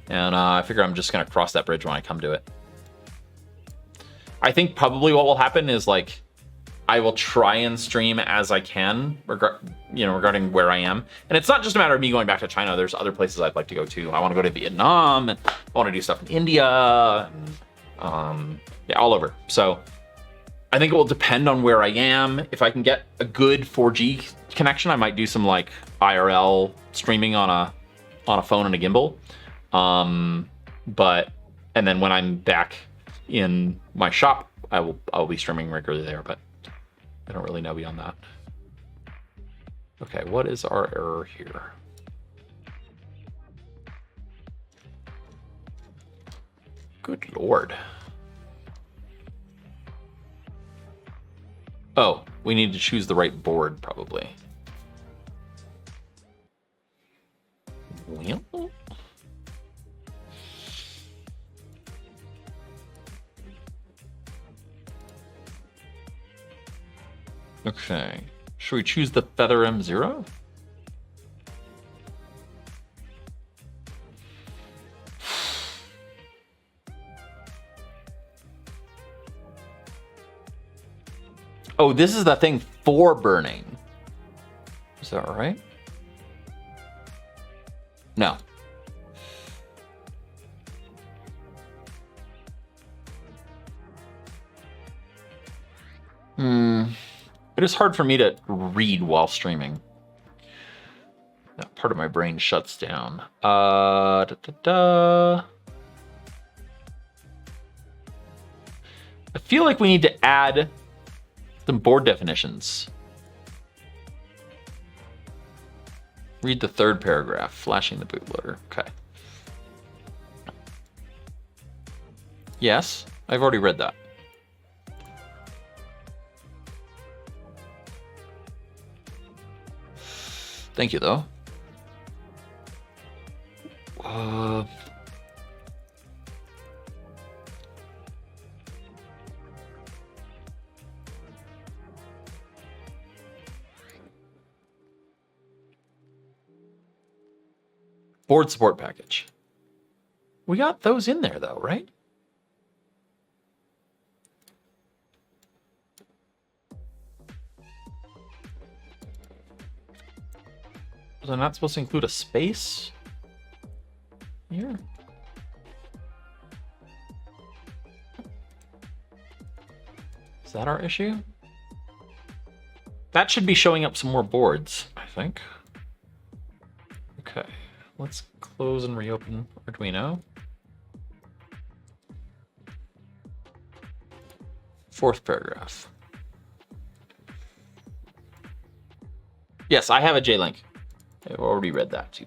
And I figure I'm just going to cross that bridge when I come to it. I think probably what will happen is, like, I will try and stream as I can, regarding where I am. And it's not just a matter of me going back to China. There's other places I'd like to go to. I want to go to Vietnam, and I want to do stuff in India, and, yeah, all over. So I think it will depend on where I am. If I can get a good 4G connection, I might do some, like, IRL streaming on a phone and a gimbal. And then when I'm back in my shop, I'll be streaming regularly there, but I don't really know beyond that. Okay, what is our error here? Good Lord. Oh, we need to choose the right board, probably. Well, okay. Should we choose the Feather M0? Oh, this is the thing for burning. Is that right? No. It is hard for me to read while streaming. That part of my brain shuts down. I feel like we need to add some board definitions. Read the third paragraph, flashing the bootloader. Okay. Yes, I've already read that. Thank you, though. Board support package. We got those in there, though, right? Was I not supposed to include a space here? Is that our issue? That should be showing up some more boards, I think. Okay, let's close and reopen Arduino. Fourth paragraph. Yes, I have a J-Link. I've already read that too.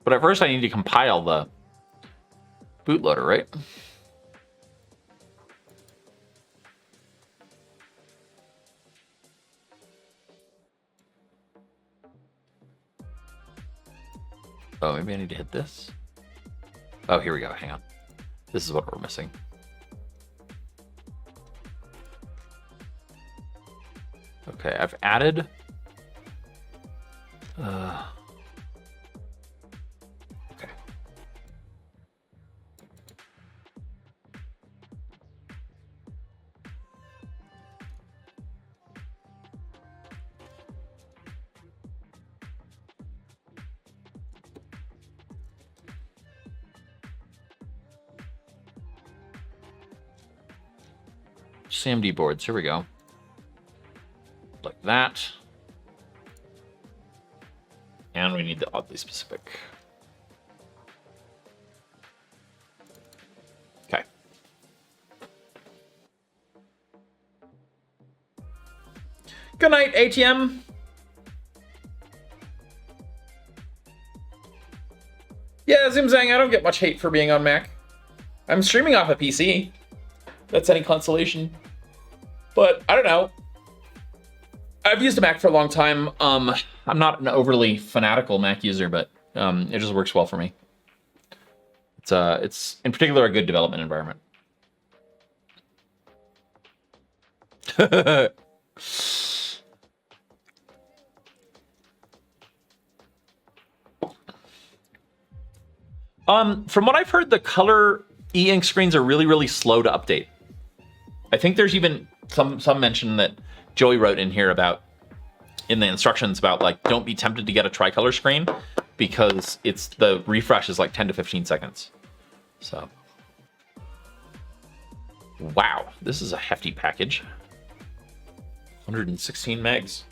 But at first I need to compile the bootloader, right? Oh, maybe I need to hit this. Oh, here we go. Hang on. This is what we're missing. Okay, I've added okay. SMD boards, here we go. Like that. And we need the oddly specific. Okay. Good night, ATM. Yeah, Zimzang, I don't get much hate for being on Mac. I'm streaming off a PC. That's any consolation. But I don't know. I've used a Mac for a long time. I'm not an overly fanatical Mac user, but it just works well for me. It's in particular a good development environment. From what I've heard, the color e-ink screens are really, really slow to update. I think there's even some mention that Joey wrote in here about, in the instructions about, like, don't be tempted to get a tricolor screen because the refresh is like 10 to 15 seconds. So, wow, this is a hefty package. 116 megs.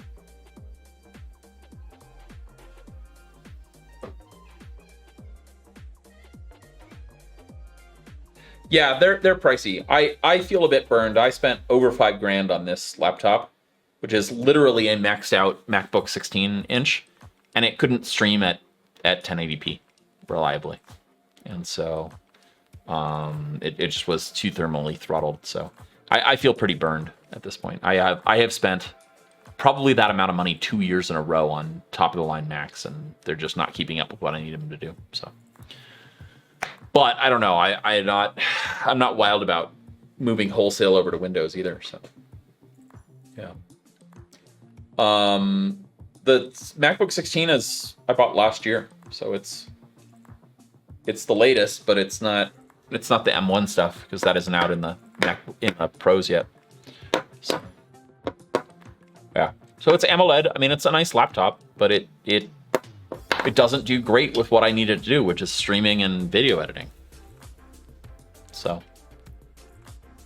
Yeah, they're pricey. I feel a bit burned. I spent over $5,000 on this laptop, which is literally a maxed out MacBook 16-inch, and it couldn't stream at 1080p reliably. And so it just was too thermally throttled. So I feel pretty burned at this point. I have spent probably that amount of money 2 years in a row on top of the line Macs, and they're just not keeping up with what I need them to do. So, but I don't know. I'm not wild about moving wholesale over to Windows either. So yeah. The MacBook 16 I bought last year, so it's the latest, but it's not the M1 stuff because that isn't out in the Pros yet. So, yeah. So it's AMOLED. I mean, it's a nice laptop, but it doesn't do great with what I needed to do, which is streaming and video editing. So,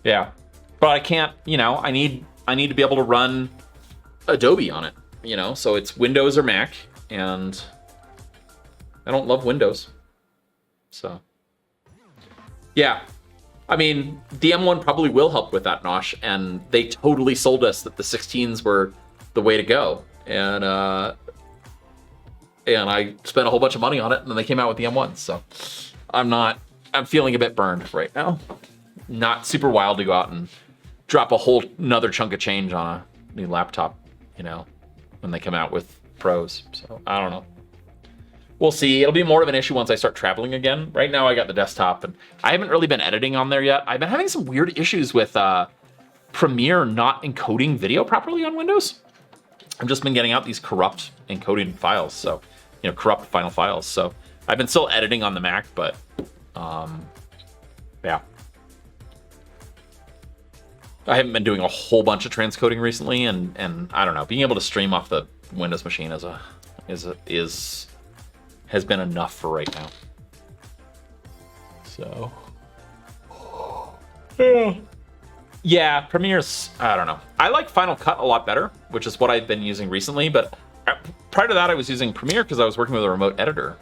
yeah. But I can't, I need to be able to run Adobe on it, so it's Windows or Mac, and I don't love Windows. So, yeah. I mean, the M1 probably will help with that, Nosh, and they totally sold us that the 16s were the way to go. And I spent a whole bunch of money on it, and then they came out with the M1. So I'm feeling a bit burned right now. Not super wild to go out and drop a whole another chunk of change on a new laptop, when they come out with Pros. So I don't know. We'll see. It'll be more of an issue once I start traveling again. Right now I got the desktop, and I haven't really been editing on there yet. I've been having some weird issues with Premiere not encoding video properly on Windows. I've just been getting out these corrupt encoded files, so corrupt final files. So I've been still editing on the Mac, but yeah. I haven't been doing a whole bunch of transcoding recently, and I don't know, being able to stream off the Windows machine has been enough for right now. So yeah, Premiere's, I don't know. I like Final Cut a lot better, which is what I've been using recently, but prior to that I was using Premiere because I was working with a remote editor,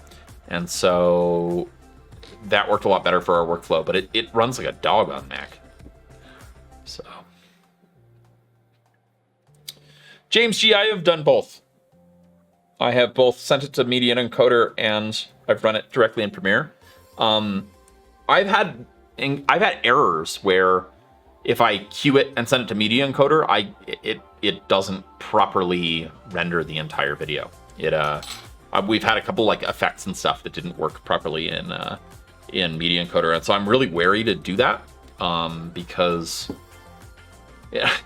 and so that worked a lot better for our workflow, but it runs like a dog on Mac. So James G, I have done both. I have both sent it to Media Encoder and I've run it directly in Premiere. I've had errors where if I queue it and send it to Media Encoder, it doesn't properly render the entire video. We've had a couple like effects and stuff that didn't work properly in Media Encoder, and so I'm really wary to do that because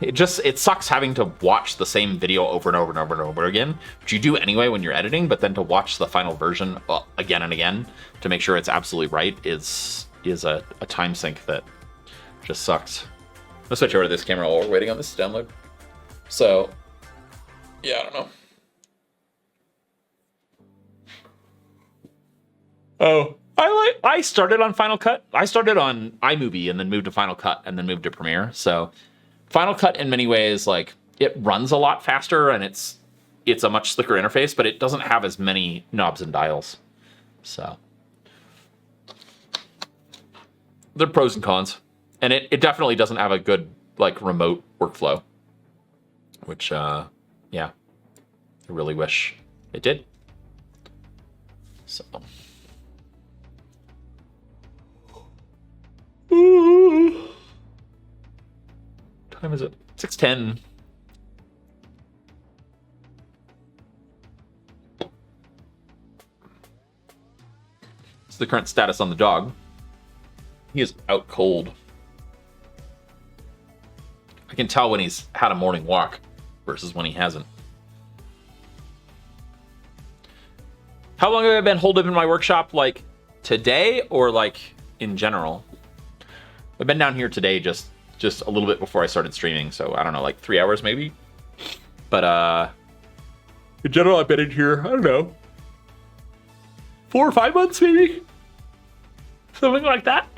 it sucks having to watch the same video over and over and over and over again, which you do anyway when you're editing, but then to watch the final version again and again to make sure it's absolutely right is a time sink that just sucks. Let's switch over to this camera while we're waiting on this to download. So, yeah, I don't know. Oh, I started on Final Cut. I started on iMovie and then moved to Final Cut and then moved to Premiere. So Final Cut in many ways, like, it runs a lot faster and it's a much slicker interface, but it doesn't have as many knobs and dials. So there are pros and cons. And it definitely doesn't have a good, like, remote workflow, which, yeah, I really wish it did. So. Time is it? 6:10. It's the current status on the dog. He is out cold. I can tell when he's had a morning walk versus when he hasn't. How long have I been holed up in my workshop? Like today or like in general? I've been down here today just a little bit before I started streaming, so I don't know, like 3 hours maybe. But in general I've been in here, I don't know, 4 or 5 months maybe? Something like that.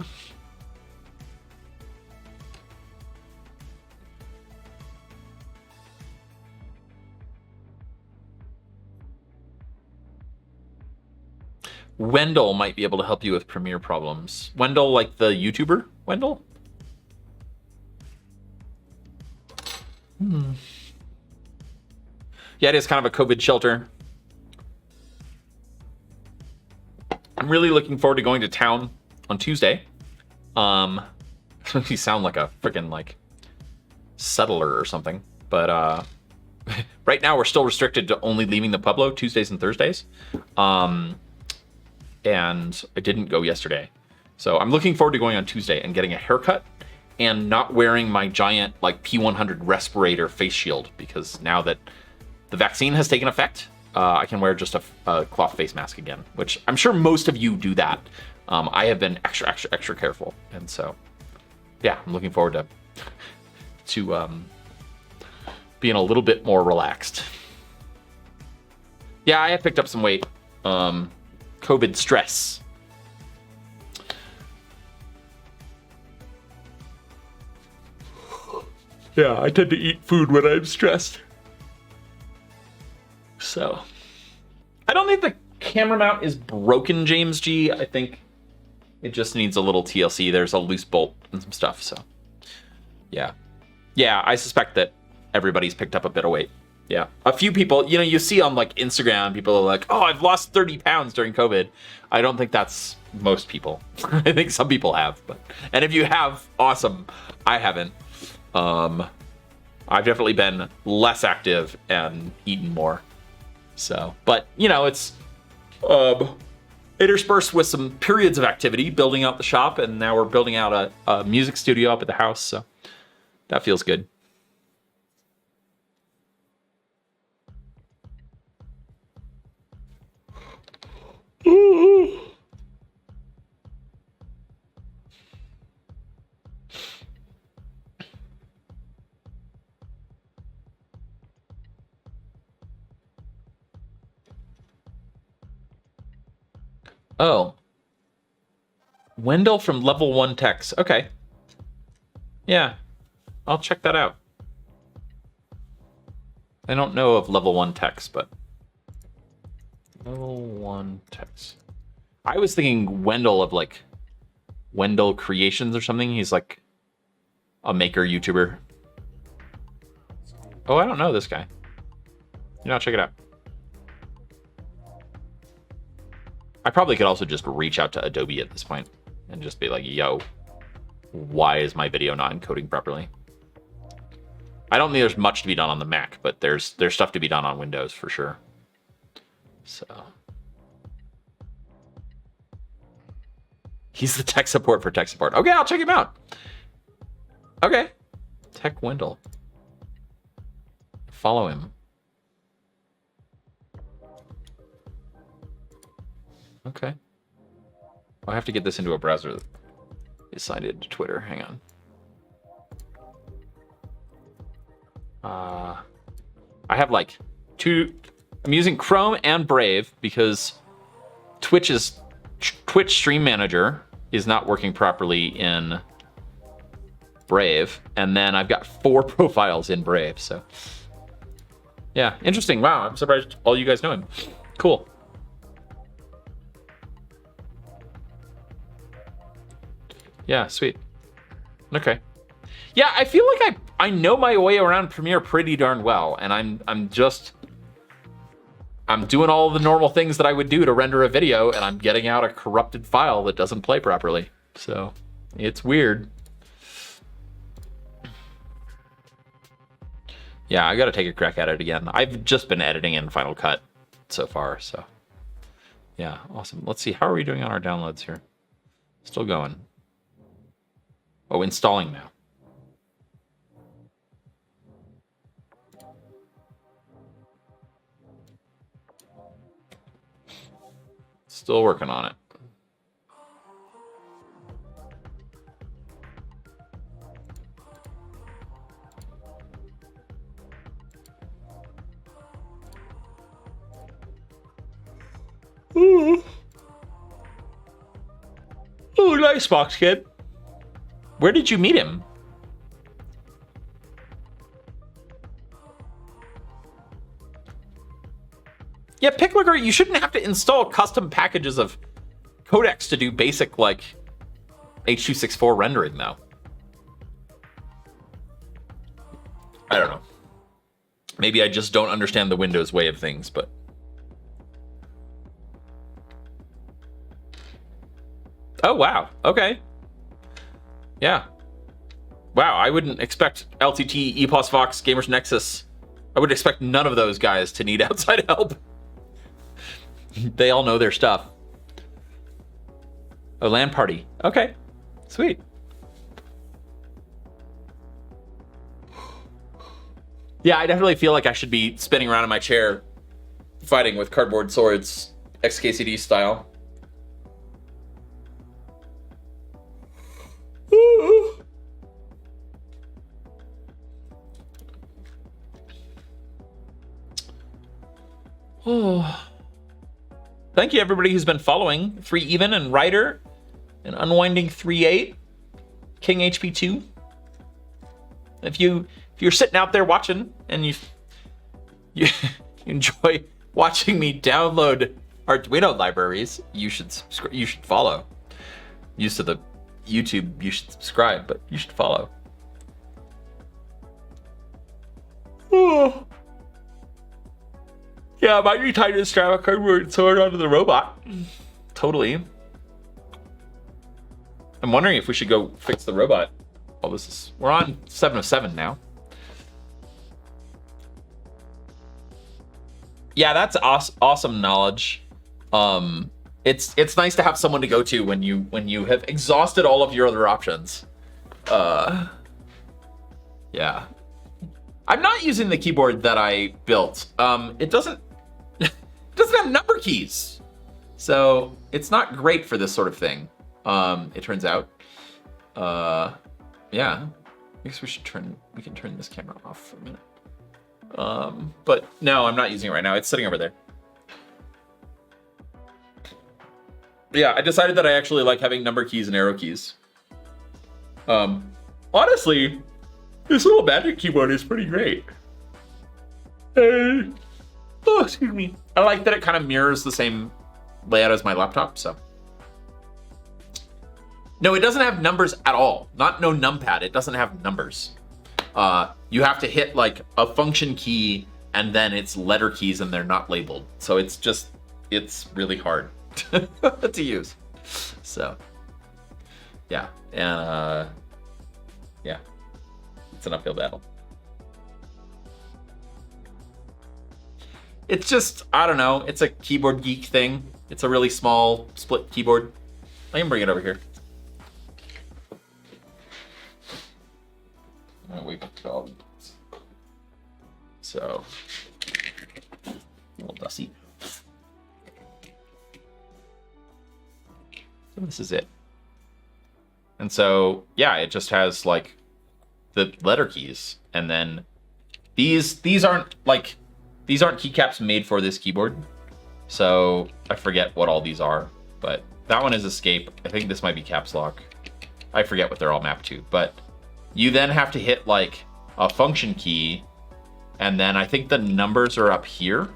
Wendell might be able to help you with Premiere problems. Wendell, like the YouTuber? Wendell? Yeah, it is kind of a COVID shelter. I'm really looking forward to going to town on Tuesday. You sound like a freaking like settler or something. But right now we're still restricted to only leaving the Pueblo Tuesdays and Thursdays. And I didn't go yesterday. So I'm looking forward to going on Tuesday and getting a haircut and not wearing my giant like P100 respirator face shield, because now that the vaccine has taken effect, I can wear just a cloth face mask again, which I'm sure most of you do that. I have been extra careful, and so yeah, I'm looking forward to being a little bit more relaxed. Yeah, I have picked up some weight. COVID stress. Yeah, I tend to eat food when I'm stressed. So, I don't think the camera mount is broken, James G. I think it just needs a little TLC. There's a loose bolt and some stuff, so yeah. Yeah, I suspect that everybody's picked up a bit of weight. Yeah, a few people, you know, you see on like Instagram, people are like, oh, I've lost 30 pounds during COVID. I don't think that's most people. I think some people have, and if you have, awesome. I haven't. I've definitely been less active and eaten more. So, but you know, it's interspersed with some periods of activity, building out the shop, and now we're building out a music studio up at the house. So that feels good. Oh. Wendell from Level 1 Techs. Okay. Yeah. I'll check that out. I don't know of Level 1 Techs, but... Level 1 Techs. I was thinking Wendell of, like, Wendell Creations or something. He's, like, a maker YouTuber. Oh, I don't know this guy. You know, I'll check it out. I probably could also just reach out to Adobe at this point and just be like, yo, why is my video not encoding properly? I don't think there's much to be done on the Mac, but there's stuff to be done on Windows for sure. So he's the tech support for tech support. Okay, I'll check him out. Okay. Tech Wendell. Follow him. Okay. I have to get this into a browser that is signed into Twitter. Hang on. I have like I'm using Chrome and Brave because Twitch Stream Manager is not working properly in Brave, and then I've got 4 profiles in Brave. So yeah, interesting. Wow, I'm surprised all you guys know him. Cool. Yeah, sweet. Okay. Yeah, I feel like I know my way around Premiere pretty darn well, and I'm doing all the normal things that I would do to render a video, and I'm getting out a corrupted file that doesn't play properly. So, it's weird. Yeah, I gotta take a crack at it again. I've just been editing in Final Cut so far, so. Yeah, awesome. Let's see, how are we doing on our downloads here? Still going. Oh, installing now. Still working on it. Ooh. Ooh, nice box, kid. Where did you meet him? Yeah, Picklagger, you shouldn't have to install custom packages of codecs to do basic, like, H.264 rendering, though. I don't know. Maybe I just don't understand the Windows way of things, but... Oh, wow. Okay. Yeah. Wow, I wouldn't expect LTT, EPOS Vox, Gamers Nexus. I would expect none of those guys to need outside help. They all know their stuff. Oh, LAN party. Okay, sweet. Yeah, I definitely feel like I should be spinning around in my chair, fighting with cardboard swords, XKCD style. Oh. Thank you everybody who's been following. 3 Even and Ryder and Unwinding 3-8, King HP2. If you're sitting out there watching and you enjoy watching me download Arduino libraries, you should follow. Used to the YouTube, you should subscribe, but you should follow. Oh. Yeah, might be time to strap a cardboard sword onto the robot. Totally. I'm wondering if we should go fix the robot. Oh, we're on 7 of 7 now. Yeah, that's awesome knowledge. It's nice to have someone to go to when you have exhausted all of your other options. Yeah. I'm not using the keyboard that I built. It doesn't have number keys. So it's not great for this sort of thing. It turns out. Yeah. I guess we can turn this camera off for a minute. But no, I'm not using it right now. It's sitting over there. Yeah, I decided that I actually like having number keys and arrow keys. Honestly, this little magic keyboard is pretty great. Oh, excuse me. I like that it kind of mirrors the same layout as my laptop, so. No, it doesn't have numbers at all. No numpad, it doesn't have numbers. You have to hit like a function key and then it's letter keys and they're not labeled. So it's really hard to use. So, yeah, and yeah, it's an uphill battle. It's just, I don't know, it's a keyboard geek thing. It's a really small split keyboard. I can bring it over here. I'm gonna wake up the dog. So, a little dusty. So this is it. And so, yeah, it just has like the letter keys, and then these aren't keycaps made for this keyboard. So I forget what all these are, but that one is escape. I think this might be caps lock. I forget what they're all mapped to, but you then have to hit like a function key, and then I think the numbers are up here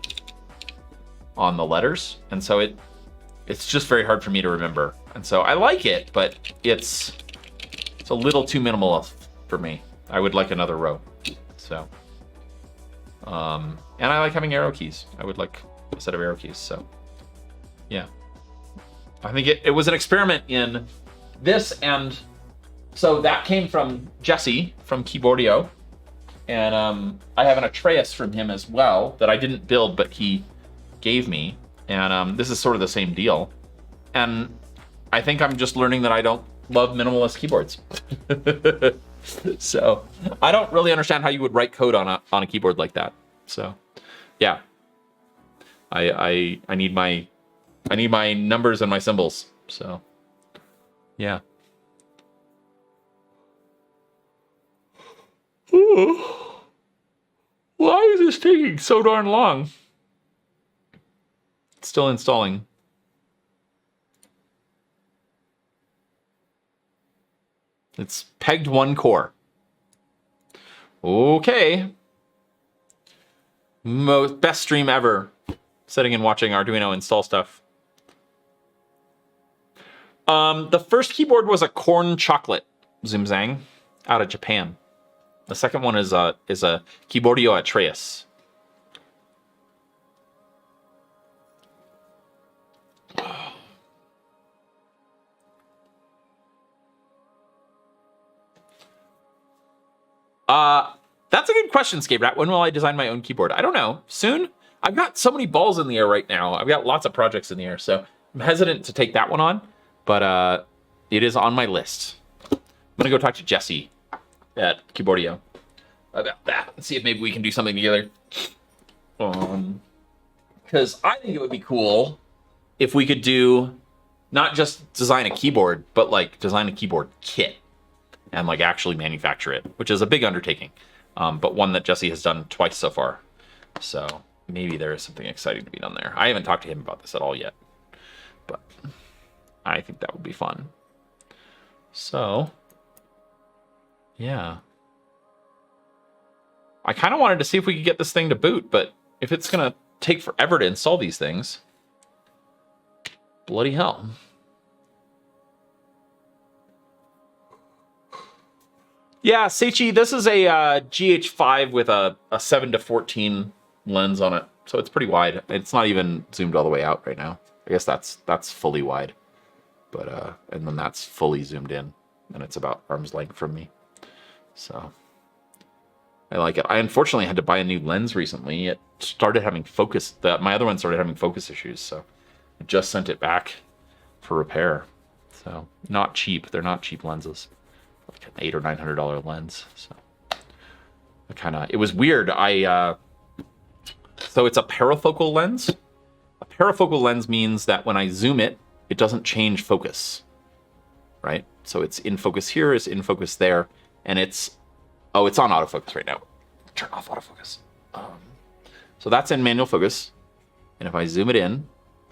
on the letters, and so it's just very hard for me to remember. And so I like it, but it's a little too minimal for me. I would like another row. So, and I like having arrow keys. I would like a set of arrow keys. So, yeah, I think it was an experiment in this, and so that came from Jesse from Keyboardio, and I have an Atreus from him as well that I didn't build, but he gave me, and this is sort of the same deal. And I think I'm just learning that I don't love minimalist keyboards. So I don't really understand how you would write code on a keyboard like that. So yeah, I need my numbers and my symbols. So yeah. Ooh. Why is this taking so darn long? It's still installing. It's pegged 1 core. Okay. Best stream ever. Sitting and watching Arduino install stuff. The first keyboard was a corn chocolate Zoomzang out of Japan. The second one is a Keyboardio Atreus. That's a good question, Scaperat. When will I design my own keyboard? I don't know. Soon? I've got so many balls in the air right now. I've got lots of projects in the air, so I'm hesitant to take that one on. But it is on my list. I'm gonna go talk to Jesse at Keyboardio about that and see if maybe we can do something together. Because I think it would be cool if we could do not just design a keyboard, but like design a keyboard kit and like actually manufacture it, which is a big undertaking, but one that Jesse has done twice so far. So maybe there is something exciting to be done there. I haven't talked to him about this at all yet, but I think that would be fun. So yeah, I kind of wanted to see if we could get this thing to boot, but if it's gonna take forever to install these things, bloody hell. Yeah, Seichi, this is a GH5 with a 7-14 lens on it, so it's pretty wide. It's not even zoomed all the way out right now. I guess that's fully wide, but and then that's fully zoomed in, and it's about arm's length from me. So I like it. I unfortunately had to buy a new lens recently. It started having focus. My other one started having focus issues, so I just sent it back for repair. So not cheap. They're not cheap lenses. Like an $800 or $900 lens. So it was weird. So it's a parafocal lens. A parafocal lens means that when I zoom it, it doesn't change focus, right? So it's in focus here, it's in focus there, and it's on autofocus right now. Turn off autofocus. So that's in manual focus, and if I zoom it in,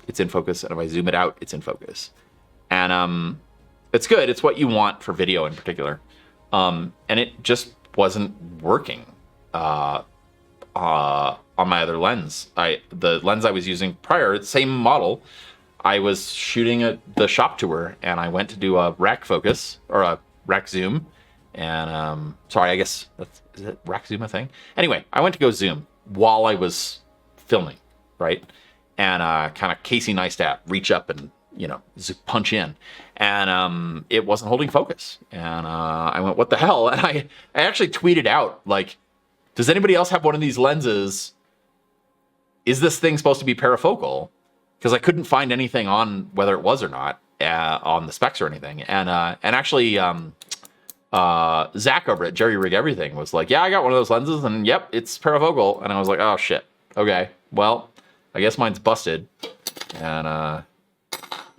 it's in focus, and if I zoom it out, it's in focus. And it's good. It's what you want for video in particular. And it just wasn't working on my other lens. The lens I was using prior, the same model, I was shooting the shop tour, and I went to do a rack focus or a rack zoom. And sorry, I guess is it rack zoom a thing? Anyway, I went to go zoom while I was filming, right? And kind of Casey Neistat reach up and punch in, and it wasn't holding focus. And I went, what the hell? And I actually tweeted out, like, does anybody else have one of these lenses? Is this thing supposed to be parafocal? Because I couldn't find anything on whether it was or not on the specs or anything. And actually, Zach over at Jerry Rig Everything was like, yeah, I got one of those lenses, and yep, it's parafocal. And I was like, oh shit, okay, well, I guess mine's busted. And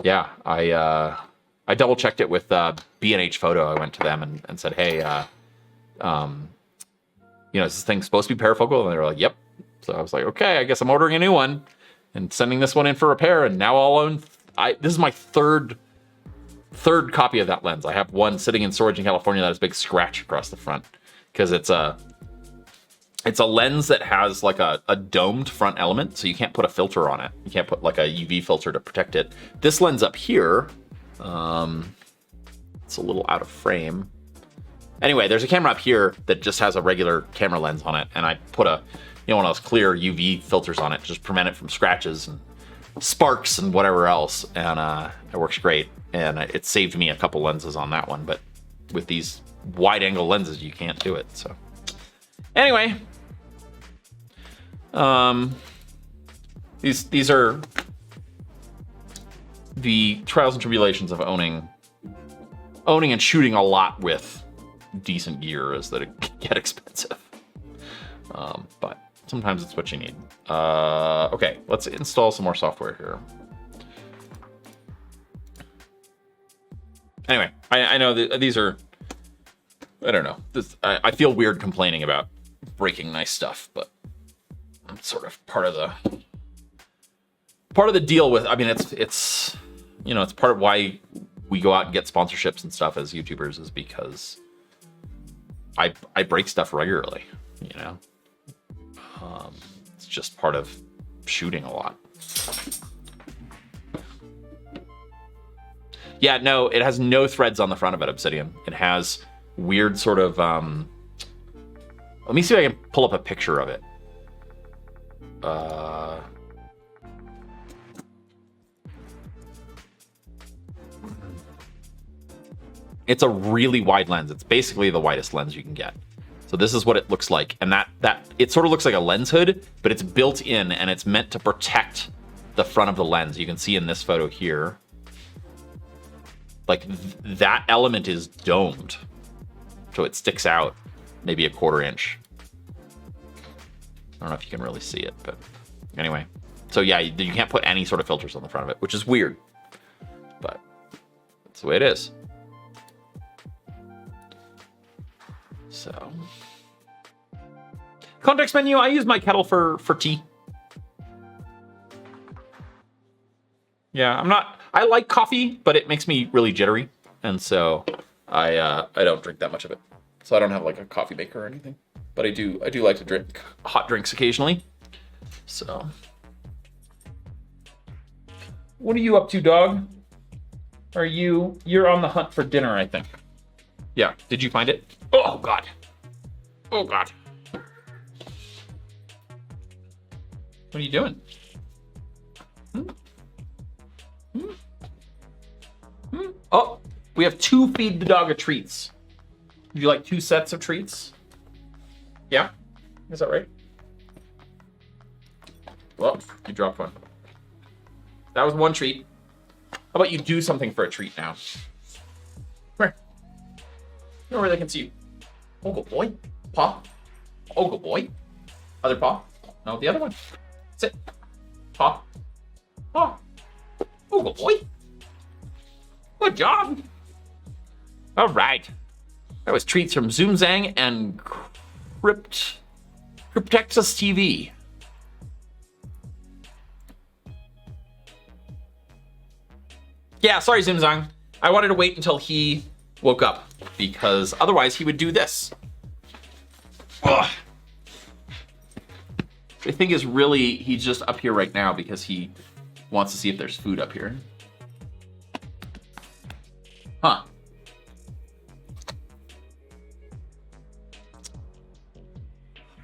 yeah, I double checked it with B&H Photo. I went to them and said, hey, is this thing supposed to be parafocal? And they were like, yep. So I was like, okay, I guess I'm ordering a new one and sending this one in for repair. And now I'll own. This is my third copy of that lens. I have one sitting in storage in California that has a big scratch across the front because it's a lens that has like a domed front element, so you can't put a filter on it. You can't put like a UV filter to protect it. This lens up here, it's a little out of frame. Anyway, there's a camera up here that just has a regular camera lens on it, and I put one of those clear UV filters on it to just prevent it from scratches and sparks and whatever else, and it works great. And it saved me a couple lenses on that one, but with these wide-angle lenses, you can't do it. So anyway, these are the trials and tribulations of owning and shooting a lot with decent gear, is that it can get expensive. But sometimes it's what you need. Okay, let's install some more software here. Anyway, I know that these are, I don't know. I feel weird complaining about breaking nice stuff, but it's sort of part of the deal with. I mean, it's part of why we go out and get sponsorships and stuff as YouTubers, is because I break stuff regularly. It's just part of shooting a lot. Yeah, no, it has no threads on the front of it, Obsidian. It has weird sort of, let me see if I can pull up a picture of it. It's a really wide lens. It's basically the widest lens you can get. So this is what it looks like. And that it sort of looks like a lens hood, but it's built in and it's meant to protect the front of the lens. You can see in this photo here. like that element is domed, so it sticks out maybe a 1/4 inch. I don't know if you can really see it, but anyway. So yeah, you can't put any sort of filters on the front of it, which is weird, but that's the way it is. So, context menu, I use my kettle for tea. Yeah, I like coffee, but it makes me really jittery, and so I don't drink that much of it. So I don't have like a coffee maker or anything, but I do like to drink hot drinks occasionally. So, what are you up to, dog? You're on the hunt for dinner, I think. Yeah, did you find it? Oh God. Oh God. What are you doing? Oh, we have 2 feed the dog a treats. Would you like 2 sets of treats? Yeah? Is that right? Well, you dropped one. That was 1 treat. How about you do something for a treat now? Come here. Where they can see you. Oh, good boy. Paw. Oh, good boy. Other paw. No, the other one. Sit. Paw. Paw. Oh, good boy. Good job. All right. That was treats from Zoomzang and Cryptexus TV. Yeah, sorry, Zoomzang. I wanted to wait until he woke up because otherwise he would do this. Ugh. I think is really, he's just up here right now because he wants to see if there's food up here. Huh.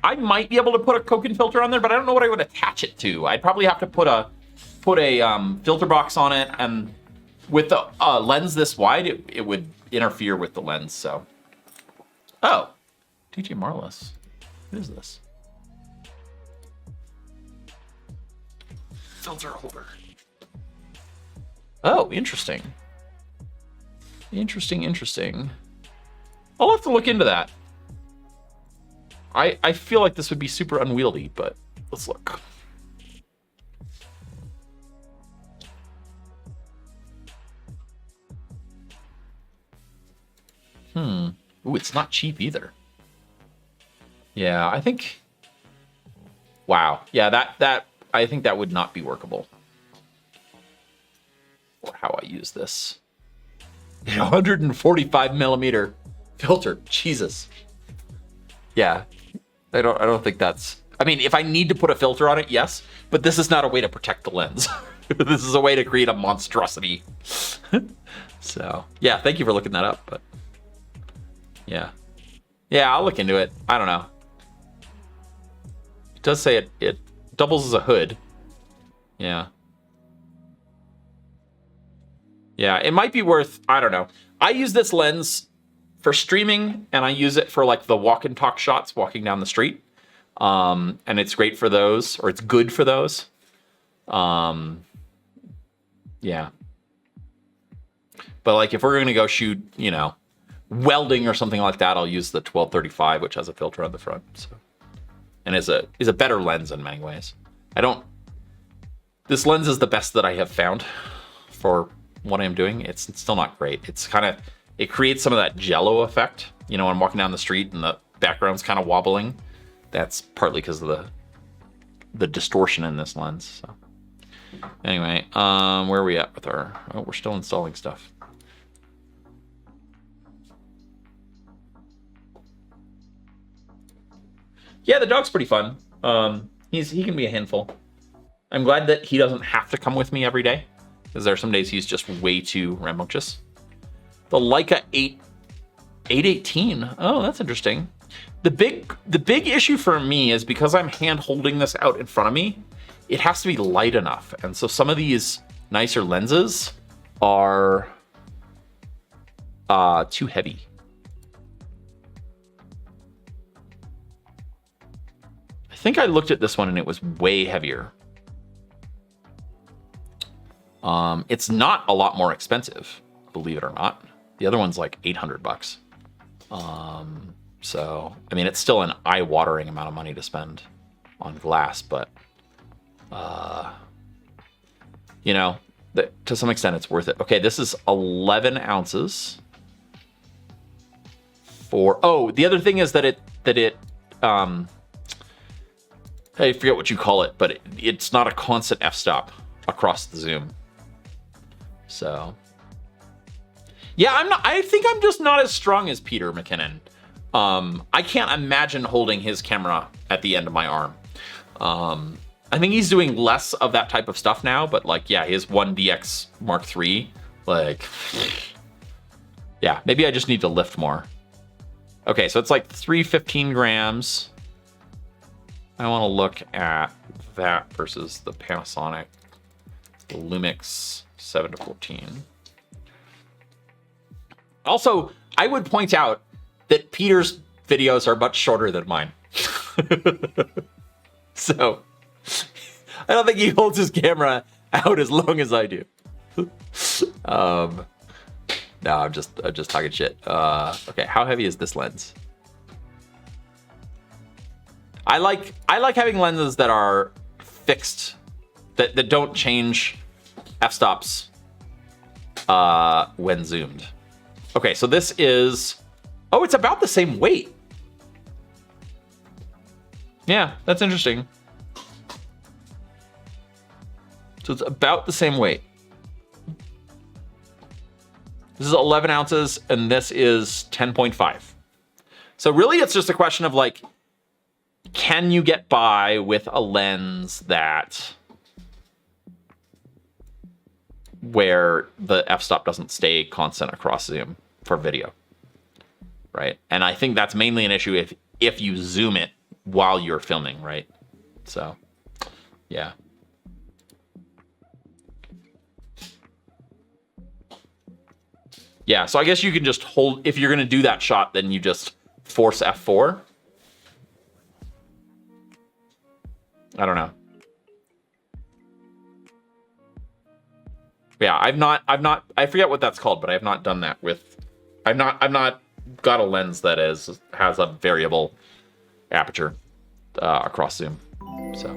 I might be able to put a Koken filter on there, but I don't know what I would attach it to. I'd probably have to put a filter box on it, and with the lens this wide, it would interfere with the lens. So, oh, DJ Marlis, what is this? Filter holder. Oh, interesting. Interesting. I'll have to look into that. I feel like this would be super unwieldy, but let's look. Ooh, it's not cheap either. Yeah, I think. Wow. Yeah, that I think that would not be workable. Or how I use this. 145 millimeter filter. Jesus. Yeah. I don't think that's. I mean, if I need to put a filter on it, yes, but this is not a way to protect the lens. This is a way to create a monstrosity. So, yeah, thank you for looking that up, but yeah. Yeah, I'll look into it. I don't know. It does say it doubles as a hood. Yeah. Yeah, it might be worth, I don't know. I use this lens for streaming, and I use it for like the walk and talk shots walking down the street. And it's great for those, or it's good for those. Yeah. But like if we're going to go shoot, you know, welding or something like that, I'll use the 1235, which has a filter on the front. So, and is a better lens in many ways. This lens is the best that I have found for what I'm doing. It's still not great. It's kind of, it creates some of that jello effect, you know, when I'm walking down the street and the background's kind of wobbling. That's partly because of the distortion in this lens. So anyway, where are we at with our, oh, we're still installing stuff. Yeah, the dog's pretty fun. He can be a handful. I'm glad that he doesn't have to come with me every day, because there are some days he's just way too rambunctious. The Leica 818. Oh, that's interesting. The big issue for me is because I'm hand holding this out in front of me, it has to be light enough. And so some of these nicer lenses are too heavy. I think I looked at this one and it was way heavier. It's not a lot more expensive believe it or not. The other one's like $800. So, I mean, it's still an eye-watering amount of money to spend on glass, but, you know, to some extent it's worth it. Okay, this is 11 ounces for, oh, the other thing is that it, I forget what you call it, but it's not a constant f-stop across the zoom. So, yeah, I think I'm just not as strong as Peter McKinnon. I can't imagine holding his camera at the end of my arm. I think he's doing less of that type of stuff now, but like, yeah, his 1DX Mark III, like, yeah, maybe I just need to lift more. Okay, so it's like 315 grams. I want to look at that versus the Panasonic, the Lumix 7-14. Also, I would point out that Peter's videos are much shorter than mine. So, I don't think he holds his camera out as long as I do. No, I'm just talking shit. Okay, how heavy is this lens? I like having lenses that are fixed, that don't change f-stops when zoomed. Okay, so this is, oh, it's about the same weight. Yeah, that's interesting. So it's about the same weight. This is 11 ounces, and this is 10.5. So really, it's just a question of like, can you get by with a lens where the f-stop doesn't stay constant across zoom for video, right? And I think that's mainly an issue if you zoom it while you're filming, right? So, yeah. Yeah, so I guess you can just hold, if you're gonna do that shot, then you just force F4. I don't know. Yeah, I forget what that's called, but I have not done that with, I've not got a lens that has a variable aperture across zoom, so.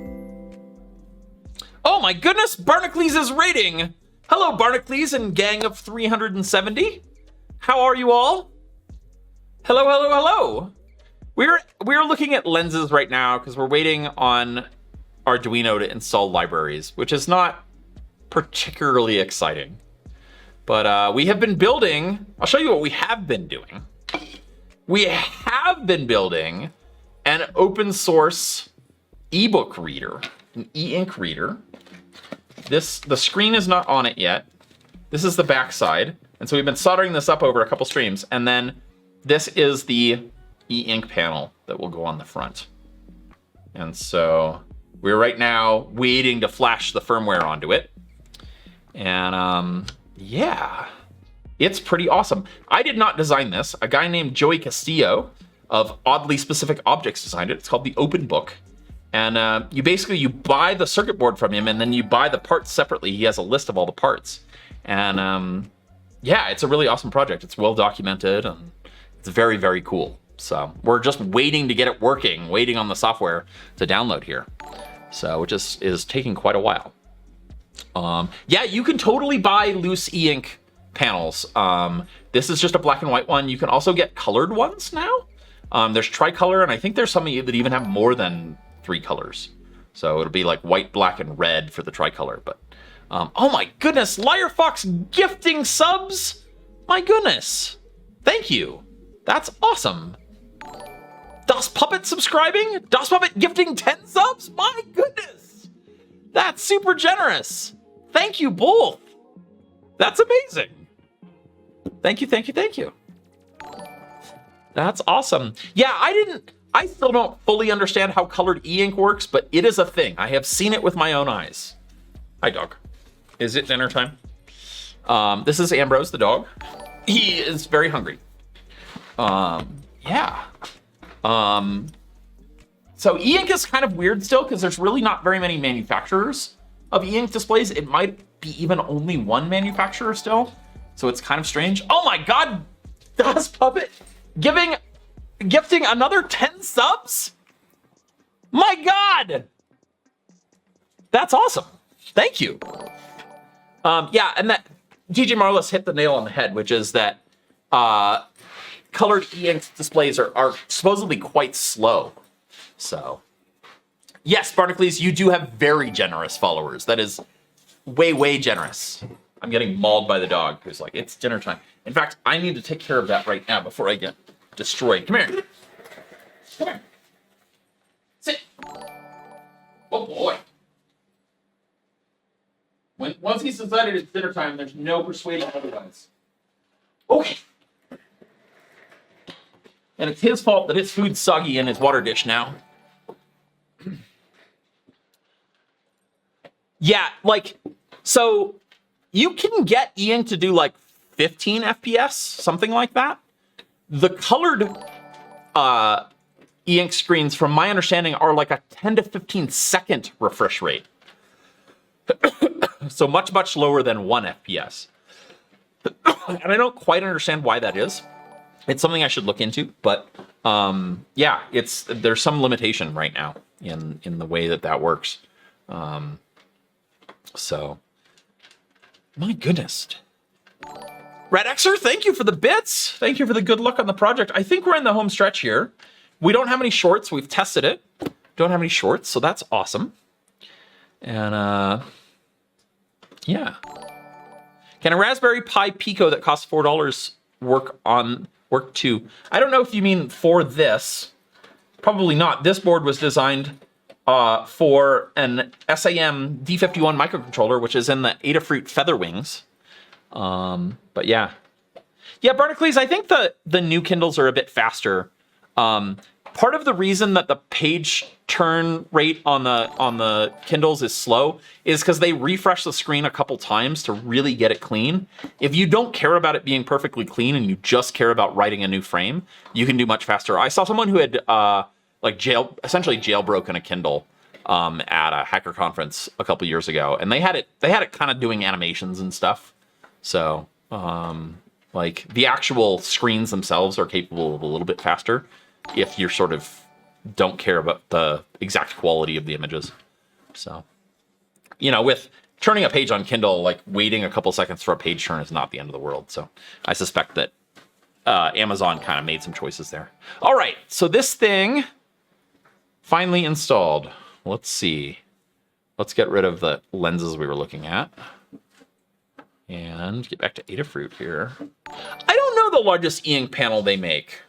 Oh my goodness, Barnacles is rating. Hello, Barnacles and gang of 370. How are you all? Hello, hello, hello. We're looking at lenses right now because we're waiting on Arduino to install libraries, which is not particularly exciting. But we have been building, I'll show you what we have been doing. We have been building an open source ebook reader, an e-ink reader. The screen is not on it yet. This is the back side. And so we've been soldering this up over a couple streams. And then this is the e-ink panel that will go on the front. And so we're right now waiting to flash the firmware onto it. And yeah, it's pretty awesome. I did not design this. A guy named Joey Castillo of Oddly Specific Objects designed it. It's called the Open Book. And you buy the circuit board from him, and then you buy the parts separately. He has a list of all the parts. And yeah, it's a really awesome project. It's well documented, and it's very, very cool. So we're just waiting to get it working, waiting on the software to download here. So which is taking quite a while. Yeah, you can totally buy loose e-ink panels. This is just a black and white one. You can also get colored ones now. There's tricolor, and I think there's some that even have more than 3 colors. So it'll be like white, black, and red for the tricolor. But oh my goodness, Liar Fox gifting subs! My goodness, thank you. That's awesome. Das Puppet subscribing? Das Puppet gifting 10 subs? My goodness, that's super generous. Thank you both. That's amazing. Thank you, thank you, thank you. That's awesome. Yeah, I still don't fully understand how colored e-ink works, but it is a thing. I have seen it with my own eyes. Hi, dog. Is it dinner time? This is Ambrose, the dog. He is very hungry. Yeah. So e-ink is kind of weird still because there's really not very many manufacturers of e-ink displays. It might be even only one manufacturer still. So it's kind of strange. Oh my god! Das Puppet gifting another 10 subs? My god! That's awesome. Thank you. Yeah, and that DJ Marlis hit the nail on the head, which is that colored e-ink displays are supposedly quite slow. So, yes, Barnacles, you do have very generous followers. That is way, way generous. I'm getting mauled by the dog, who's like, it's dinner time. In fact, I need to take care of that right now before I get destroyed. Come here. Come here. Sit. Oh, boy. Once he's decided it's dinner time, there's no persuading otherwise. Okay. And it's his fault that his food's soggy in his water dish now. Yeah, like, so you can get e-ink to do like 15 FPS, something like that. The colored e-ink screens, from my understanding, are like a 10 to 15 second refresh rate. So much, much lower than 1 FPS. And I don't quite understand why that is. It's something I should look into, but yeah, there's some limitation right now in the way that works. So, my goodness. Radxer, thank you for the bits. Thank you for the good luck on the project. I think we're in the home stretch here. We don't have any shorts. We've tested it. Don't have any shorts, so that's awesome. And yeah. Can a Raspberry Pi Pico that costs $4 work too? I don't know if you mean for this. Probably not. This board was designed for an SAM D51 microcontroller, which is in the Adafruit Featherwings. But yeah. Yeah, Barnacles, I think the new Kindles are a bit faster. Part of the reason that the page turn rate on the Kindles is slow is because they refresh the screen a couple times to really get it clean. If you don't care about it being perfectly clean and you just care about writing a new frame, you can do much faster. I saw someone who had essentially jailbroken a Kindle at a hacker conference a couple years ago, and they had it kind of doing animations and stuff. So like the actual screens themselves are capable of a little bit faster if you're sort of don't care about the exact quality of the images. So, you know, with turning a page on Kindle, like waiting a couple seconds for a page turn is not the end of the world. So I suspect that Amazon kind of made some choices there. All right, so this thing finally installed. Let's see. Let's get rid of the lenses we were looking at and get back to Adafruit here. I don't know the largest e-ink panel they make.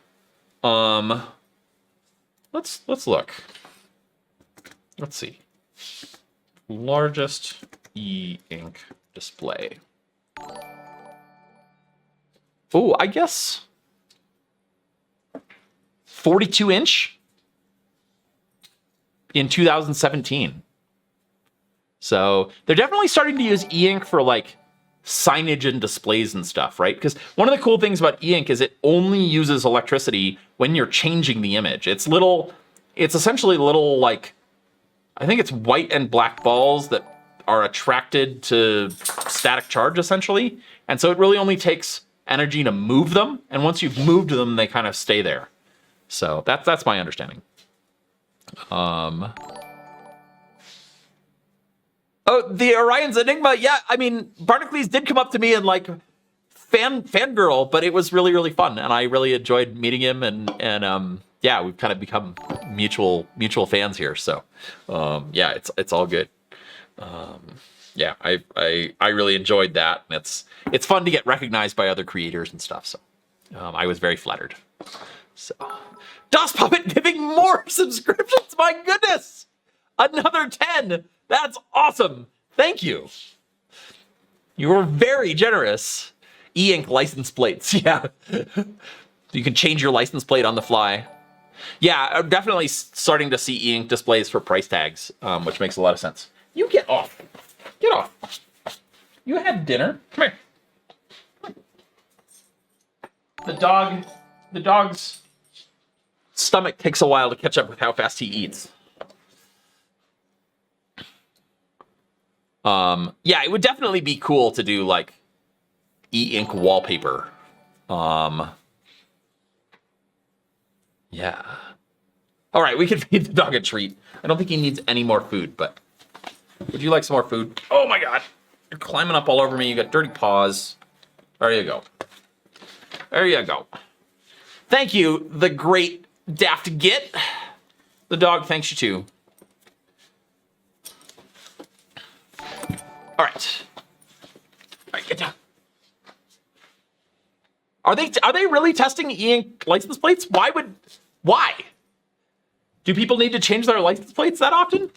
Let's look. Let's see. Largest e-ink display. Oh, I guess 42 inch in 2017. So they're definitely starting to use e-ink for like signage and displays and stuff, right? Because one of the cool things about e-ink is it only uses electricity when you're changing the image. It's essentially little, like, I think it's white and black balls that are attracted to static charge, essentially. And so it really only takes energy to move them. And once you've moved them, they kind of stay there. So that's my understanding. Oh, the Orion's Enigma. Yeah, I mean, Barnacles did come up to me and like fangirl, but it was really, really fun. And I really enjoyed meeting him. And yeah, we've kind of become mutual fans here. So yeah, it's all good. Yeah, I really enjoyed that. And it's fun to get recognized by other creators and stuff. So I was very flattered. So Das Puppet giving more subscriptions. My goodness, another 10. That's awesome. Thank you. You were very generous. E-ink license plates. Yeah. You can change your license plate on the fly. Yeah, I'm definitely starting to see e-ink displays for price tags, which makes a lot of sense. You get off. Get off. You had dinner. Come here. The dog's stomach takes a while to catch up with how fast he eats. Yeah, it would definitely be cool to do like e-ink wallpaper. Yeah. All right, we can feed the dog a treat. I don't think he needs any more food, but would you like some more food? Oh my God, you're climbing up all over me. You got dirty paws. There you go. There you go. Thank you, the great Daft Git. The dog thanks you too. All right. All right, get down. Are they really testing e-ink license plates? Why? Do people need to change their license plates that often?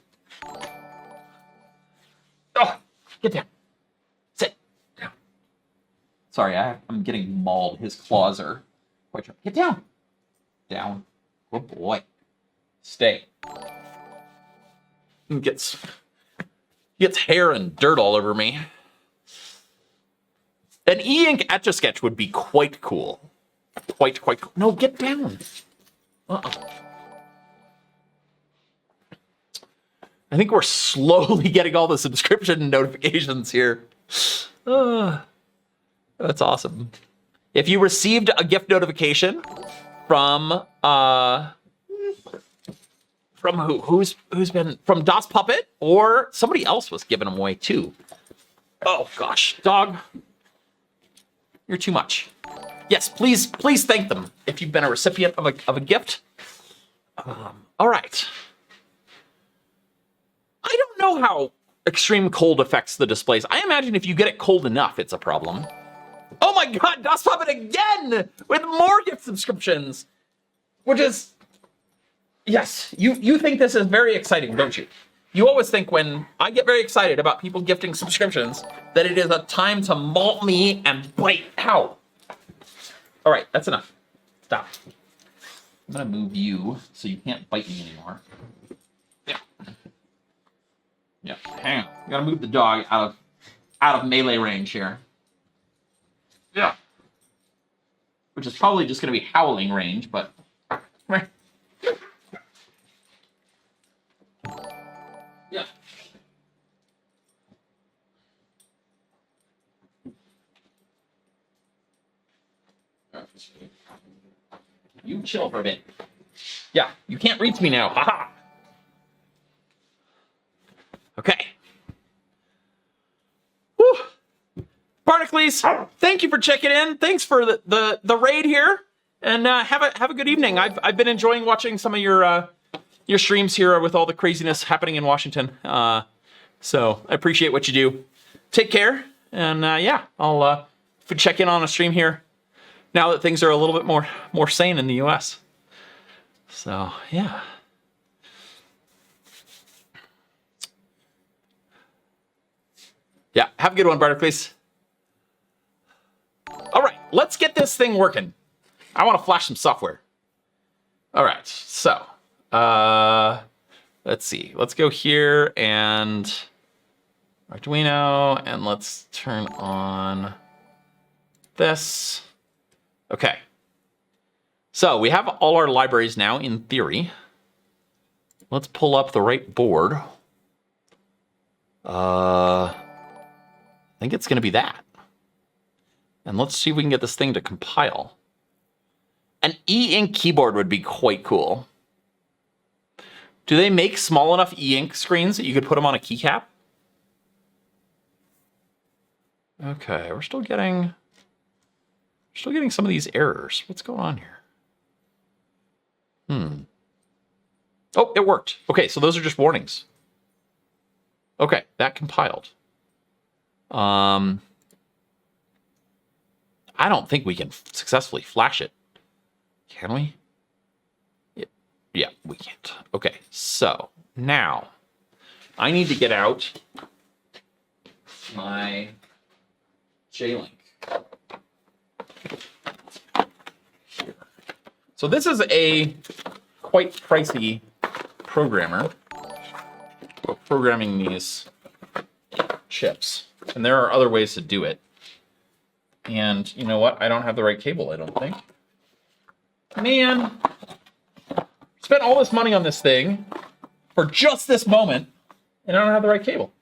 Oh, get down. Sit down. Sorry, I'm getting mauled. His claws are quite sharp. Get down. Down. Good boy. Stay. He gets hair and dirt all over me. An e-ink Etch-a-Sketch would be quite cool. Quite cool. No, get down. I think we're slowly getting all the subscription notifications here. That's awesome. If you received a gift notification from who's been from Das Puppet, or somebody else was giving them away too. Oh gosh, dog, you're too much. Yes, please thank them if you've been a recipient of a gift. All right. I don't know how extreme cold affects the displays. I imagine if you get it cold enough, it's a problem. Oh my God, Das Puppet again with more gift subscriptions, which is, yes, you think this is very exciting, don't you? You always think when I get very excited about people gifting subscriptions that it is a time to maul me and bite. Ow. All right, that's enough. Stop. I'm gonna move you so you can't bite me anymore. Yeah, hang on. You gotta move the dog out of melee range here. Yeah. Which is probably just gonna be howling range, but yeah. You chill for a bit. Yeah, you can't reach me now. Haha. Okay. Whew. Barnacles, thank you for checking in. Thanks for the raid here, and have a good evening. I've been enjoying watching some of your streams here with all the craziness happening in Washington. So I appreciate what you do. Take care, and yeah, I'll check in on a stream here now that things are a little bit more sane in the U.S. So yeah. Yeah, have a good one, Barnacles. All right, let's get this thing working. I want to flash some software. All right, so let's see. Let's go here and Arduino, and let's turn on this. Okay. So we have all our libraries now in theory. Let's pull up the right board. I think it's going to be that. And let's see if we can get this thing to compile. An e-ink keyboard would be quite cool. Do they make small enough e-ink screens that you could put them on a keycap? Okay, we're still getting some of these errors. What's going on here? Oh, it worked. Okay, so those are just warnings. Okay, that compiled. I don't think we can successfully flash it. Can we? Yeah, we can't. Okay, so now I need to get out my J-Link. So this is a quite pricey programmer. We're programming these chips, and there are other ways to do it. And you know what? I don't have the right cable, I don't think. Man, spent all this money on this thing for just this moment, and I don't have the right cable.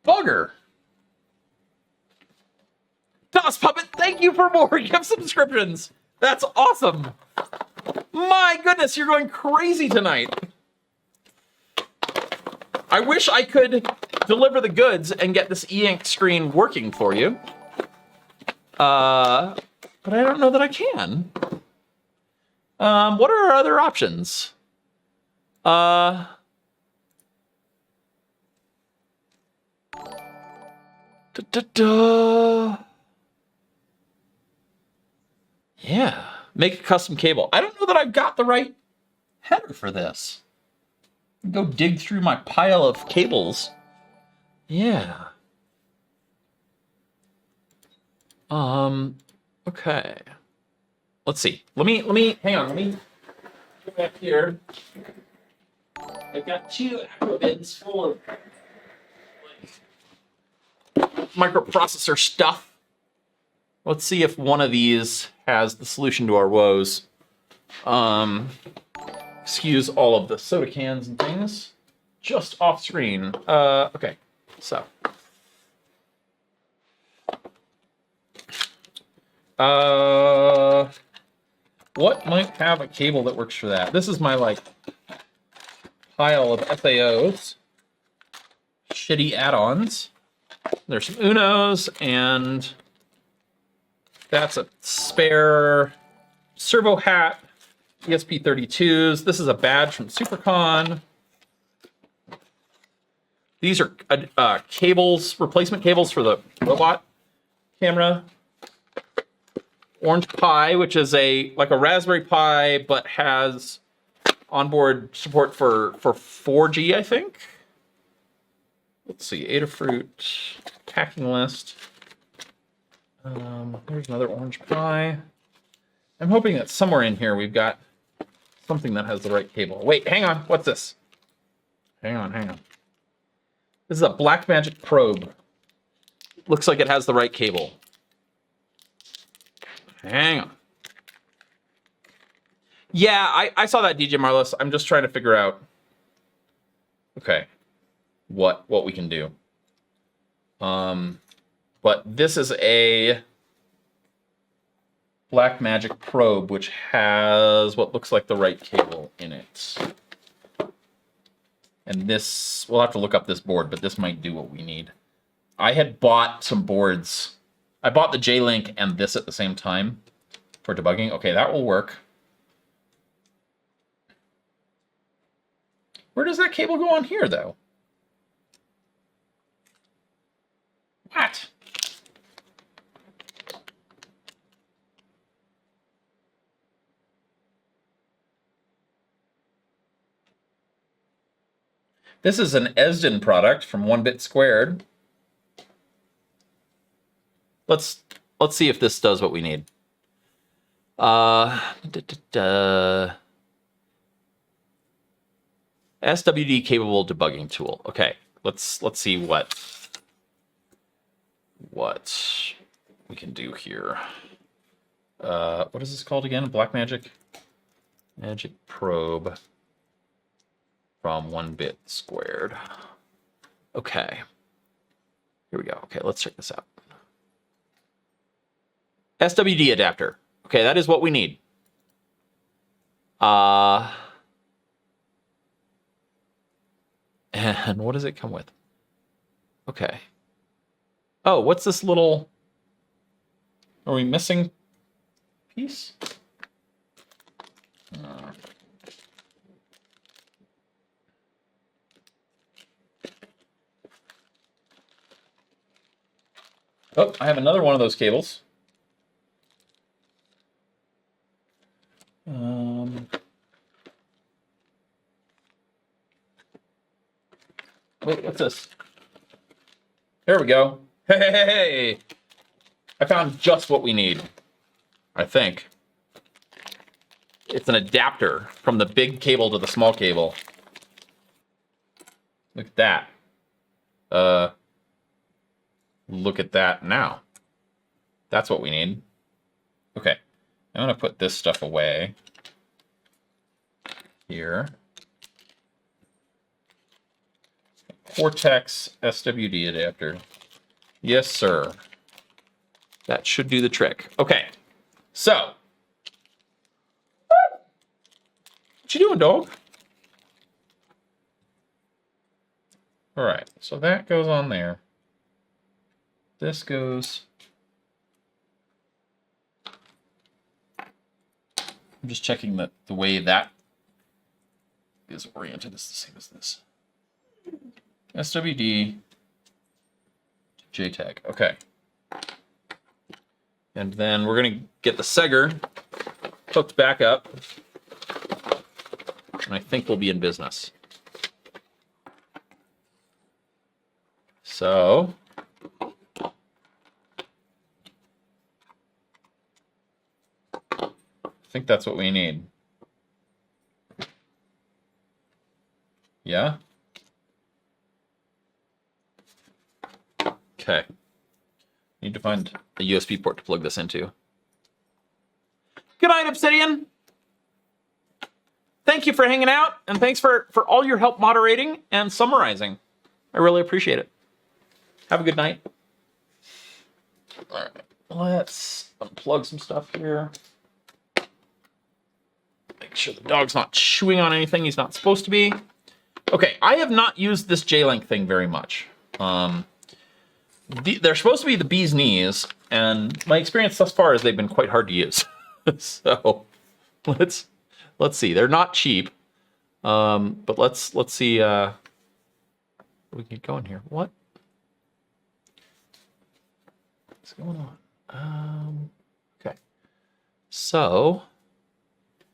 Bugger. DOS Puppet, thank you for more gift subscriptions. That's awesome. My goodness, you're going crazy tonight. I wish I could deliver the goods and get this e-ink screen working for you. But I don't know that I can. What are our other options? Yeah, make a custom cable. I don't know that I've got the right header for this. Go dig through my pile of cables. Yeah. Okay. Let's see. Let me hang on. Let me go back here. I've got 2 aqua bins full of microprocessor stuff. Let's see if one of these has the solution to our woes. Excuse all of the soda cans and things. Just off screen. Okay, so. What might have a cable that works for that? This is my, like, pile of FAOs. Shitty add-ons. There's some Unos, and that's a spare servo hat, ESP32s. This is a badge from SuperCon. These are cables, replacement cables for the robot camera. Orange Pi, which is like a Raspberry Pi, but has onboard support for 4G, I think. Let's see, Adafruit, packing list. There's another Orange Pi. I'm hoping that somewhere in here we've got something that has the right cable. Wait, hang on, what's this? Hang on. This is a Blackmagic probe. Looks like it has the right cable. Hang on. Yeah, I saw that, DJ Marlos. I'm just trying to figure out, okay, what we can do. But this is a Blackmagic probe, which has what looks like the right cable in it. And this, we'll have to look up this board, but this might do what we need. I had bought some boards. I bought the J-Link and this at the same time for debugging. Okay, that will work. Where does that cable go on here, though? What? This is an Esden product from 1Bit Squared. Let's see if this does what we need. SWD capable debugging tool. Okay, let's see what we can do here. What is this called again? Blackmagic probe from 1Bit Squared. Okay, here we go. Okay, let's check this out. SWD adapter. Okay, that is what we need. And what does it come with? Okay. Oh, what's this little... Are we missing piece? Oh, I have another one of those cables. Wait, what's this? There we go. Hey! I found just what we need, I think. It's an adapter from the big cable to the small cable. Look at that. Look at that now. That's what we need. Okay. I'm going to put this stuff away here. Cortex SWD adapter. Yes, sir. That should do the trick. Okay, so. What you doing, dog? All right, so that goes on there. This goes... I'm just checking that the way that is oriented is the same as this. SWD JTAG. Okay. And then we're going to get the Seger hooked back up. And I think we'll be in business. So... I think that's what we need. Yeah? Okay. Need to find a USB port to plug this into. Good night, Obsidian! Thank you for hanging out, and thanks for all your help moderating and summarizing. I really appreciate it. Have a good night. All right, let's unplug some stuff here. Make sure the dog's not chewing on anything he's not supposed to be. Okay, I have not used this J-Link thing very much. They're supposed to be the bee's knees, and my experience thus far is they've been quite hard to use. So let's see. They're not cheap, but let's see. We can go in here. What's going on? Okay, so.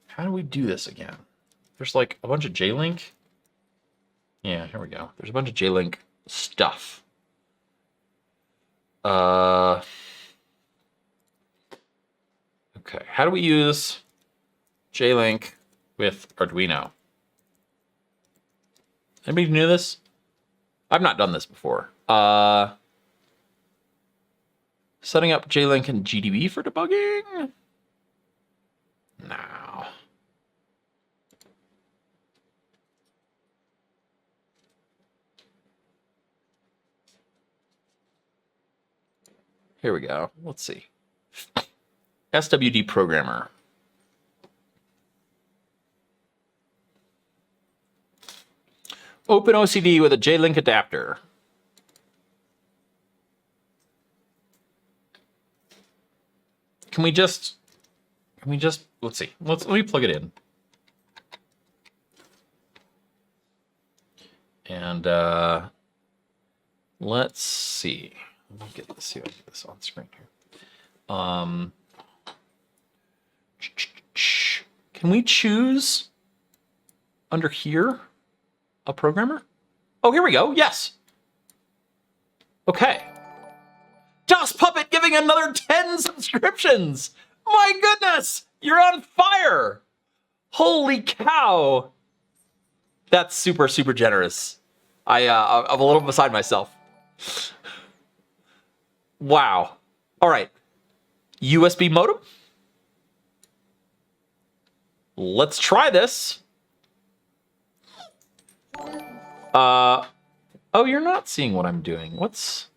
How do we do this again? There's like a bunch of J-Link. Yeah, here we go. There's a bunch of J-Link stuff. Okay, how do we use J-Link with Arduino? Anybody knew this? I've not done this before. Setting up J-Link and GDB for debugging? No. Here we go. Let's see. SWD programmer. Open OCD with a J-Link adapter. Can we just, let's see. Let me plug it in. And let's see. Let me see if I can get this on screen here. Can we choose under here a programmer? Oh, here we go. Yes. Okay. Joss Puppet giving another 10 subscriptions. My goodness, you're on fire. Holy cow. That's super, super generous. I'm a little beside myself. Wow. All right. USB modem. Let's try this. Oh, you're not seeing what I'm doing. What's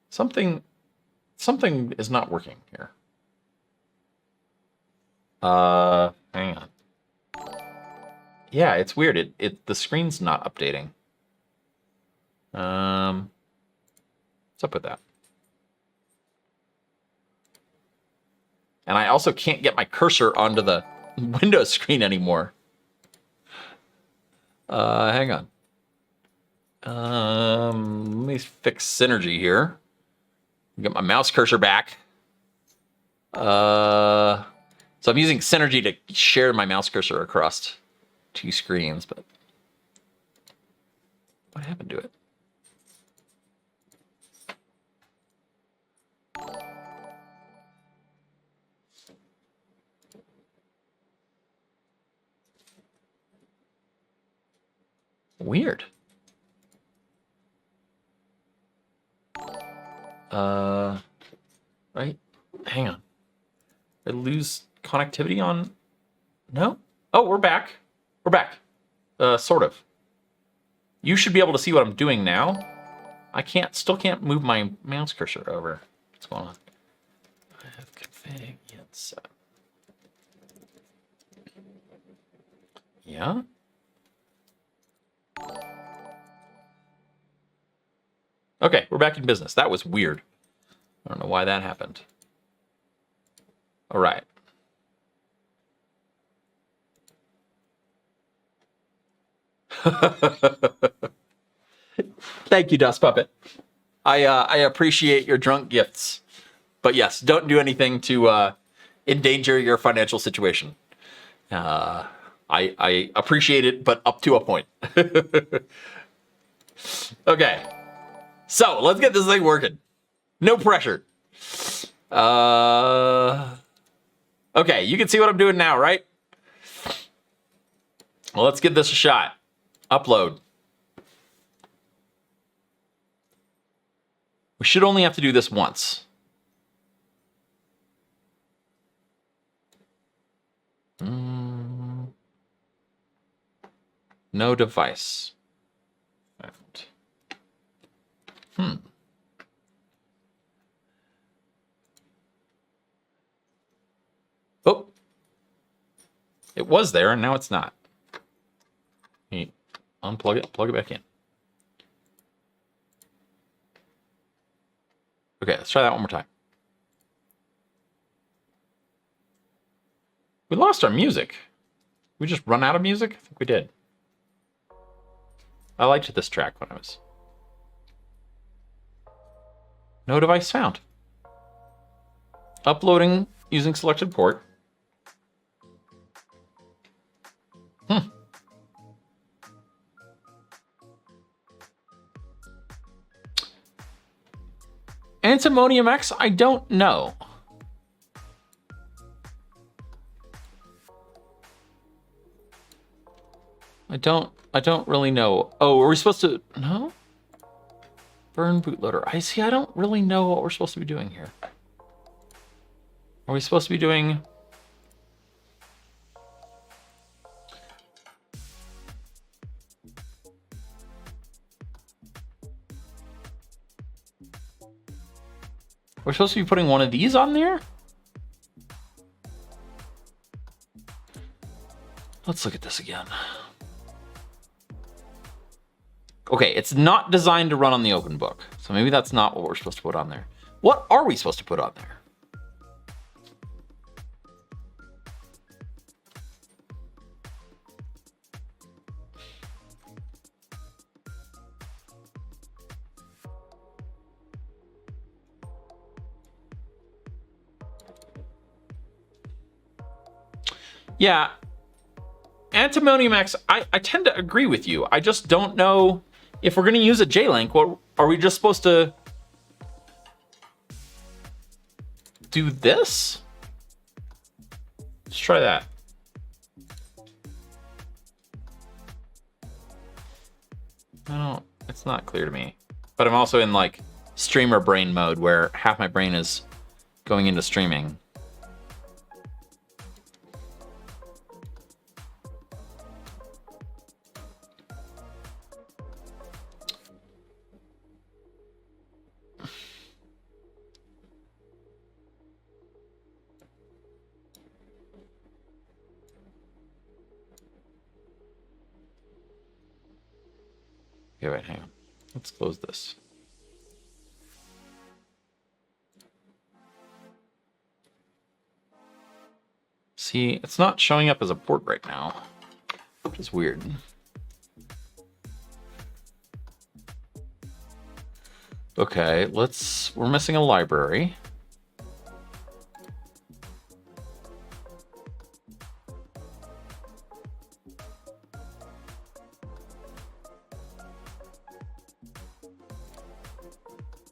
something is not working here. Hang on. Yeah, it's weird. The screen's not updating. What's up with that? And I also can't get my cursor onto the Windows screen anymore. Hang on. Let me fix Synergy here. Get my mouse cursor back. So I'm using Synergy to share my mouse cursor across 2 screens, but what happened to it? Weird. Right? Hang on. Did I lose connectivity on? No? Oh, we're back. We're back. Sort of. You should be able to see what I'm doing now. I still can't move my mouse cursor over. What's going on? I have config yet set. Yeah. Okay, we're back in business. That was weird. I don't know why that happened. All right. Thank you, Dust Puppet. I appreciate your drunk gifts. But yes, don't do anything to endanger your financial situation. I appreciate it, but up to a point. Okay. So, let's get this thing working. No pressure. Okay, you can see what I'm doing now, right? Well, let's give this a shot. Upload. We should only have to do this once. No device. Oh. It was there, and now it's not. Unplug it, plug it back in. Okay, let's try that one more time. We lost our music. We just run out of music? I think we did. I liked this track when I was... No device found. Uploading using selected port. Antimonium X? I don't know. I don't really know. Oh, are we supposed to... No? Burn bootloader. I see, I don't really know what we're supposed to be doing here. Are we supposed to be doing... We're supposed to be putting one of these on there? Let's look at this again. Okay, it's not designed to run on the open book. So maybe that's not what we're supposed to put on there. What are we supposed to put on there? Yeah, Antimonium X, I tend to agree with you. I just don't know if we're going to use a J-Link. What are we just supposed to do this? Let's try that. It's not clear to me. But I'm also in like streamer brain mode where half my brain is going into streaming. Okay, wait, hang on. Let's close this. See, it's not showing up as a port right now, which is weird. Okay, we're missing a library.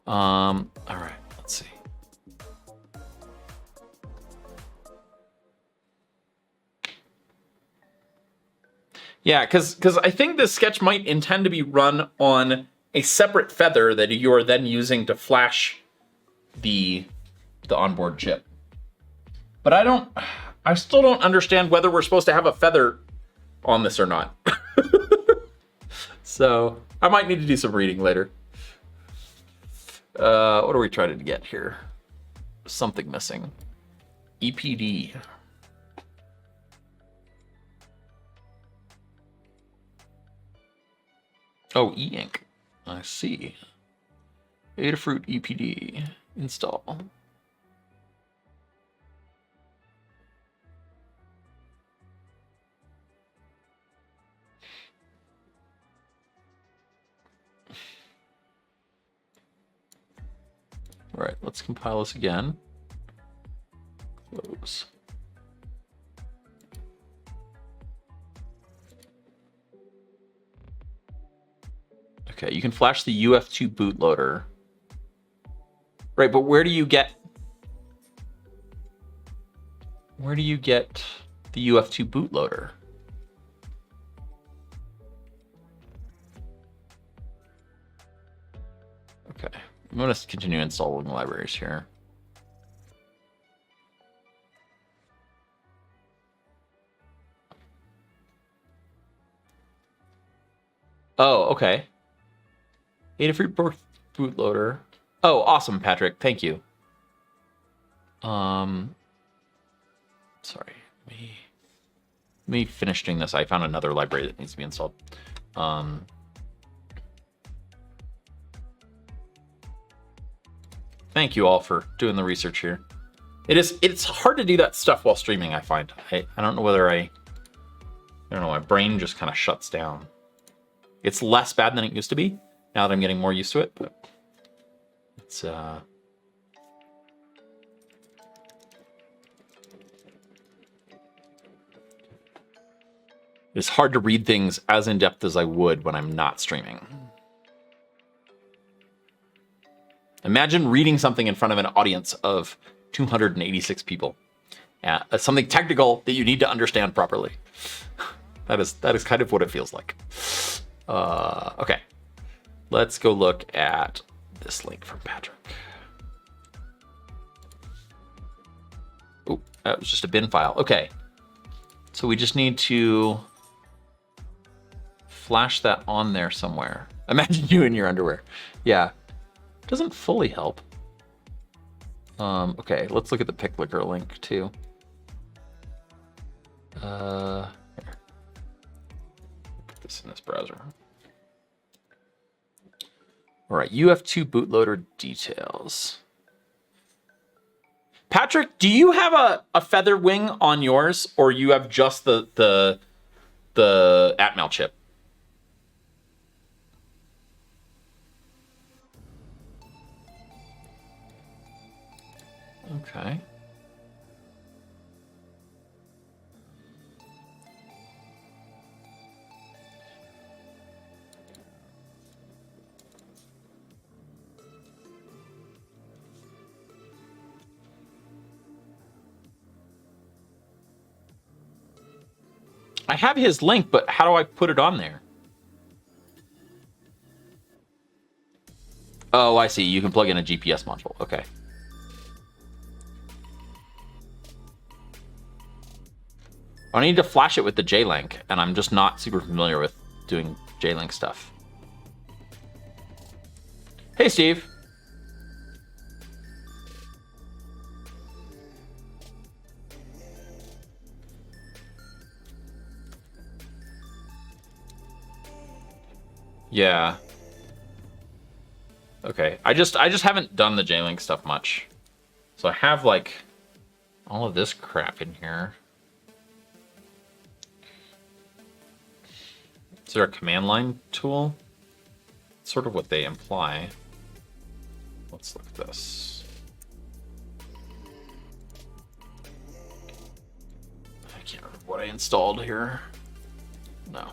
All right, let's see. Yeah, because I think this sketch might intend to be run on a separate feather that you are then using to flash the onboard chip. But I still don't understand whether we're supposed to have a feather on this or not. So I might need to do some reading later. What are we trying to get here? Something missing. EPD. Oh, e-ink. I see. Adafruit EPD. Install. All right, let's compile this again. Close. Okay, you can flash the UF2 bootloader. Right, but where do you get the UF2 bootloader? Okay, I'm going to continue installing libraries here. Oh, okay. Adafruit bootloader. Oh, awesome, Patrick. Thank you. Sorry. Me finish doing this. I found another library that needs to be installed. Thank you all for doing the research here. It's hard to do that stuff while streaming, I find. I don't know whether I don't know, my brain just kind of shuts down. It's less bad than it used to be now that I'm getting more used to it, but it's it's hard to read things as in depth as I would when I'm not streaming. Imagine reading something in front of an audience of 286 people. Something technical that you need to understand properly. That is kind of what it feels like. Okay, let's go look at this link from Patrick. Oh, that was just a bin file. Okay, so we just need to flash that on there somewhere. Imagine you in your underwear. Yeah, doesn't fully help. Okay, let's look at the picklicker link too. Here. Put this in this browser. All right, UF2 bootloader details. Patrick, do you have a feather wing on yours, or you have just the Atmel chip? Okay. I have his link, but how do I put it on there? Oh, I see. You can plug in a GPS module. Okay. I need to flash it with the J-Link, and I'm just not super familiar with doing J-Link stuff. Hey, Steve. Yeah. Okay. I just haven't done the J-Link stuff much. So I have like all of this crap in here. Is there a command line tool? It's sort of what they imply. Let's look at this. I can't remember what I installed here. No.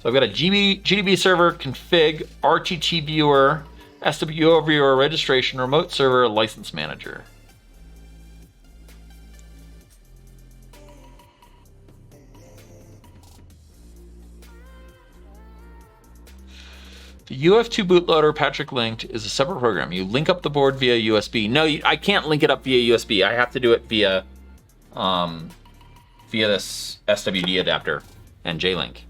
So I've got a GDB server config, RTT viewer, SWO viewer registration, remote server, license manager. The UF2 bootloader Patrick linked is a separate program. You link up the board via USB. No, I can't link it up via USB. I have to do it via via this SWD adapter and J-Link.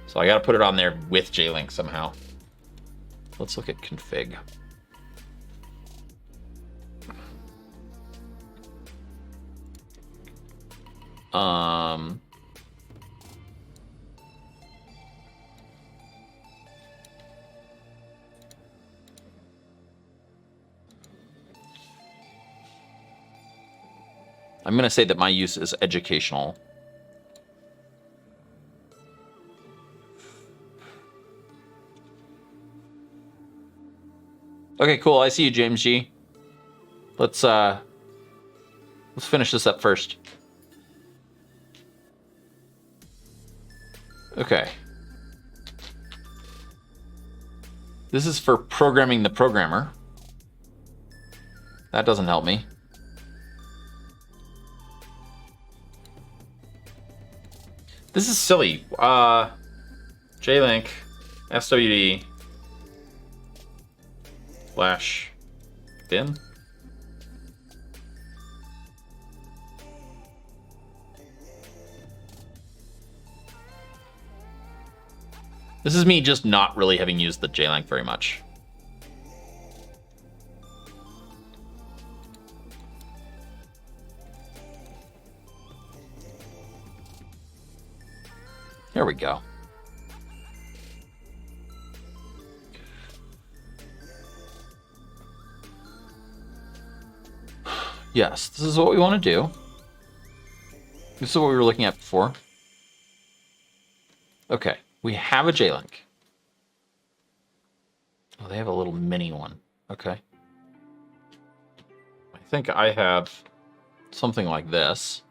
So I got to put it on there with J-Link somehow. Let's look at config. I'm going to say that my use is educational. Okay, cool. I see you, James G. Let's finish this up first. Okay. This is for programming the programmer. That doesn't help me. This is silly. J-Link, SWD, flash bin. This is me just not really having used the J-Link very much. There we go. Yes, this is what we want to do. This is what we were looking at before. Okay, we have a J-Link. Oh, they have a little mini one. Okay. I think I have something like this.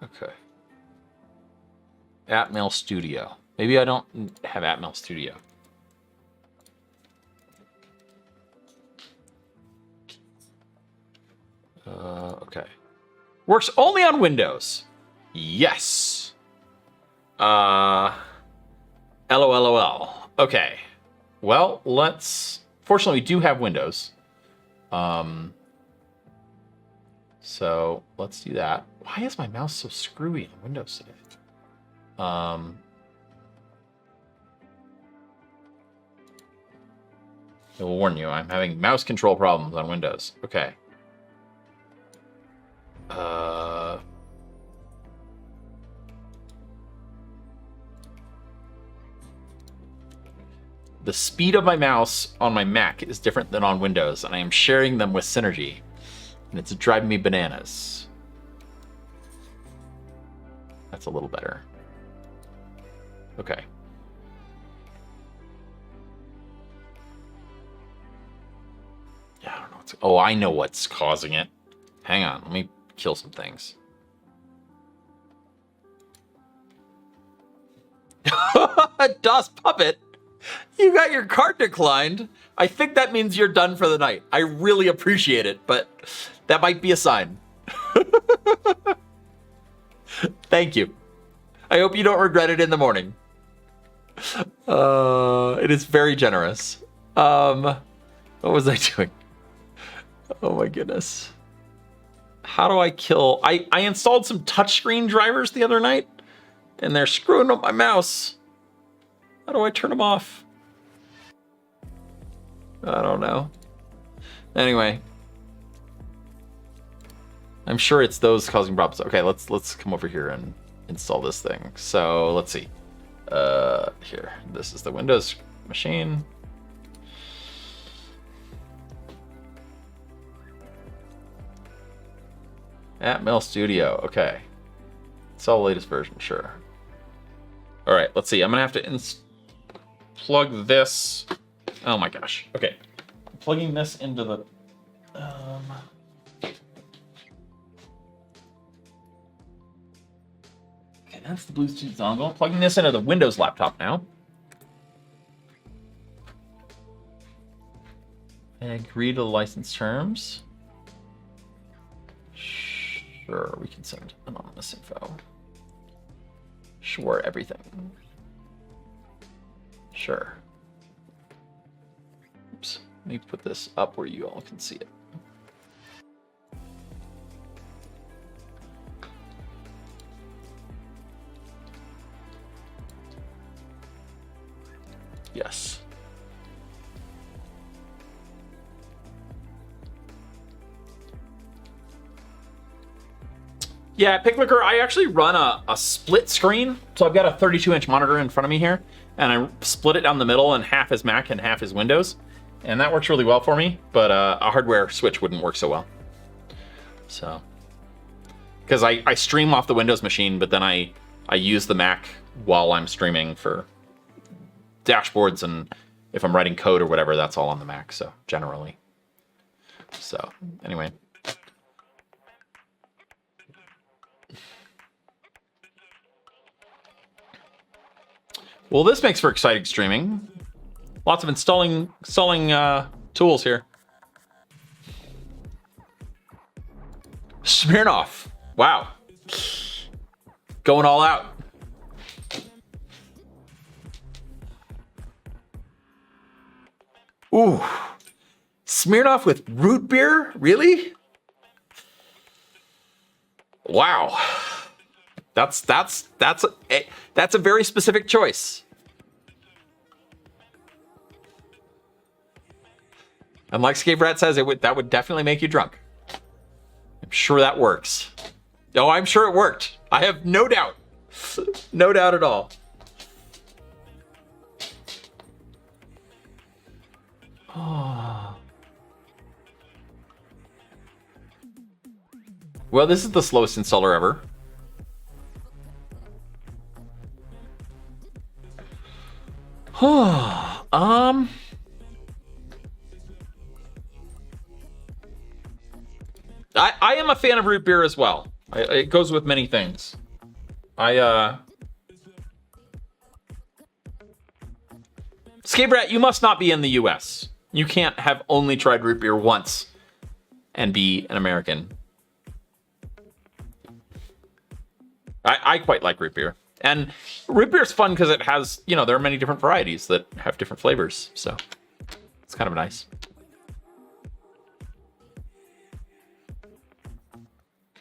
Okay. Atmail Studio. Maybe I don't have Atmail Studio. Okay. Works only on Windows. Yes. LOLOL. Okay. Well, let's... Fortunately, we do have Windows. So, let's do that. Why is my mouse so screwy on Windows today? I will warn you, I'm having mouse control problems on Windows. Okay. The speed of my mouse on my Mac is different than on Windows, and I am sharing them with Synergy, and it's driving me bananas. That's a little better. Okay. Yeah, I don't know what's... Oh, I know what's causing it. Hang on, let me kill some things. DOS Puppet, you got your card declined. I think that means you're done for the night. I really appreciate it, but that might be a sign. Thank you. I hope you don't regret it in the morning. It is very generous. What was I doing? Oh my goodness. How do I kill... I installed some touchscreen drivers the other night, and they're screwing up my mouse. How do I turn them off? I don't know. Anyway. I'm sure it's those causing problems. Okay, let's come over here and install this thing. So, let's see. Here. This is the Windows machine. Atmail Studio. Okay. Install the latest version, sure. All right, let's see. I'm going to have to plug this. Oh my gosh. Okay. I'm plugging this into the... Okay, that's the Bluetooth dongle. I'm plugging this into the Windows laptop now. And agree to the license terms. Sure, we can send anonymous info. Sure, everything. Sure. Oops. Let me put this up where you all can see it. Yeah, Picklicker, I actually run a split screen. So I've got a 32-inch monitor in front of me here, and I split it down the middle, and half is Mac and half is Windows. And that works really well for me, but a hardware switch wouldn't work so well. So, because I stream off the Windows machine, but then I use the Mac while I'm streaming for dashboards, and if I'm writing code or whatever, that's all on the Mac, so generally. So, anyway. Well, this makes for exciting streaming. Lots of installing tools here. Smirnoff. Wow. Going all out. Ooh. Smirnoff with root beer? Really? Wow. That's a very specific choice. And like Escape Rat says, that would definitely make you drunk. I'm sure that works. Oh, I'm sure it worked. I have no doubt. No doubt at all. Oh. Well, this is the slowest installer ever. I am a fan of root beer as well. It goes with many things. Escape Rat, you must not be in the US. You can't have only tried root beer once and be an American. I quite like root beer. And root beer is fun because it has, there are many different varieties that have different flavors. So it's kind of nice.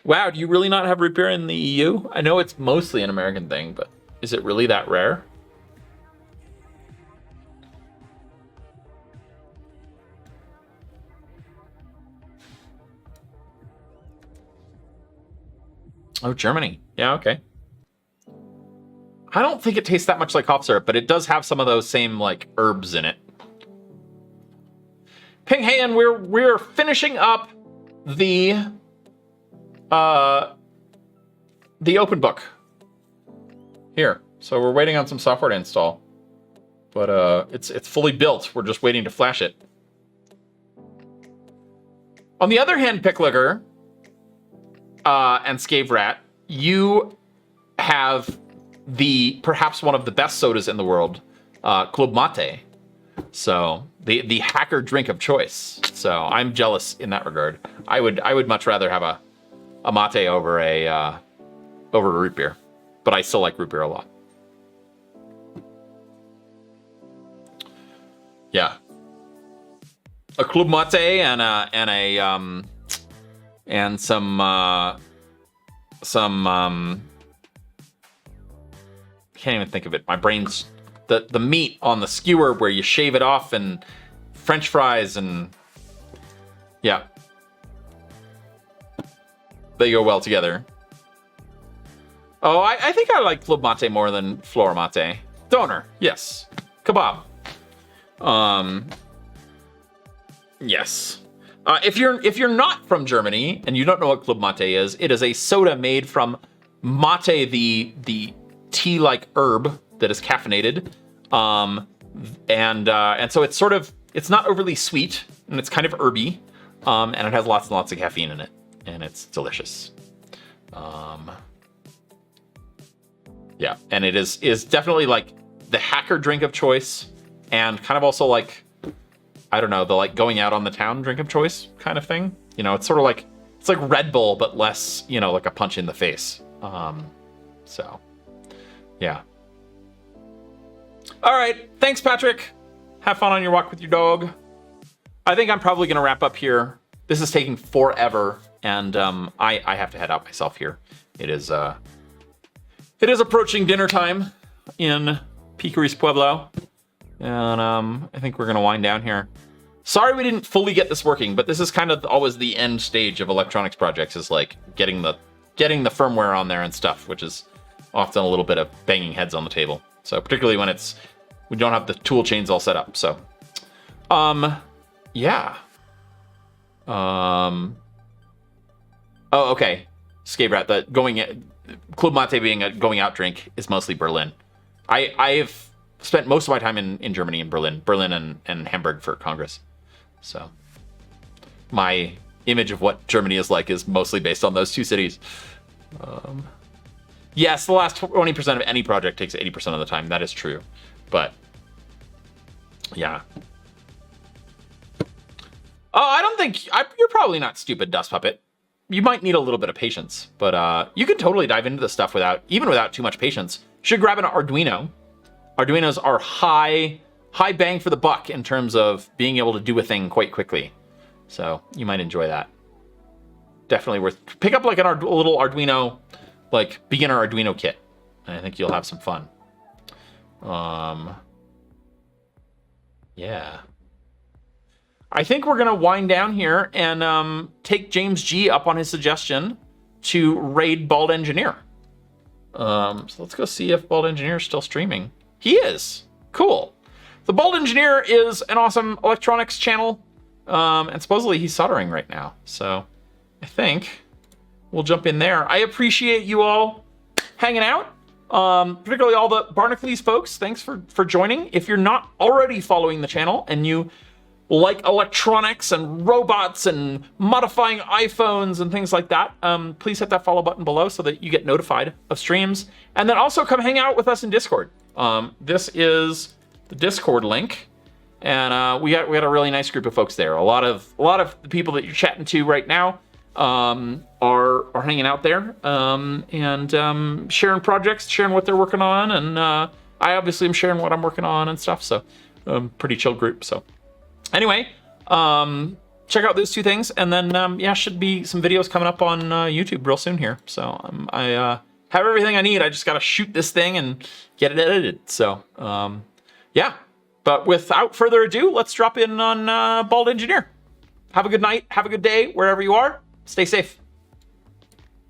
Wow, do you really not have root beer in the EU? I know it's mostly an American thing, but is it really that rare? Oh, Germany. Yeah, okay. I don't think it tastes that much like cough syrup, but it does have some of those same like herbs in it. Ping Hey, and we're finishing up the open book here. So we're waiting on some software to install, but it's fully built. We're just waiting to flash it. On the other hand, Picklicker and Scave Rat, you have perhaps one of the best sodas in the world, Club Mate. So the hacker drink of choice. So I'm jealous in that regard. I would much rather have a mate over a root beer, but I still like root beer a lot. Yeah, a Club Mate and some can't even think of it. My brain's the meat on the skewer where you shave it off, and French fries, and yeah, they go well together. Oh, I think I like Club Mate more than Flora Mate. Doner, yes. Kebab. Yes. If you're not from Germany and you don't know what Club Mate is, it is a soda made from mate, the tea-like herb that is caffeinated, and so it's not overly sweet, and it's kind of herby, and it has lots and lots of caffeine in it, and it's delicious. Yeah, and it is definitely like the hacker drink of choice, and kind of also like, I don't know, the like going out on the town drink of choice kind of thing. It's sort of like, it's like Red Bull, but less, like a punch in the face. So, yeah. All right, thanks, Patrick. Have fun on your walk with your dog. I think I'm probably going to wrap up here. This is taking forever, and I have to head out myself here. It is approaching dinner time in Picaris Pueblo, and I think we're going to wind down here. Sorry we didn't fully get this working, but this is kind of always the end stage of electronics projects, is like getting the getting the firmware on there and stuff, which is often a little bit of banging heads on the table. So particularly when we don't have the tool chains all set up. So, yeah. Oh, okay. Scaperat, Club Mate being a going out drink is mostly Berlin. I've spent most of my time in Germany, in Berlin and Hamburg for Congress. So my image of what Germany is like is mostly based on those two cities. Yes, the last 20% of any project takes 80% of the time. That is true. But yeah. Oh, I don't think you're probably not stupid, Dust Puppet. You might need a little bit of patience, but you can totally dive into this stuff even without too much patience. You should grab an Arduino. Arduinos are high bang for the buck in terms of being able to do a thing quite quickly. So you might enjoy that. Definitely worth pick up like a little Arduino, like beginner Arduino kit. And I think you'll have some fun. Yeah. I think we're gonna wind down here and take James G up on his suggestion to raid Bald Engineer. So let's go see if Bald Engineer is still streaming. He is. Cool. The Bald Engineer is an awesome electronics channel, and supposedly he's soldering right now. So I think we'll jump in there. I appreciate you all hanging out, particularly all the Barnacles folks. Thanks for joining. If you're not already following the channel and you like electronics and robots and modifying iPhones and things like that, please hit that follow button below so that you get notified of streams. And then also come hang out with us in Discord. This is the Discord link, and we got a really nice group of folks there. A lot of the people that you're chatting to right now are hanging out there and sharing projects, sharing what they're working on, and I obviously am sharing what I'm working on and stuff. So pretty chill group. So. Anyway, check out those two things, and then, yeah, should be some videos coming up on YouTube real soon here. So I have everything I need. I just got to shoot this thing and get it edited. So, yeah. But without further ado, let's drop in on Bald Engineer. Have a good night. Have a good day wherever you are. Stay safe.